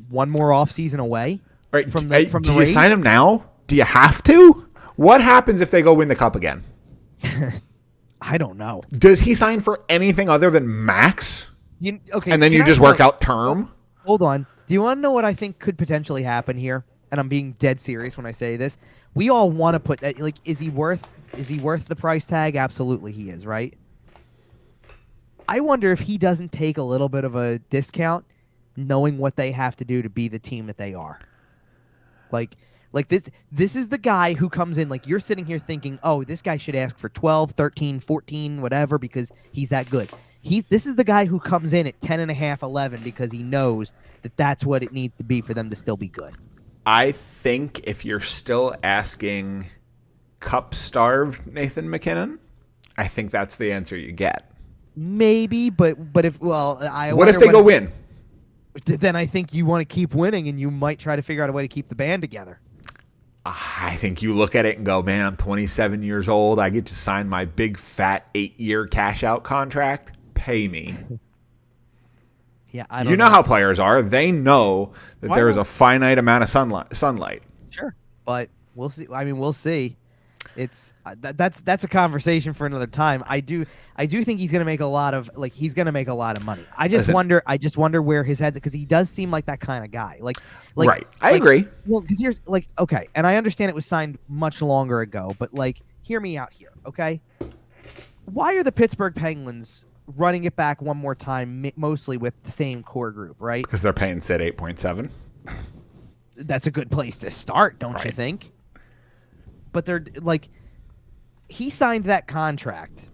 One more offseason away? Right. From the Do you sign him now? Do you have to? What happens if they go win the cup again? I don't know. Does he sign for anything other than max? Okay. And then you just work out term? Hold on. Do you want to know what I think could potentially happen here? And I'm being dead serious when I say this. We all want to put that. Like, is he worth the price tag? Absolutely, he is. Right. I wonder if he doesn't take a little bit of a discount, knowing what they have to do to be the team that they are. Like this is the guy who comes in, like you're sitting here thinking, oh, this guy should ask for 12, 13, 14, whatever, because he's that good. This is the guy who comes in at 10 and a half, 11, because he knows that that's what it needs to be for them to still be good. I think if you're still asking cup-starved Nathan MacKinnon, I think that's the answer you get. Maybe, but if what if they go win? Then I think you want to keep winning, and you might try to figure out a way to keep the band together. I think you look at it and go, man, I'm 27 years old. I get to sign my big, fat 8-year cash-out contract. Pay me. Yeah, I don't You know how players are. They know that there is a finite amount of sunlight. Sure, but we'll see. I mean, we'll see. It's that's a conversation for another time. I do think he's gonna make a lot of money. I just wonder where his head's at, because he does seem like that kind of guy. Right. I agree. Well, because you're okay, and I understand it was signed much longer ago, but hear me out here, okay? Why are the Pittsburgh Penguins running it back one more time, mostly with the same core group, right? Because they're paying Sid 8.7. That's a good place to start, don't you think? But they're he signed that contract.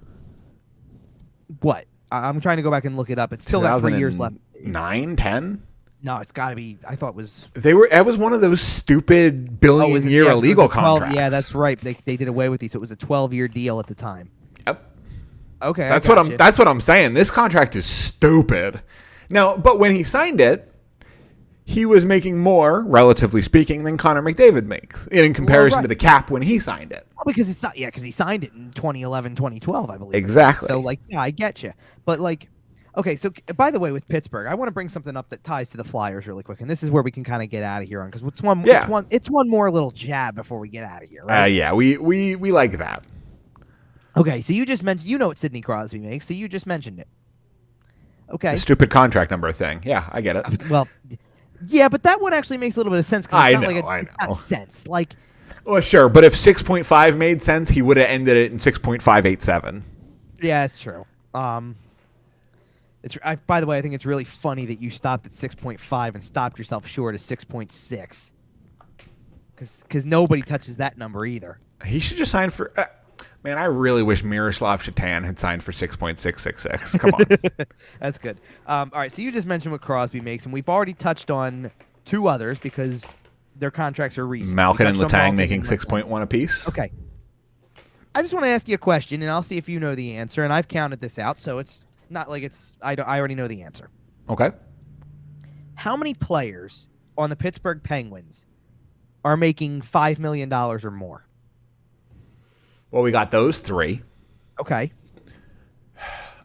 What? I'm trying to go back and look it up. It's still got 3 years left. 9, 10? No, it's got to be. I thought it was. It was one of those stupid billion-year illegal contracts. Yeah, that's right. They did away with these, so it was a 12-year deal at the time. Yep. Okay, that's what I'm saying. This contract is stupid. Now, but when he signed it, he was making more, relatively speaking, than Connor McDavid makes in comparison to the cap when he signed it. Well, because he signed it in 2011, 2012, I believe. Exactly. So, I get you. But, okay, so, by the way, with Pittsburgh, I want to bring something up that ties to the Flyers really quick, and this is where we can kind of get out of here on, because it's one more little jab before we get out of here, right? Yeah, we like that. Okay, so you just mentioned, what Sidney Crosby makes, so you just mentioned it. Okay. The stupid contract number thing. Yeah, I get it. Well, yeah, but that one actually makes a little bit of sense, because it's not sense. Well, sure, but if 6.5 made sense, he would have ended it in 6.587. Yeah, it's true. By the way, I think it's really funny that you stopped at 6.5 and stopped yourself short of 6.6, because nobody touches that number either. He should just sign for. Man, I really wish Miroslav Shatan had signed for 6.666. Come on. That's good. All right, so you just mentioned what Crosby makes, and we've already touched on two others because their contracts are recent. Malkin and Letang making 6.1 apiece. Okay. I just want to ask you a question, and I'll see if you know the answer, and I've counted this out, so it's not like I already know the answer. Okay. How many players on the Pittsburgh Penguins are making $5 million or more? Well, we got those three. Okay.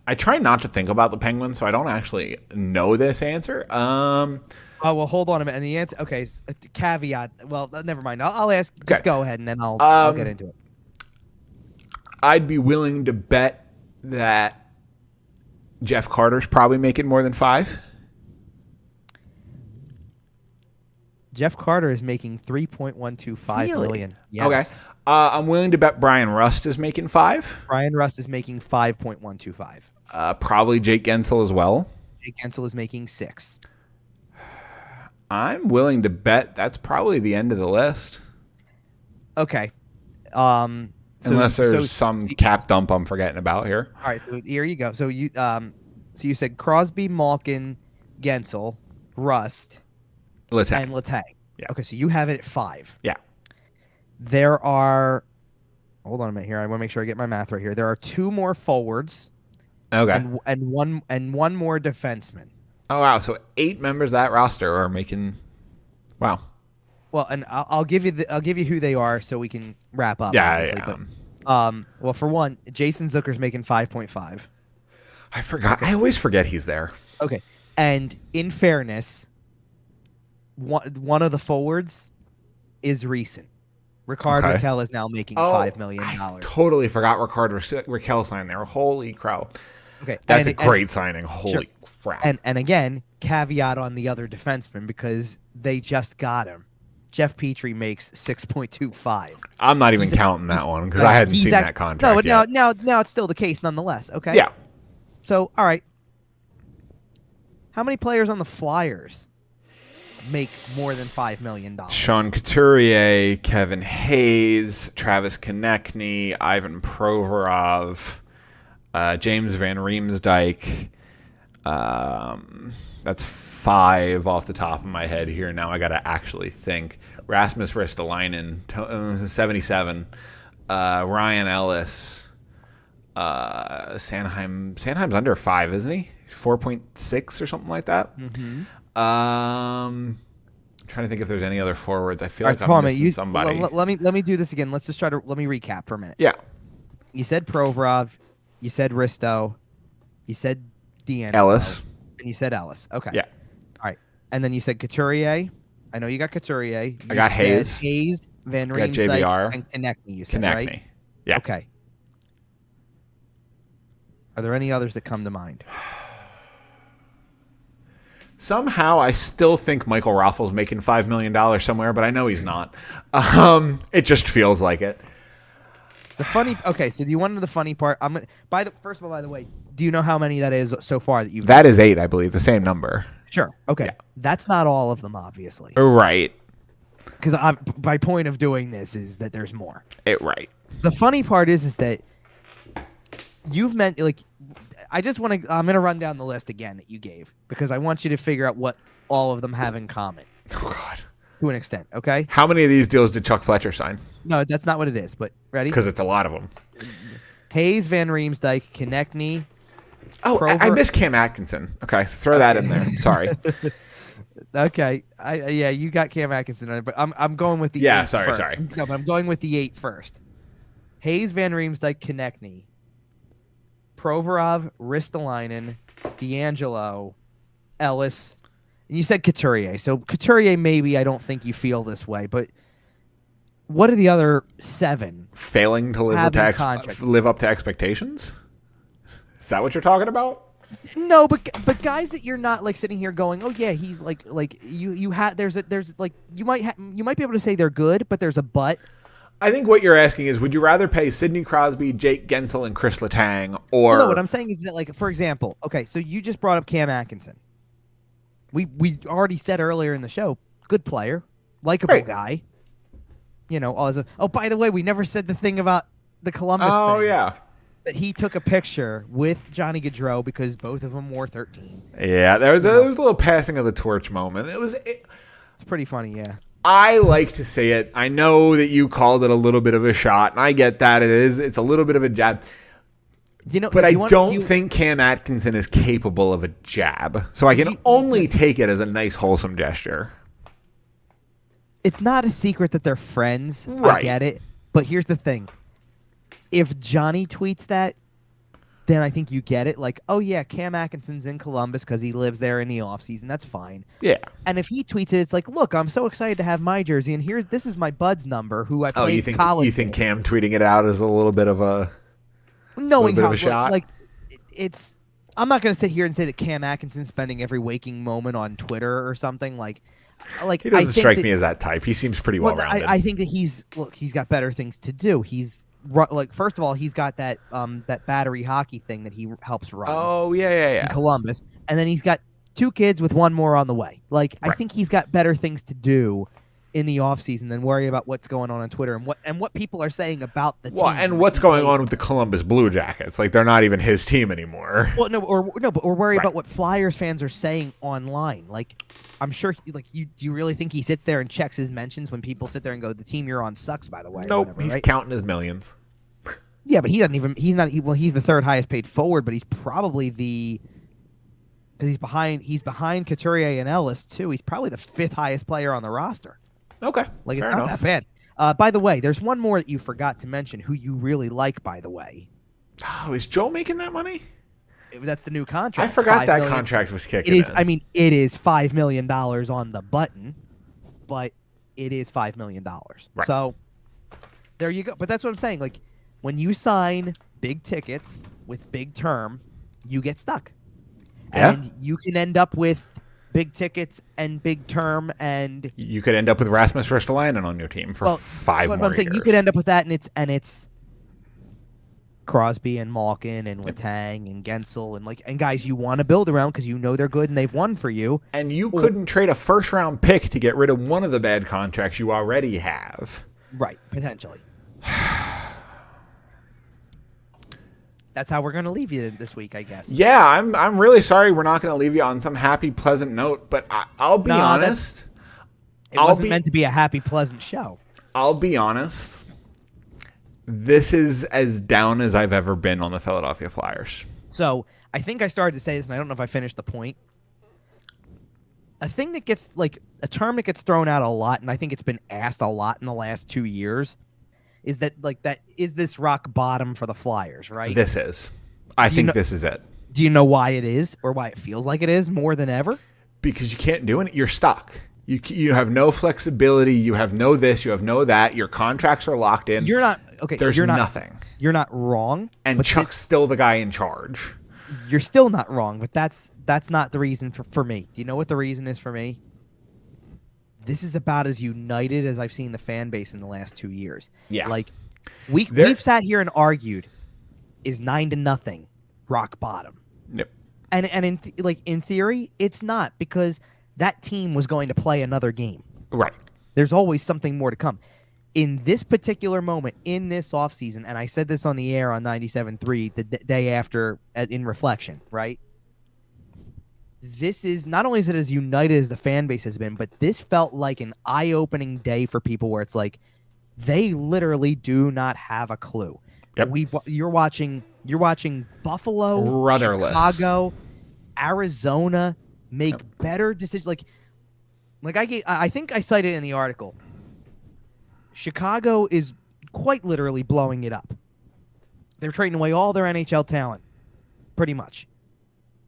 I try not to think about the Penguins, so I don't actually know this answer. Oh, well, hold on a minute. And the answer, okay, caveat. Well, never mind. I'll ask. Okay. Just go ahead, and then I'll get into it. I'd be willing to bet that Jeff Carter's probably making more than 5. Jeff Carter is making $3.125 million. Yes. Okay. I'm willing to bet Brian Rust is making 5. Brian Rust is making 5.125. Probably Jake Gensel as well. Jake Gensel is making 6. I'm willing to bet that's probably the end of the list. Okay. Unless there's some cap dump I'm forgetting about here. All right, so here you go. So you said Crosby, Malkin, Gensel, Rust, Letang. and Letang. Yeah. Okay, so you have it at 5. Yeah. There are. Hold on a minute here. I want to make sure I get my math right here. There are 2 more forwards. Okay. And one more defenseman. Oh wow! So 8 members of that roster are making. Wow. Well, and I'll give you who they are so we can wrap up. Yeah. But, well, for one, Jason Zucker's making 5.5. I forgot. I always forget he's there. Okay. And in fairness, one of the forwards is recent. Ricard Raquel is now making $5 million. I totally forgot Ricard Raquel signed there. Holy crow. Okay. That's a great signing. Holy crap. And again, caveat on the other defenseman because they just got him. Jeff Petrie makes 6.25. I'm not even counting that one because I hadn't seen that contract. No, but now it's still the case nonetheless. Okay. Yeah. So all right. How many players on the Flyers make more than $5 million? Sean Couturier, Kevin Hayes, Travis Konechny, Ivan Provorov, James Van Riemsdyk. That's 5 off the top of my head here. Now I got to actually think. Rasmus Ristolainen, 77. Ryan Ellis. Sanheim's under 5, isn't he? 4.6 or something like that. Mm-hmm. I'm trying to think if there's any other forwards. I feel like I'm missing somebody. Let me do this again. Let me recap for a minute. Yeah. You said Provorov. You said Risto. You said D'Angelo. Ellis. And you said Ellis. Okay. Yeah. All right. And then you said Couturier. I know you got Couturier. I got Hayes. Hayes, Van I got Riemsdyk, JVR. and Konechny, you said, Konechny. right? Yeah. Okay. Are there any others that come to mind? Somehow, I still think Michael Raffles making $5 million somewhere, but I know he's not. It just feels like it. Okay, so do you want to know the funny part? First of all, by the way, do you know how many that is so far that you've? That is 8, I believe, the same number. Sure. Okay. Yeah. That's not all of them, obviously. Right. Because my point of doing this is that there's more. Right. The funny part is that you've meant like. I'm going to run down the list again that you gave because I want you to figure out what all of them have in common. Oh, God. To an extent, okay? How many of these deals did Chuck Fletcher sign? No, that's not what it is, but ready? Because it's a lot of them. Hayes, Van Riemsdyk, Konechny. Oh, I missed Cam Atkinson. Okay, so throw that in there. Sorry. Okay. You got Cam Atkinson on it, but I'm going with the 8 sorry. No, but I'm going with the 8 first. Hayes, Van Riemsdyk, Konechny. Provorov, Ristolainen, D'Angelo, Ellis, and you said Couturier. So Couturier, maybe I don't think you feel this way, but what are the other 7? Failing to live up to expectations? Is that what you're talking about? No, but guys that you're not like sitting here going, oh yeah, he's like you had there's like you might be able to say they're good, but there's a but. I think what you're asking is, would you rather pay Sidney Crosby, Jake Gensel, and Chris Letang, or... Well, no, what I'm saying is that, like, for example, okay, so you just brought up Cam Atkinson. We already said earlier in the show, good player, likable guy. You know, by the way, we never said the thing about the Columbus thing. Oh, yeah. That he took a picture with Johnny Gaudreau because both of them wore 13. Yeah, there was a little passing of the torch moment. It's pretty funny, yeah. I like to say it. I know that you called it a little bit of a shot, and I get that it is. It's a little bit of a jab. But I don't think Cam Atkinson is capable of a jab. So I can only take it as a nice, wholesome gesture. It's not a secret that they're friends. Right. I get it. But here's the thing. If Johnny tweets that, then I think you get it. Like, oh, yeah, Cam Atkinson's in Columbus because he lives there in the offseason. That's fine. Yeah. And if he tweets it, it's like, look, I'm so excited to have my jersey, and this is my bud's number, who I played college you think Cam tweeting it out is a little bit of a knowing how, a shot? Like, it's – I'm not going to sit here and say that Cam Atkinson's spending every waking moment on Twitter or something. Like he doesn't strike me as that type. He seems pretty well-rounded. I think that he's got better things to do. First of all, he's got that battery hockey thing that he helps run. Oh, yeah. In Columbus. And then he's got 2 kids with 1 more on the way. Like, right. I think he's got better things to do in the offseason than worry about what's going on Twitter and what people are saying about the team. Well, and what's going on with the Columbus Blue Jackets. Like, they're not even his team anymore. Well, or worry about what Flyers fans are saying online. Like, I'm sure, do you really think he sits there and checks his mentions when people sit there and go, the team you're on sucks, by the way? Nope, whatever, he's right? counting his millions. Yeah, but he's the 3rd highest paid forward, but he's probably because he's behind Couturier and Ellis too. He's probably the 5th highest player on the roster. Okay, like it's fair not enough. that bad. By the way, there's one more that you forgot to mention who you really like, by the way. Oh, is Joe making that money? That's the new contract. I forgot that contract was kicking in. I mean, it is $5 million on the button, but it is $5 million. Right. So there you go. But that's what I'm saying. Like, when you sign big tickets with big term, you get stuck. Yeah. And you can end up with big tickets and big term, and you could end up with Rasmus Ristolainen on your team for 5 more years. You could end up with that, and it's Crosby and Malkin and Letang and Gensel and guys you want to build around because you know they're good and they've won for you. And you couldn't trade a 1st-round pick to get rid of one of the bad contracts you already have. Right, potentially. That's how we're going to leave you this week, I guess. Yeah, I'm really sorry we're not going to leave you on some happy, pleasant note, but I'll be honest. It wasn't meant to be a happy, pleasant show. I'll be honest. This is as down as I've ever been on the Philadelphia Flyers. So I think I started to say this, and I don't know if I finished the point. A thing that gets, a term that gets thrown out a lot, and I think it's been asked a lot in the last 2 years, is that is this rock bottom for the Flyers, right? This is. I think this is it. Do you know why it is, or why it feels like it is more than ever? Because you can't do it. You're stuck. You have no flexibility. You have no this. You have no that. Your contracts are locked in. You're not okay. There's nothing. You're not wrong. And Chuck's still the guy in charge. You're still not wrong, but that's not the reason for me. Do you know what the reason is for me? This is about as united as I've seen the fan base in the last 2 years. Yeah. Like we've sat here and argued, is 9-0 rock bottom? Yep. And in theory, it's not, because that team was going to play another game. Right. There's always something more to come. In this particular moment, in this offseason, and I said this on the air on 97.3 the day after in reflection, right? This is not only is it as united as the fan base has been, but this felt like an eye-opening day for people where it's like they literally do not have a clue. Yep. You're watching Buffalo, Rudderless. Chicago, Arizona make better decisions. Like I think I cited in the article. Chicago is quite literally blowing it up. They're trading away all their NHL talent, pretty much.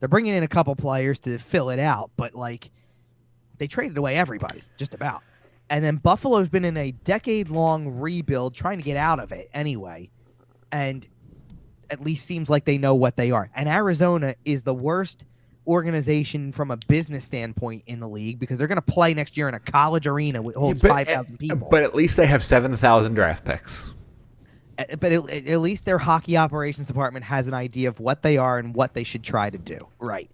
They're bringing in a couple players to fill it out, but they traded away everybody, just about. And then Buffalo's been in a decade-long rebuild, trying to get out of it anyway, and at least seems like they know what they are. And Arizona is the worst organization from a business standpoint in the league, because they're going to play next year in a college arena with holds 5,000 people. But at least they have 7,000 draft picks. But at least their hockey operations department has an idea of what they are and what they should try to do. Right.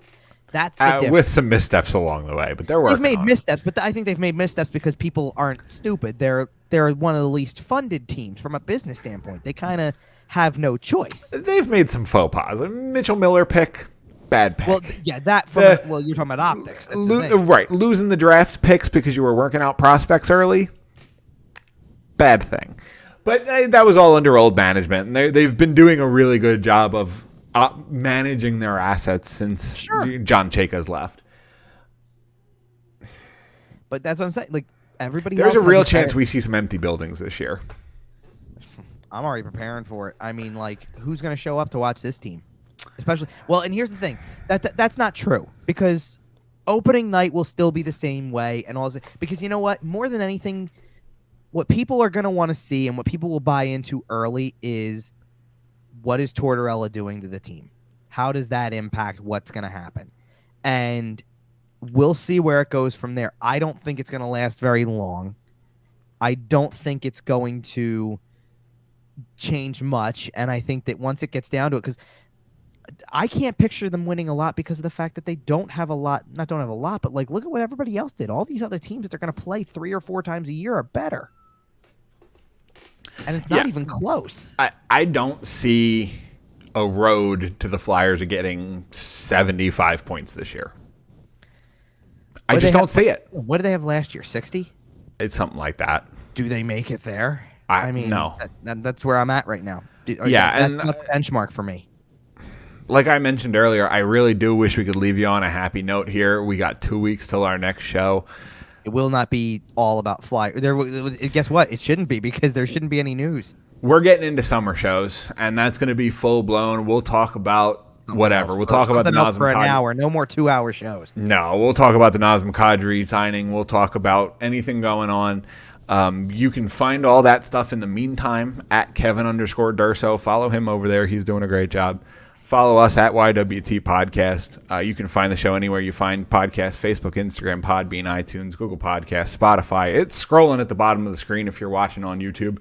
That's the difference. With some missteps along the way, but they're working. They've made missteps, but I think they've made missteps because people aren't stupid. They're one of the least funded teams from a business standpoint. They kind of have no choice. They've made some faux pas. Mitchell Miller pick, bad pick. Well, yeah, you're talking about optics. That's right. Losing the draft picks because you were working out prospects early, bad thing. But that was all under old management, and they've been doing a really good job of managing their assets since John Chayka's left. But that's what I'm saying. Like, everybody There's else a real chance we see some empty buildings this year. I'm already preparing for it. I mean, who's going to show up to watch this team? Especially, well, and here's the thing. That's not true, because opening night will still be the same way, and all this, because you know what? More than anything, what people are going to want to see and what people will buy into early is, what is Tortorella doing to the team? How does that impact what's going to happen? And we'll see where it goes from there. I don't think it's going to last very long. I don't think it's going to change much. And I think that once it gets down to it, because I can't picture them winning a lot because of the fact that they don't have a lot, but look at what everybody else did. All these other teams that they're going to play 3 or 4 times a year are better. And it's not even close. I don't see a road to the Flyers of getting 75 points this year. I just don't see it. What did they have last year? 60? It's something like that. Do they make it there? I mean, no. That's where I'm at right now. Yeah, that's not the benchmark for me. Like I mentioned earlier, I really do wish we could leave you on a happy note here. We got 2 weeks till our next show. It will not be all about Flyers. Guess what? It shouldn't be, because there shouldn't be any news. We're getting into summer shows, and that's going to be full blown. We'll talk about whatever. We'll talk about the Nazem for an Kadri. hour. No more 2-hour shows. No, we'll talk about the Nazem Kadri signing. We'll talk about anything going on. You can find all that stuff in the meantime at Kevin_Durso. Follow him over there. He's doing a great job. Follow us at YWT Podcast. You can find the show anywhere you find podcasts: Facebook, Instagram, Podbean, iTunes, Google Podcasts, Spotify. It's scrolling at the bottom of the screen if you're watching on YouTube.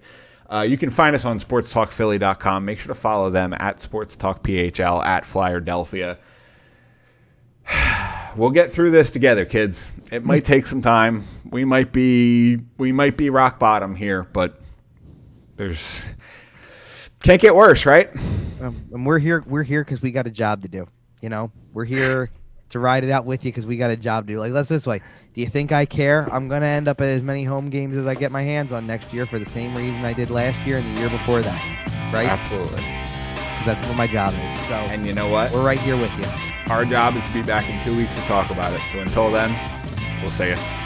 You can find us on sportstalkphilly.com. Make sure to follow them at SportsTalkPHL, at Flyerdelphia. We'll get through this together, kids. It might take some time. We might be rock bottom here, but can't get worse, right? And we're here because we got a job to do. You know, we're here to ride it out with you because we got a job to do. Like, let's this way. Do you think I care? I'm gonna end up at as many home games as I get my hands on next year for the same reason I did last year and the year before that, right? Absolutely. Because that's what my job is. So, and you know what? We're right here with you. Our job is to be back in 2 weeks to talk about it. So until then, we'll see you.